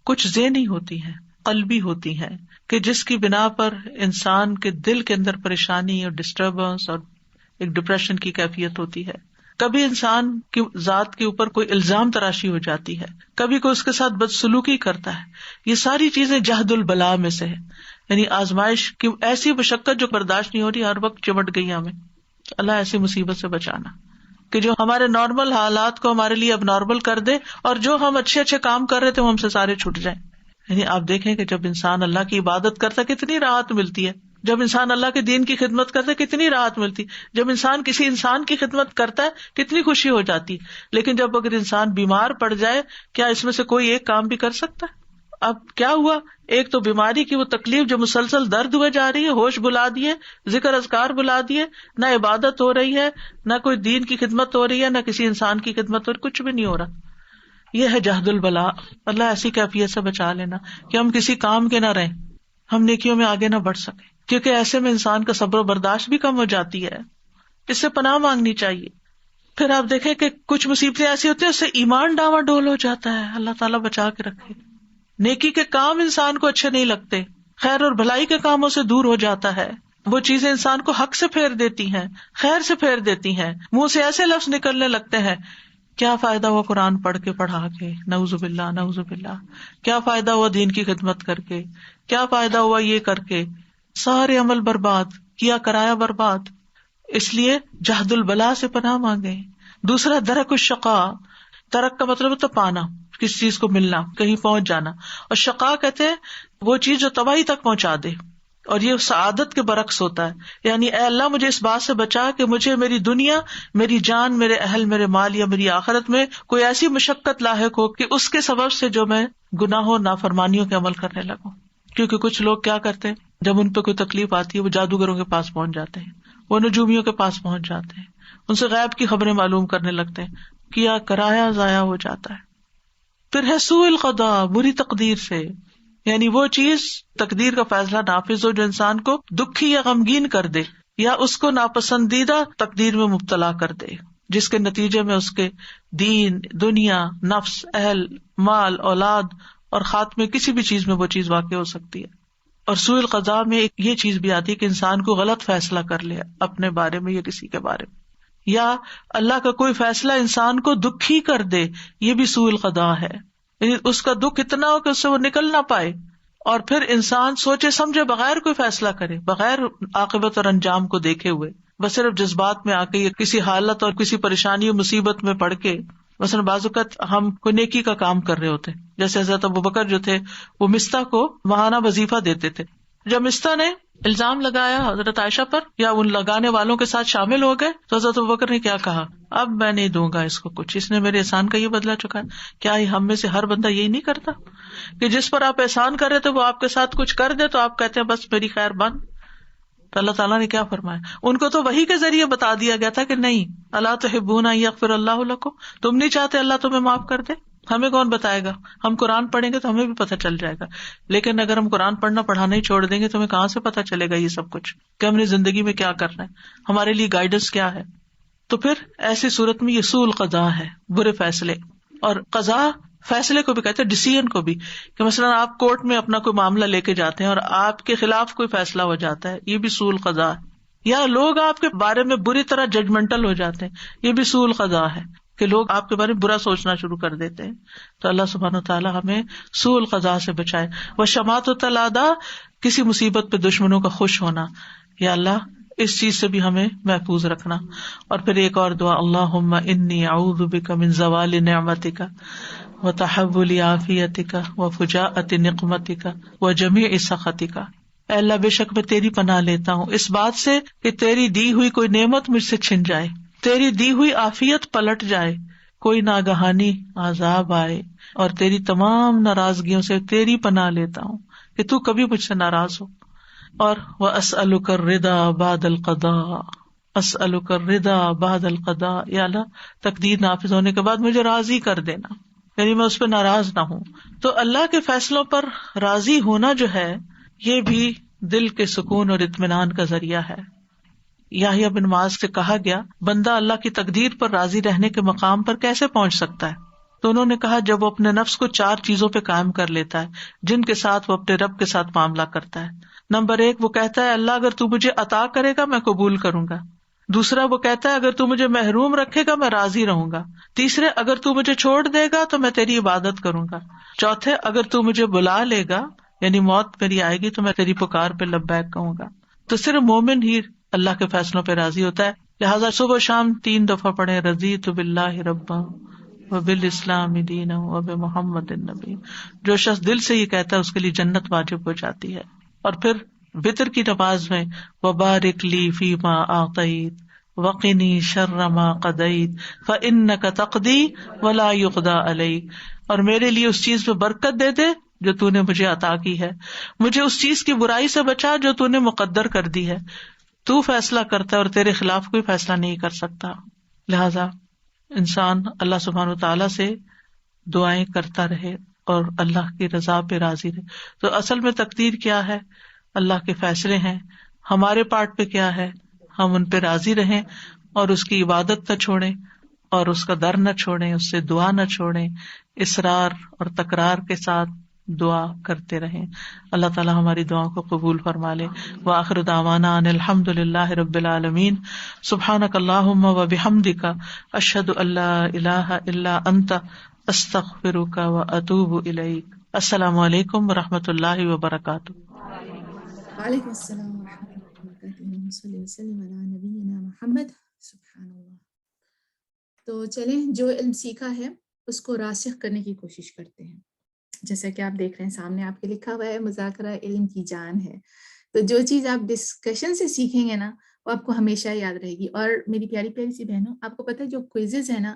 کچھ ذہنی ہوتی ہیں، قلبی ہوتی ہیں، کہ جس کی بنا پر انسان کے دل کے اندر پریشانی اور ڈسٹربنس اور ایک ڈپریشن کی کیفیت ہوتی ہے. کبھی انسان کی ذات کے اوپر کوئی الزام تراشی ہو جاتی ہے، کبھی کوئی اس کے ساتھ بدسلوکی کرتا ہے. یہ ساری چیزیں جہد البلاء میں سے ہے، یعنی آزمائش کی ایسی مشقت جو برداشت نہیں ہو رہی، ہر وقت چمٹ گئی ہمیں. اللہ ایسی مصیبت سے بچانا کہ جو ہمارے نارمل حالات کو ہمارے لیے اب نارمل کر دے، اور جو ہم اچھے کام کر رہے تھے وہ ہم سے سارے چھوٹ جائیں. یعنی آپ دیکھیں کہ جب انسان اللہ کی عبادت کرتا ہے کتنی راحت ملتی ہے، جب انسان اللہ کے دین کی خدمت کرتا ہے کتنی راحت ملتی، جب انسان کسی انسان کی خدمت کرتا ہے کتنی خوشی ہو جاتی. لیکن جب اگر انسان بیمار پڑ جائے، کیا اس میں سے کوئی ایک کام بھی کر سکتا ہے؟ اب کیا ہوا، ایک تو بیماری کی وہ تکلیف جو مسلسل درد ہوئے جا رہی ہے، ہوش بلا دیے، ذکر اذکار بلا دیے، نہ عبادت ہو رہی ہے، نہ کوئی دین کی خدمت ہو رہی ہے، نہ کسی انسان کی خدمت ہو رہی، کچھ بھی نہیں ہو رہا. یہ ہے جہد البلاء. اللہ ایسی کیفیت سے بچا لینا کہ ہم کسی کام کے نہ رہیں، ہم نیکیوں میں آگے نہ بڑھ سکیں، کیونکہ ایسے میں انسان کا صبر و برداشت بھی کم ہو جاتی ہے. اس سے پناہ مانگنی چاہیے. پھر آپ دیکھیں کہ کچھ مصیبتیں ایسی ہوتی ہیں اس سے ایمان ڈاواں ڈول ہو جاتا ہے. اللہ تعالیٰ بچا کے رکھے. نیکی کے کام انسان کو اچھے نہیں لگتے، خیر اور بھلائی کے کاموں سے دور ہو جاتا ہے. وہ چیزیں انسان کو حق سے پھیر دیتی ہیں، خیر سے پھیر دیتی ہیں. منہ سے ایسے لفظ نکلنے لگتے ہیں، کیا فائدہ ہوا قرآن پڑھ کے پڑھا کے، نعوذ باللہ نعوذ باللہ، کیا فائدہ ہوا دین کی خدمت کر کے، کیا فائدہ ہوا یہ کر کے، سارے عمل برباد کیا، کرایا برباد. اس لیے جہد البلاء سے پناہ مانگے. دوسرا درک الشقاء، ترک کا مطلب ہے تو پانا، کسی چیز کو ملنا، کہیں پہنچ جانا. اور شقا کہتے ہیں وہ چیز جو تباہی تک پہنچا دے، اور یہ سعادت کے برعکس ہوتا ہے. یعنی اے اللہ مجھے اس بات سے بچا کہ مجھے میری دنیا، میری جان، میرے اہل، میرے مال یا میری آخرت میں کوئی ایسی مشقت لاحق ہو کہ اس کے سبب سے جو میں گناہوں نافرمانیوں کے عمل کرنے لگوں. کیونکہ کچھ لوگ کیا کرتے ہیں، جب ان پہ کوئی تکلیف آتی ہے وہ جادوگروں کے پاس پہنچ جاتے ہیں، وہ نجومیوں کے پاس پہنچ جاتے ہیں، ان سے غیب کی خبریں معلوم کرنے لگتے ہیں، کیا کرایا ضائع ہو جاتا ہے. پھر ہے سوء القضاء، بری تقدیر سے، یعنی وہ چیز تقدیر کا فیصلہ نافذ ہو جو انسان کو دکھی یا غمگین کر دے، یا اس کو ناپسندیدہ تقدیر میں مبتلا کر دے، جس کے نتیجے میں اس کے دین، دنیا، نفس، اہل، مال، اولاد اور خاتمے کسی بھی چیز میں وہ چیز واقع ہو سکتی ہے. اور سوء القضاء میں ایک یہ چیز بھی آتی ہے کہ انسان کو غلط فیصلہ کر لے اپنے بارے میں یا کسی کے بارے میں، یا اللہ کا کوئی فیصلہ انسان کو دکھی کر دے، یہ بھی سوء القضاء ہے. یعنی اس کا دکھ اتنا ہو کہ اس سے وہ نکل نہ پائے، اور پھر انسان سوچے سمجھے بغیر کوئی فیصلہ کرے، بغیر عاقبت اور انجام کو دیکھے ہوئے، بس صرف جذبات میں آ کے یا کسی حالت اور کسی پریشانی اور مصیبت میں پڑ کے. مثلاً بعض اوقات ہم کوئی نیکی کا کام کر رہے ہوتے، جیسے حضرت ابوبکر جو تھے وہ مستح کو ماہانہ وظیفہ دیتے تھے. جب مستح نے الزام لگایا حضرت عائشہ پر یا ان لگانے والوں کے ساتھ شامل ہو گئے تو حضرت ابوبکر نے کیا کہا، اب میں نہیں دوں گا اس کو کچھ، اس نے میرے احسان کا یہ بدلہ چکا. کیا ہم میں سے ہر بندہ یہی نہیں کرتا کہ جس پر آپ احسان کر رہے تھے وہ آپ کے ساتھ کچھ کر دے تو آپ کہتے ہیں بس میری خیر بند. تو اللہ تعالیٰ نے کیا فرمایا، ان کو تو وحی کے ذریعے بتا دیا گیا تھا کہ نہیں، الا تحبون ان یغفر اللہ لکم، تم نہیں چاہتے اللہ تمہیں معاف کر دے. ہمیں کون بتائے گا، ہم قرآن پڑھیں گے تو ہمیں بھی پتہ چل جائے گا، لیکن اگر ہم قرآن پڑھنا پڑھانا ہی چھوڑ دیں گے تو ہمیں کہاں سے پتہ چلے گا یہ سب کچھ کہ ہم نے زندگی میں کیا کرنا ہے، ہمارے لیے گائیڈنس کیا ہے. تو پھر ایسی صورت میں یہ سوء القضاء ہے، برے فیصلے. اور قضاء فیصلے کو بھی کہتے ہیں، ڈیسیژن کو بھی، کہ مثلاً آپ کورٹ میں اپنا کوئی معاملہ لے کے جاتے ہیں اور آپ کے خلاف کوئی فیصلہ ہو جاتا ہے، یہ بھی سوء القضاء ہے. یا لوگ آپ کے بارے میں بری طرح ججمنٹل ہو جاتے ہیں، یہ بھی سوء القضاء ہے کہ لوگ آپ کے بارے میں برا سوچنا شروع کر دیتے ہیں. تو اللہ سبحانہ وتعالیٰ ہمیں سوء القضاء سے بچائے. وشماتۃ الاعداء، کسی مصیبت پہ دشمنوں کا خوش ہونا، یا اللہ اس چیز سے بھی ہمیں محفوظ رکھنا. اور پھر ایک اور دعا، اللہم انی اعوذ بک من زوال نعمتک وتحول عافیتک وفجاءۃ نقمتک وجمیع سخطک. اے اللہ بے شک میں تیری پناہ لیتا ہوں اس بات سے کہ تیری دی ہوئی کوئی نعمت مجھ سے چھن جائے، تیری دی ہوئی عافیت پلٹ جائے، کوئی ناگہانی عذاب آئے، اور تیری تمام ناراضگیوں سے تیری پناہ لیتا ہوں کہ تو کبھی مجھ سے ناراض ہو. اور وَأَسْأَلُكَ الرِّضَا بَعْدَ الْقَضَاءِ، أَسْأَلُكَ الرِّضَا بَعْدَ الْقَضَاءِ، یا اللہ تقدیر نافذ ہونے کے بعد مجھے راضی کر دینا، یعنی میں اس پہ ناراض نہ ہوں. تو اللہ کے فیصلوں پر راضی ہونا جو ہے یہ بھی دل کے سکون اور اطمینان کا ذریعہ ہے. یحییٰ بن معاذ سے کہا گیا بندہ اللہ کی تقدیر پر راضی رہنے کے مقام پر کیسے پہنچ سکتا ہے؟ تو انہوں نے کہا جب وہ اپنے نفس کو 4 چیزوں پہ قائم کر لیتا ہے جن کے ساتھ وہ اپنے رب کے ساتھ معاملہ کرتا ہے. نمبر 1 وہ کہتا ہے اللہ اگر تو مجھے عطا کرے گا میں قبول کروں گا. دوسرا وہ کہتا ہے اگر تو مجھے محروم رکھے گا میں راضی رہوں گا. تیسرے اگر تو مجھے چھوڑ دے گا تو میں تیری عبادت کروں گا. چوتھے اگر تو مجھے بلا لے گا یعنی موت میری آئے گی تو میں تیری پکار پہ لبیک کہوں گا. تو صرف مومن ہی اللہ کے فیصلوں پہ راضی ہوتا ہے. لہٰذا صبح شام 3 دفعہ پڑھے رضیت باللہ ربا وبالاسلام دینا وبمحمد النبی. جو شخص دل سے یہ کہتا ہے اس کے لیے جنت واجب ہو جاتی ہے. اور پھر وتر کی نماز میں وبارک لی فیما اعطیت وقنی شر ما قضیت فانک تقضی ولا یقضی علیک، اور میرے لیے اس چیز میں برکت دے دے جو تو نے مجھے عطا کی ہے، مجھے اس چیز کی برائی سے بچا جو تو نے مقدر کر دی ہے. تو فیصلہ کرتا ہے اور تیرے خلاف کوئی فیصلہ نہیں کر سکتا. لہذا انسان اللہ سبحانہ وتعالیٰ سے دعائیں کرتا رہے اور اللہ کی رضا پہ راضی رہے. تو اصل میں تقدیر کیا ہے؟ اللہ کے فیصلے ہیں. ہمارے پارٹ پہ کیا ہے؟ ہم ان پہ راضی رہیں اور اس کی عبادت نہ چھوڑیں اور اس کا در نہ چھوڑیں، اس سے دعا نہ چھوڑیں، اصرار اور تکرار کے ساتھ دعا کرتے رہیں. اللہ تعالیٰ ہماری دعاؤں کو قبول فرما لے. وآخر دعوانا ان الحمد للہ رب العالمین. سبحانک اللہم وبحمدک اشہد ان لا الہ الا انت استغفرک واتوب الیک. السلام علیکم ورحمۃ اللہ وبرکاتہ. وعلیکم السلام ورحمۃ اللہ وبرکاتہ. صلی اللہ وسلم علی نبینا محمد. سبحان اللہ. تو چلیں جو علم سیکھا ہے اس کو راسخ کرنے کی کوشش کرتے ہیں. جیسا کہ آپ دیکھ رہے ہیں سامنے آپ کے لکھا ہوا ہے مذاکرہ علم کی جان ہے. تو جو چیز آپ ڈسکشن سے سیکھیں گے نا وہ آپ کو ہمیشہ یاد رہے گی. اور میری پیاری پیاری سی بہنوں, آپ کو پتہ ہے جو کوئزز ہیں نا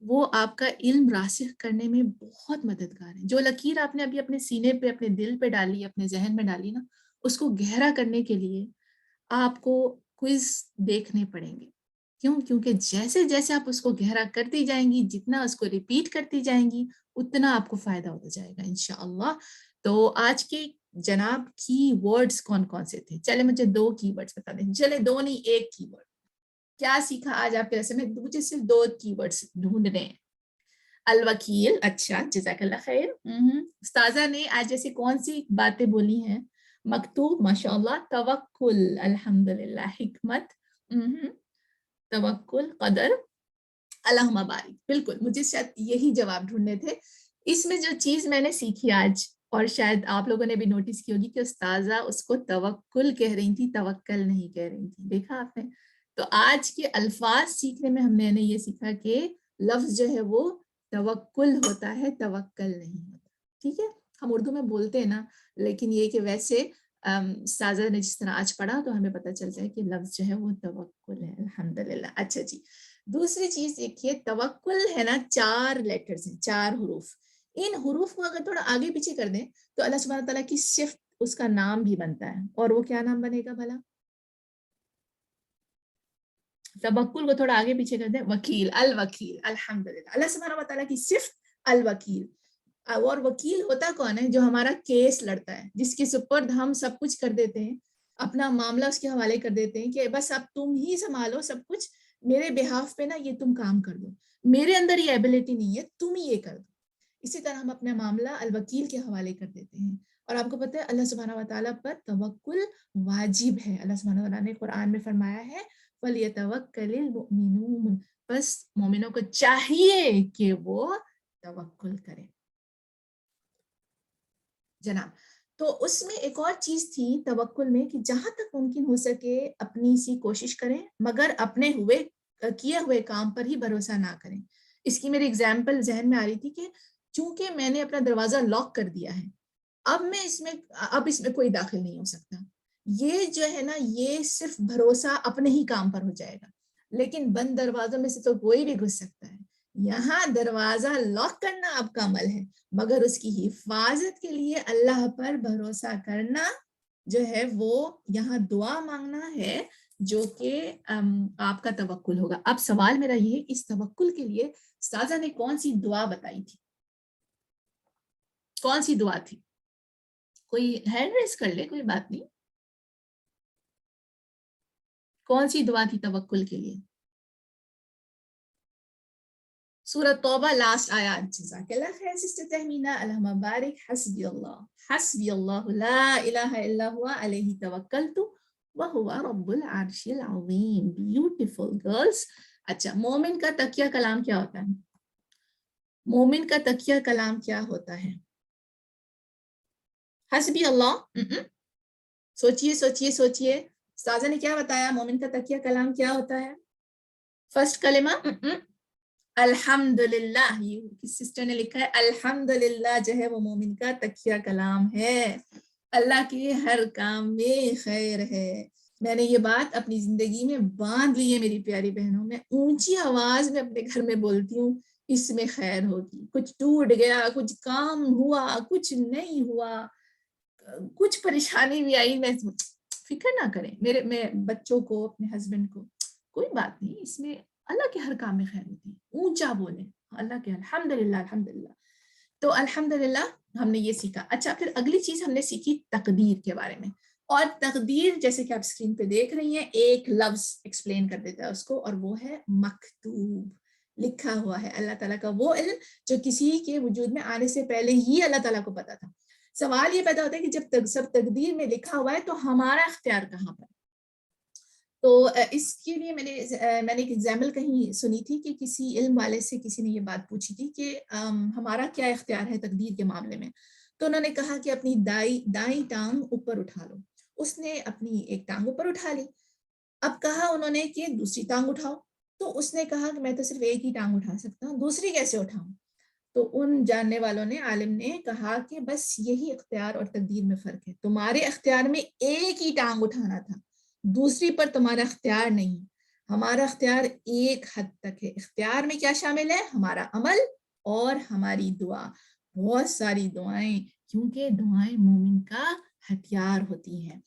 وہ آپ کا علم راسخ کرنے میں بہت مددگار ہیں. جو لکیر آپ نے ابھی اپنے سینے پہ, اپنے دل پہ ڈالی, اپنے ذہن میں ڈالی نا, اس کو گہرا کرنے کے لیے آپ کو کوئز دیکھنے پڑیں گے. کیوں؟ کیونکہ جیسے جیسے آپ اس کو گہرا کرتی جائیں گی, جتنا اس کو ریپیٹ کرتی جائیں گی, اتنا آپ کو فائدہ ہوتا جائے گا انشاءاللہ. تو آج کے جناب کی ورڈز کون کون سے تھے؟ چلے مجھے 2 کی ورڈز بتا دیں. چلے 2 نہیں 1 کی ورڈ. کیا سیکھا آج آپ کے رسم میں؟ مجھے صرف 2 کی ورڈز ڈھونڈنے ہیں. الوکیل, اچھا جزاک اللہ خیر. استاذہ نے آج جیسے کون سی باتیں بولی ہیں؟ مکتوب, ماشاءاللہ. توکل, الحمدللہ. حکمت, توکل. قدر, اللہم بارک. بالکل, مجھے شاید یہی جواب ڈھونڈنے تھے. اس میں جو چیز میں نے سیکھی آج, اور شاید آپ لوگوں نے بھی نوٹس کی ہوگی کہ استاذہ اس کو توکل کہہ رہی تھی, توکل نہیں کہہ رہی تھی. دیکھا آپ نے؟ تو آج کے الفاظ سیکھنے میں ہم نے یہ سیکھا کہ لفظ جو ہے وہ توکل ہوتا ہے, توکل نہیں ہوتا. ٹھیک ہے, ہم اردو میں بولتے ہیں نا, لیکن یہ کہ ویسے استاذہ نے جس طرح آج پڑھا تو ہمیں پتہ چلتا ہے کہ لفظ جو ہے وہ توکل ہے. الحمدللہ. اچھا جی, دوسری چیز دیکھیے, توکل ہے نا 4 لیٹرز ہیں, 4 حروف. ان حروف کو اگر تھوڑا آگے پیچھے کر دیں تو اللہ سبحانہ تعالیٰ کی صفت, اس کا نام بھی بنتا ہے. اور وہ کیا نام بنے گا بھلا؟ توکل کو تھوڑا آگے پیچھے کر دیں, وکیل, الوکیل. الحمدللہ. اللہ سبحانہ تعالیٰ کی صفت الوکیل. اور وکیل ہوتا کون ہے؟ جو ہمارا کیس لڑتا ہے, جس کے سپرد ہم سب کچھ کر دیتے ہیں, اپنا معاملہ اس کے حوالے کر دیتے ہیں کہ بس اب تم ہی سنبھالو سب کچھ, میرے بہاف پہ نا یہ تم کام کر دو, میرے اندر یہ ایبلٹی نہیں ہے, تم ہی یہ کر دو. اسی طرح ہم اپنا معاملہ الوکیل کے حوالے کر دیتے ہیں. اور آپ کو پتہ ہے اللہ سبحانہ وتعالیٰ پر توکل واجب ہے. اللہ سبحانہ وتعالیٰ نے قرآن میں فرمایا ہے فَلْيَتَوَكَّلِ الْمُؤْمِنُونَ, بس مومنوں کو چاہیے کہ وہ توکل کریں. جناب, تو اس میں ایک اور چیز تھی توکل میں کہ جہاں تک ممکن ہو سکے اپنی سی کوشش کریں, مگر اپنے کیے ہوئے کام پر ہی بھروسہ نہ کریں. اس کی میری اگزامپل ذہن میں آ رہی تھی کہ چونکہ میں نے اپنا دروازہ لاک کر دیا ہے, اب اس میں کوئی داخل نہیں ہو سکتا. یہ جو ہے نا, یہ صرف بھروسہ اپنے ہی کام پر ہو جائے گا, لیکن بند دروازوں میں سے تو کوئی بھی گھس سکتا ہے. یہاں دروازہ لاک کرنا آپ کا عمل ہے, مگر اس کی حفاظت کے لیے اللہ پر بھروسہ کرنا جو ہے وہ یہاں دعا مانگنا ہے, جو کہ آپ کا توکل ہوگا. اب سوال میرا یہ ہے, اس توکل کے لیے استاذہ نے کون سی دعا بتائی تھی؟ کون سی دعا تھی؟ کوئی ہینڈ ریز کر لے, کوئی بات نہیں. کون سی دعا تھی توکل کے لیے؟ سورۃ توبہ لاسٹ آیات. جزاک اللہ خیر سسٹر تہمینہ, اللہم بارک. حسبی اللہ لا الہ الا ہوا علیہ توکلت وہو رب العرش العظیم. Beautiful girls. اچھا, مومن کا تکیہ کلام کیا ہوتا ہے؟ مومن کا تکیہ کلام کیا ہوتا ہے؟ حسبی اللہ. سوچئے. استاذہ نے کیا بتایا؟ مومن کا تکیہ کلام کیا ہوتا ہے؟ فرسٹ کلمہ الحمدللہ. سسٹر نے لکھا ہے الحمدللہ جو ہے وہ مومن کا تکیہ کلام ہے. اللہ کے ہر کام میں خیر ہے. میں نے یہ بات اپنی زندگی میں باندھ لی ہے میری پیاری بہنوں. میں اونچی آواز میں اپنے گھر میں بولتی ہوں, اس میں خیر ہوگی. کچھ ٹوٹ گیا, کچھ کام ہوا, کچھ نہیں ہوا, کچھ پریشانی بھی آئی, میں فکر نہ کریں میں بچوں کو, اپنے ہسبینڈ کو, کوئی بات نہیں, اس میں اللہ کے ہر کام میں خیر ہوتی ہے. اونچا بولیں اللہ کے الحمدللہ الحمدللہ. تو الحمدللہ ہم نے یہ سیکھا. اچھا, پھر اگلی چیز ہم نے سیکھی تقدیر کے بارے میں. اور تقدیر جیسے کہ آپ اسکرین پہ دیکھ رہی ہیں, ایک لفظ ایکسپلین کر دیتا ہے اس کو, اور وہ ہے مکتوب, لکھا ہوا ہے. اللہ تعالیٰ کا وہ علم جو کسی کے وجود میں آنے سے پہلے ہی اللہ تعالیٰ کو پتا تھا. سوال یہ پیدا ہوتا ہے کہ جب تک سب تقدیر میں لکھا ہوا ہے تو ہمارا اختیار کہاں پر؟ تو اس کے لیے میں نے ایک ایگزامپل کہیں سنی تھی کہ کسی علم والے سے کسی نے یہ بات پوچھی تھی کہ ہمارا کیا اختیار ہے تقدیر کے معاملے میں. تو انہوں نے کہا کہ اپنی دائیں ٹانگ اوپر اٹھا لو. اس نے اپنی ایک ٹانگ اوپر اٹھا لی. اب کہا انہوں نے کہ دوسری ٹانگ اٹھاؤ. تو اس نے کہا کہ میں تو صرف ایک ہی ٹانگ اٹھا سکتا ہوں, دوسری کیسے اٹھاؤں؟ تو ان جاننے والوں نے، عالم نے کہا کہ بس یہی اختیار اور تقدیر میں فرق ہے. تمہارے اختیار میں ایک ہی ٹانگ اٹھانا تھا، دوسری پر تمہارا اختیار نہیں. ہمارا اختیار ایک حد تک ہے. اختیار میں کیا شامل ہے؟ ہمارا عمل اور ہماری دعا. بہت ساری دعائیں، کیونکہ دعائیں مومن کا ہتھیار ہوتی ہیں.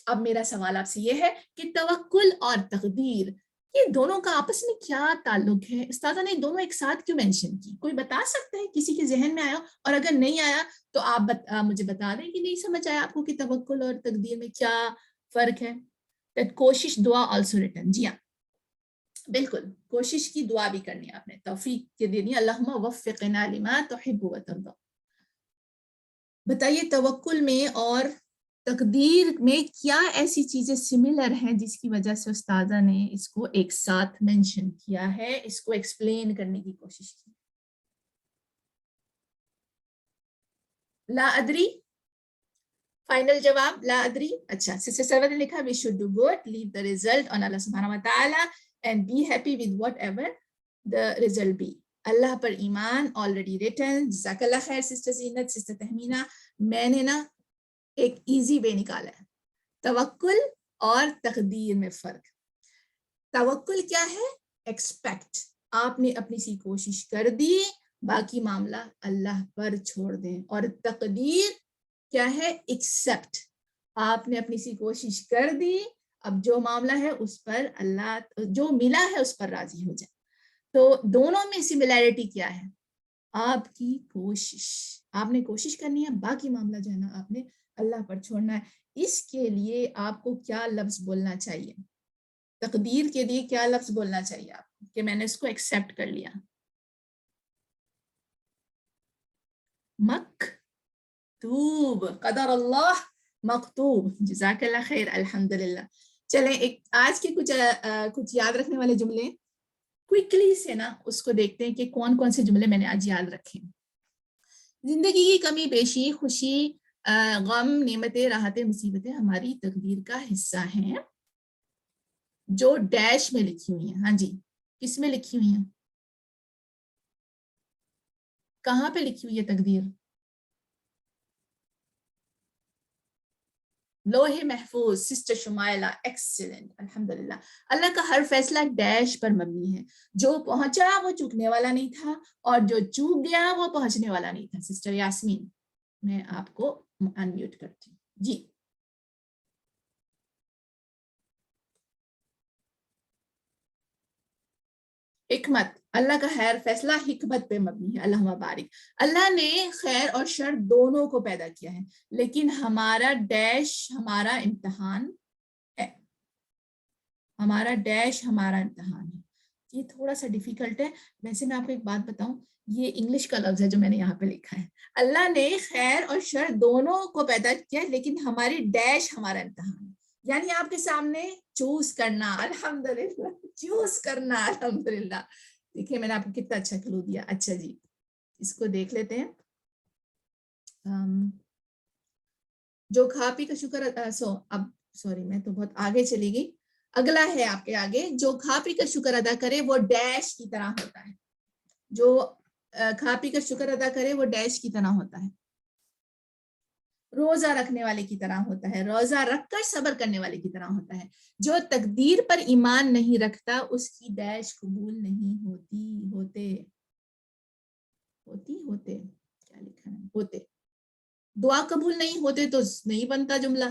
اب میرا سوال آپ سے یہ ہے کہ توکل اور تقدیر، یہ دونوں کا آپس میں کیا تعلق ہے؟ استاذہ نے دونوں ایک ساتھ کیوں مینشن کی؟ کوئی بتا سکتا ہے؟ کسی کے ذہن میں آیا؟ اور اگر نہیں آیا تو آپ مجھے بتا دیں کہ نہیں سمجھ آیا آپ کو کہ توکل اور تقدیر میں کیا فرق ہے. کوشش دعا آلسو ریٹن. جی ہاں بالکل، کوشش کی دعا بھی کرنی ہے آپ نے، توفیق کے دینی، اللہم وفقنا لما تحب و ترضی. بتائیے توکل میں اور تقدیر میں کیا ایسی چیزیں سملر ہیں جس کی وجہ سے استاذہ نے اس کو ایک ساتھ مینشن کیا ہے، اس کو ایکسپلین کرنے کی کوشش کی؟ لا ادری، فائنل جواب لا ادری. اچھا، سسٹر سرور نے لکھا we should do good, leave the result on Allah subhanahu wa ta'ala and be happy with whatever the result be. اللہ پر ایمان already written. جزاک اللہ خیر سسٹر زینت. سسٹر تہمینہ، میں نے نا ایک ایزی وے نکالا ہے. توکل اور تقدیر میں فرق. توکل کیا ہے؟ ایکسپیکٹ، آپ نے اپنی سی کوشش کر دی، باقی معاملہ اللہ پر چھوڑ دیں. اور تقدیر کیا ہے؟ ایکسپٹ، آپ نے اپنی سی کوشش کر دی، اب جو معاملہ ہے اس پر اللہ، جو ملا ہے اس پر راضی ہو جائے. تو دونوں میں سملیرٹی کیا ہے؟ آپ کی کوشش، آپ نے کوشش کرنی ہے، باقی معاملہ جو ہے نا آپ نے اللہ پر چھوڑنا ہے. اس کے لیے آپ کو کیا لفظ بولنا چاہیے؟ تقدیر کے لیے کیا لفظ بولنا چاہیے آپ کو کہ میں نے اس کو ایکسپٹ کر لیا؟ مکتوب، قدر اللہ مکتوب. جزاک اللہ خیر، الحمدللہ. چلیں ایک آج کے کچھ یاد رکھنے والے جملے کوئکلی سے نا اس کو دیکھتے ہیں کہ کون کون سے جملے میں نے آج یاد رکھے. زندگی کی کمی بیشی، خوشی، غم، نعمتیں، راحتیں، مصیبتیں ہماری تقدیر کا حصہ ہیں جو ڈیش میں لکھی ہوئی ہیں. ہاں جی، کس میں لکھی ہوئی ہیں؟ کہاں پہ لکھی ہوئی ہے تقدیر؟ لوح محفوظ. سسٹر شمائلہ، ایکسیلنٹ، الحمدللہ. اللہ کا ہر فیصلہ ڈیش پر مبنی ہے. جو پہنچا وہ چوکنے والا نہیں تھا، اور جو چوک گیا وہ پہنچنے والا نہیں تھا. سسٹر یاسمین، میں آپ کو انمیوٹ کرتی ہوں. جی حکمت، اللہ کا خیر فیصلہ حکمت پہ مبنی ہے. اللہم بارک. اللہ نے خیر اور شر دونوں کو پیدا کیا ہے، لیکن ہمارا ڈیش ہمارا امتحان ہے. ہمارا ڈیش ہمارا امتحان ہے. یہ تھوڑا سا ڈیفیکلٹ ہے. ویسے میں آپ کو ایک بات بتاؤں، یہ انگلش کا لفظ ہے جو میں نے یہاں پہ لکھا ہے. اللہ نے خیر اور شر دونوں کو پیدا کیا، لیکن ہماری ڈیش ہمارا امتحان ہے. یعنی آپ کے سامنے چوز کرنا. الحمدللہ، چوز کرنا. الحمدللہ. دیکھیں میں نے آپ کو کتنا اچھا کلو دیا. اچھا جی، اس کو دیکھ لیتے ہیں. جو کھا پی کا شکر سوری میں تو بہت آگے چلی گئی. اگلا ہے آپ کے آگے، جو کھا پی کا شکر ادا کرے وہ ڈیش کی طرح ہوتا ہے. جو کھا پی کا شکر ادا کرے وہ ڈیش کی طرح ہوتا ہے. روزہ رکھنے والے کی طرح ہوتا ہے. روزہ رکھ کر صبر کرنے والے کی طرح ہوتا ہے. جو تقدیر پر ایمان نہیں رکھتا اس کی ڈیش قبول نہیں ہوتی. ہوتے کیا لکھا ہے؟ ہوتے. دعا قبول نہیں ہوتے تو نہیں بنتا جملہ.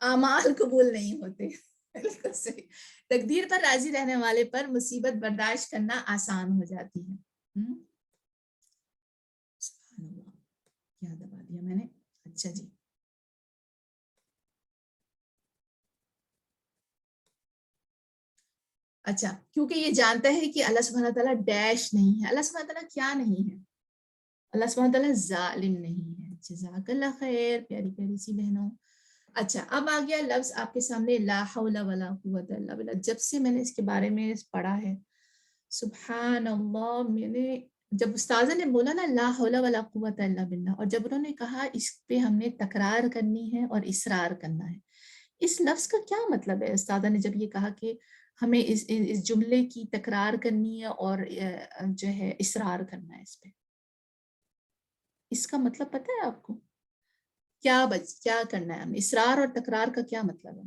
اعمال قبول نہیں ہوتے. بالکل صحیح. تقدیر پر راضی رہنے والے پر مصیبت برداشت کرنا آسان ہو جاتی ہے. سبحان اللہ، کیا دبا دیا میں نے. اچھا جی، اچھا کیونکہ یہ جانتا ہے کہ اللہ سبحانہ تعالیٰ ڈیش نہیں ہے. اللہ سبحانہ تعالیٰ کیا نہیں ہے؟ اللہ سبحانہ تعالیٰ ظالم نہیں ہے. جزاک اللہ خیر پیاری پیاری سی بہنوں. اچھا اب آ گیا لفظ آپ کے سامنے، لا حول ولا قوت الا باللہ. جب سے میں نے اس کے بارے میں پڑھا ہے، سبحان اللہ، میں نے جب استاذہ نے بولا نا لا حول ولا قوت الا باللہ، اور جب انہوں نے کہا اس پہ ہم نے تکرار کرنی ہے اور اصرار کرنا ہے، اس لفظ کا کیا مطلب ہے؟ استاذہ نے جب یہ کہا کہ ہمیں اس جملے کی تکرار کرنی ہے اور جو ہے اصرار کرنا ہے اس پہ، اس کا مطلب پتہ ہے آپ کو؟ کیا کرنا ہے ہمیں؟ اصرار اور تکرار کا کیا مطلب ہے؟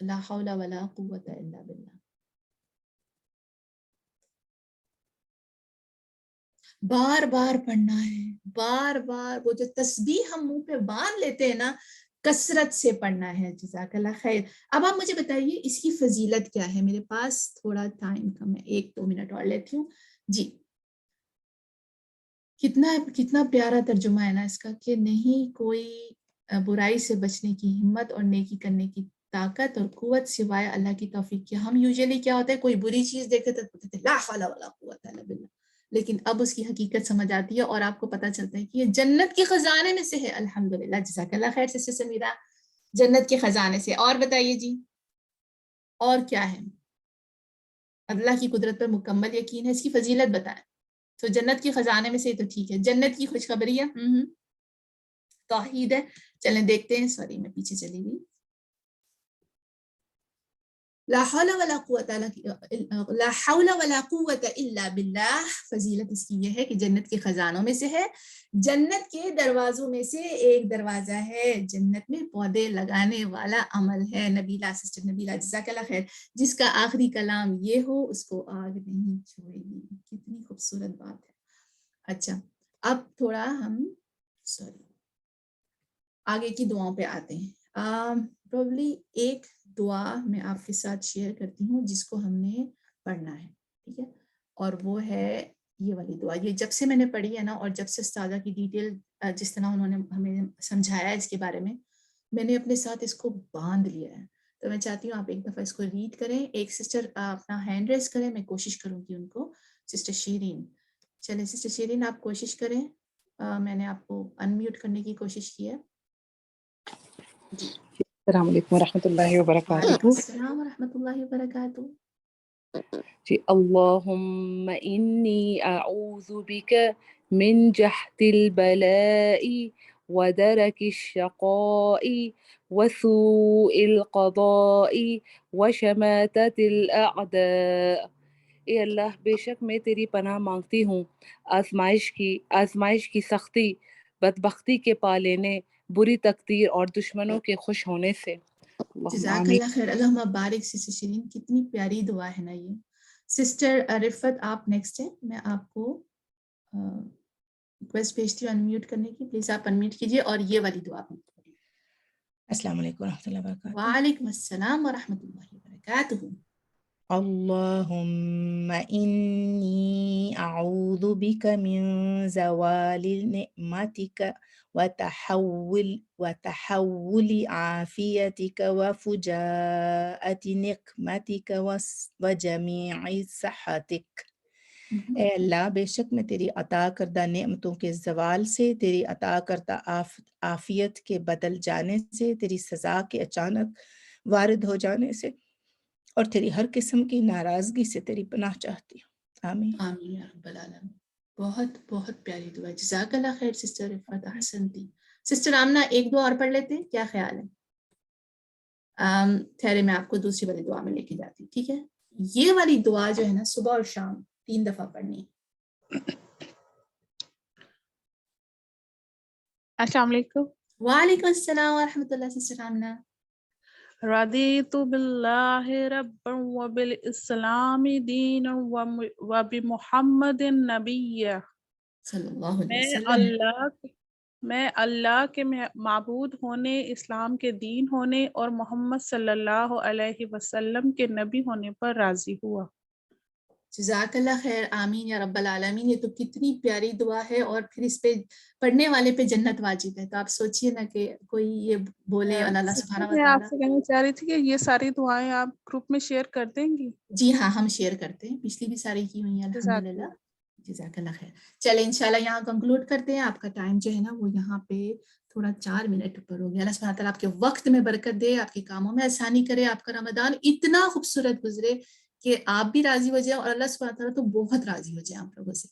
لا حول ولا قوت الا باللہ. بار بار پڑھنا ہے، بار بار. وہ جو تسبیح ہم منہ پہ باندھ لیتے ہیں نا، کثرت سے پڑھنا ہے. جزاک اللہ خیر. اب آپ مجھے بتائیے اس کی فضیلت کیا ہے؟ میرے پاس تھوڑا ٹائم کم ہے، 1-2 منٹ اور لیتی ہوں. جی، کتنا پیارا ترجمہ ہے نا اس کا، کہ نہیں کوئی برائی سے بچنے کی ہمت اور نیکی کرنے کی طاقت اور قوت سوائے اللہ کی توفیق کے. ہم یوزلی کیا ہوتا ہے، کوئی بری چیز دیکھتے تو لا حول ولا قوت الا باللہ، لیکن اب اس کی حقیقت سمجھ آتی ہے اور آپ کو پتہ چلتا ہے کہ یہ جنت کے خزانے میں سے ہے. الحمدللہ. جزاک اللہ خیر سسٹر سمیرہ، جنت کے خزانے سے. اور بتائیے جی، اور کیا ہے؟ اللہ کی قدرت پر مکمل یقین ہے. اس کی فضیلت بتائیں. تو جنت کے خزانے میں سے تو ٹھیک ہے، جنت کی خوشخبری ہے، توحید ہے. چلیں دیکھتے ہیں. سوری میں پیچھے چلی گئی. لا حول ولا قوت الا باللہ. فضیلت اس کی یہ ہے کہ جنت کے خزانوں میں سے ہے. جنت کے دروازوں میں سے ایک دروازہ ہے. جنت میں پودے لگانے والا عمل ہے. نبیلہ، سسٹر نبیلہ، جزاک اللہ خیر. جس کا آخری کلام یہ ہو اس کو آگ نہیں چھوئے گی. کتنی خوبصورت بات ہے. اچھا، اب تھوڑا ہم آگے کی دعاؤں پہ آتے ہیں. پروبلی ایک دعا میں آپ کے ساتھ شیئر کرتی ہوں جس کو ہم نے پڑھنا ہے، ٹھیک ہے؟ اور وہ ہے یہ والی دعا. یہ جب سے میں نے پڑھی ہے نا، اور جب سے استاذہ کی ڈیٹیل جس طرح انہوں نے ہمیں سمجھایا اس کے بارے میں نے اپنے ساتھ اس کو باندھ لیا ہے. تو میں چاہتی ہوں آپ ایک دفعہ اس کو ریڈ کریں. ایک سسٹر اپنا ہینڈ ریز کریں، میں کوشش کروں گی ان کو. سسٹر شیرین، چلیں سسٹر شیرین آپ کوشش کریں. میں نے آپ کو انمیوٹ کرنے کی کوشش کی ہے. جی، السلام علیکم ورحمۃ اللہ وعلیکم وبرکاتہ. السلام ورحمۃ اللہ وبرکاتہ. جی، اللہم انی اعوذ بک من جہد البلاء ودرک الشقاء وسوء القضاء وشماتت الاعداء. اے اللہ، بے شک میں تیری پناہ مانگتی ہوں آزمائش کی سختی، بدبختی کے پا لینے، بری تقدیر اور دشمنوں کے خوش ہونے سے. اللہم جزاک آمین. اللہ خیر. اللہم بارک. سسٹر شیرین کتنی پیاری دعا ہے نا یہ. سسٹر رفت آپ نیکسٹ ہیں. میں آپ کو ریکویسٹ بھیجتی ہوں انمیوٹ کرنے کی. پلیز آپ انمیوٹ کیجیے اور یہ والی دعا آپ السلام علیکم ورحمۃ اللہ وبرکاتہ. وعلیکم السلام ورحمۃ اللہ وبرکاتہ. اللهم إني أعوذ بك من زوال نعمتك وتحول عافيتك وفجاءة نقمتك وجميع سخطك. اے اللہ، بے شک میں تیری عطا کردہ نعمتوں کے زوال سے، تیری عطا کردہ عافیت کے بدل جانے سے، تیری سزا کے اچانک وارد ہو جانے سے، اور تیری ہر قسم کی ناراضگی سے تیری پناہ چاہتی ہوں. آمین. آمین یا رب العالمین. بہت بہت پیاری دعا. جزاک اللہ خیر سسٹر رفت، احسنتی. سسٹر آمنہ ایک دعا اور پڑھ لیتے ہیں، کیا خیال ہے؟ ٹھہرے میں آپ کو دوسری والی دعا میں لے کے جاتی ہوں، ٹھیک ہے؟ یہ والی دعا جو ہے نا صبح اور شام 3 دفعہ پڑھنی ہے. السلام علیکم. وعلیکم السلام ورحمۃ اللہ. سسٹر آمنہ. رضیت باللہ ربا وبالاسلام دینا وبمحمد نبی. صلی اللہ علیہ وسلم. میں اللہ کے معبود ہونے، اسلام کے دین ہونے اور محمد صلی اللہ علیہ وسلم کے نبی ہونے پر راضی ہوا. جزاک اللہ خیر. آمین یا رب العالمین. یہ تو کتنی پیاری دعا ہے، اور پھر اس پہ پڑھنے والے پہ جنت واجب ہے. تو آپ سوچئے نا کہ کوئی یہ بولے اور اللہ سبحانہ میں آپ وتعالی. سے کہنا چاہ رہی تھی کہ یہ ساری دعائیں آپ گروپ میں شیئر کر دیں گی؟ جی ہاں، ہم شیئر کرتے ہیں. پچھلی بھی ساری کی ہوئی ہیں جزاک الحمدللہ. اللہ. جزاک اللہ خیر. چلے انشاءاللہ یہاں کنکلوڈ کرتے ہیں. آپ کا ٹائم جو ہے نا وہ یہاں پہ تھوڑا 4 منٹ اوپر ہو گیا. اللہ سبحانہ تعالیٰ آپ کے وقت میں برکت دے، آپ کے کاموں میں آسانی کرے، آپ کا رمضان اتنا خوبصورت گزرے کہ آپ بھی راضی ہو جائیں اور اللہ سبحانہ تعالیٰ تو بہت راضی ہو جائے آپ لوگوں سے.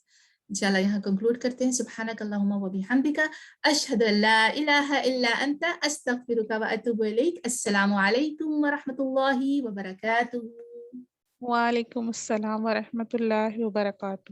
انشاءاللہ یہاں کنکلوڈ کرتے ہیں. سبحانک اللہم و بحمدک، اشہد ان لا الہ الا انت، استغفرک و اتوب الیک. السلام علیکم ورحمۃ اللہ وبرکاتہ. وعلیکم السلام ورحمۃ اللہ وبرکاتہ.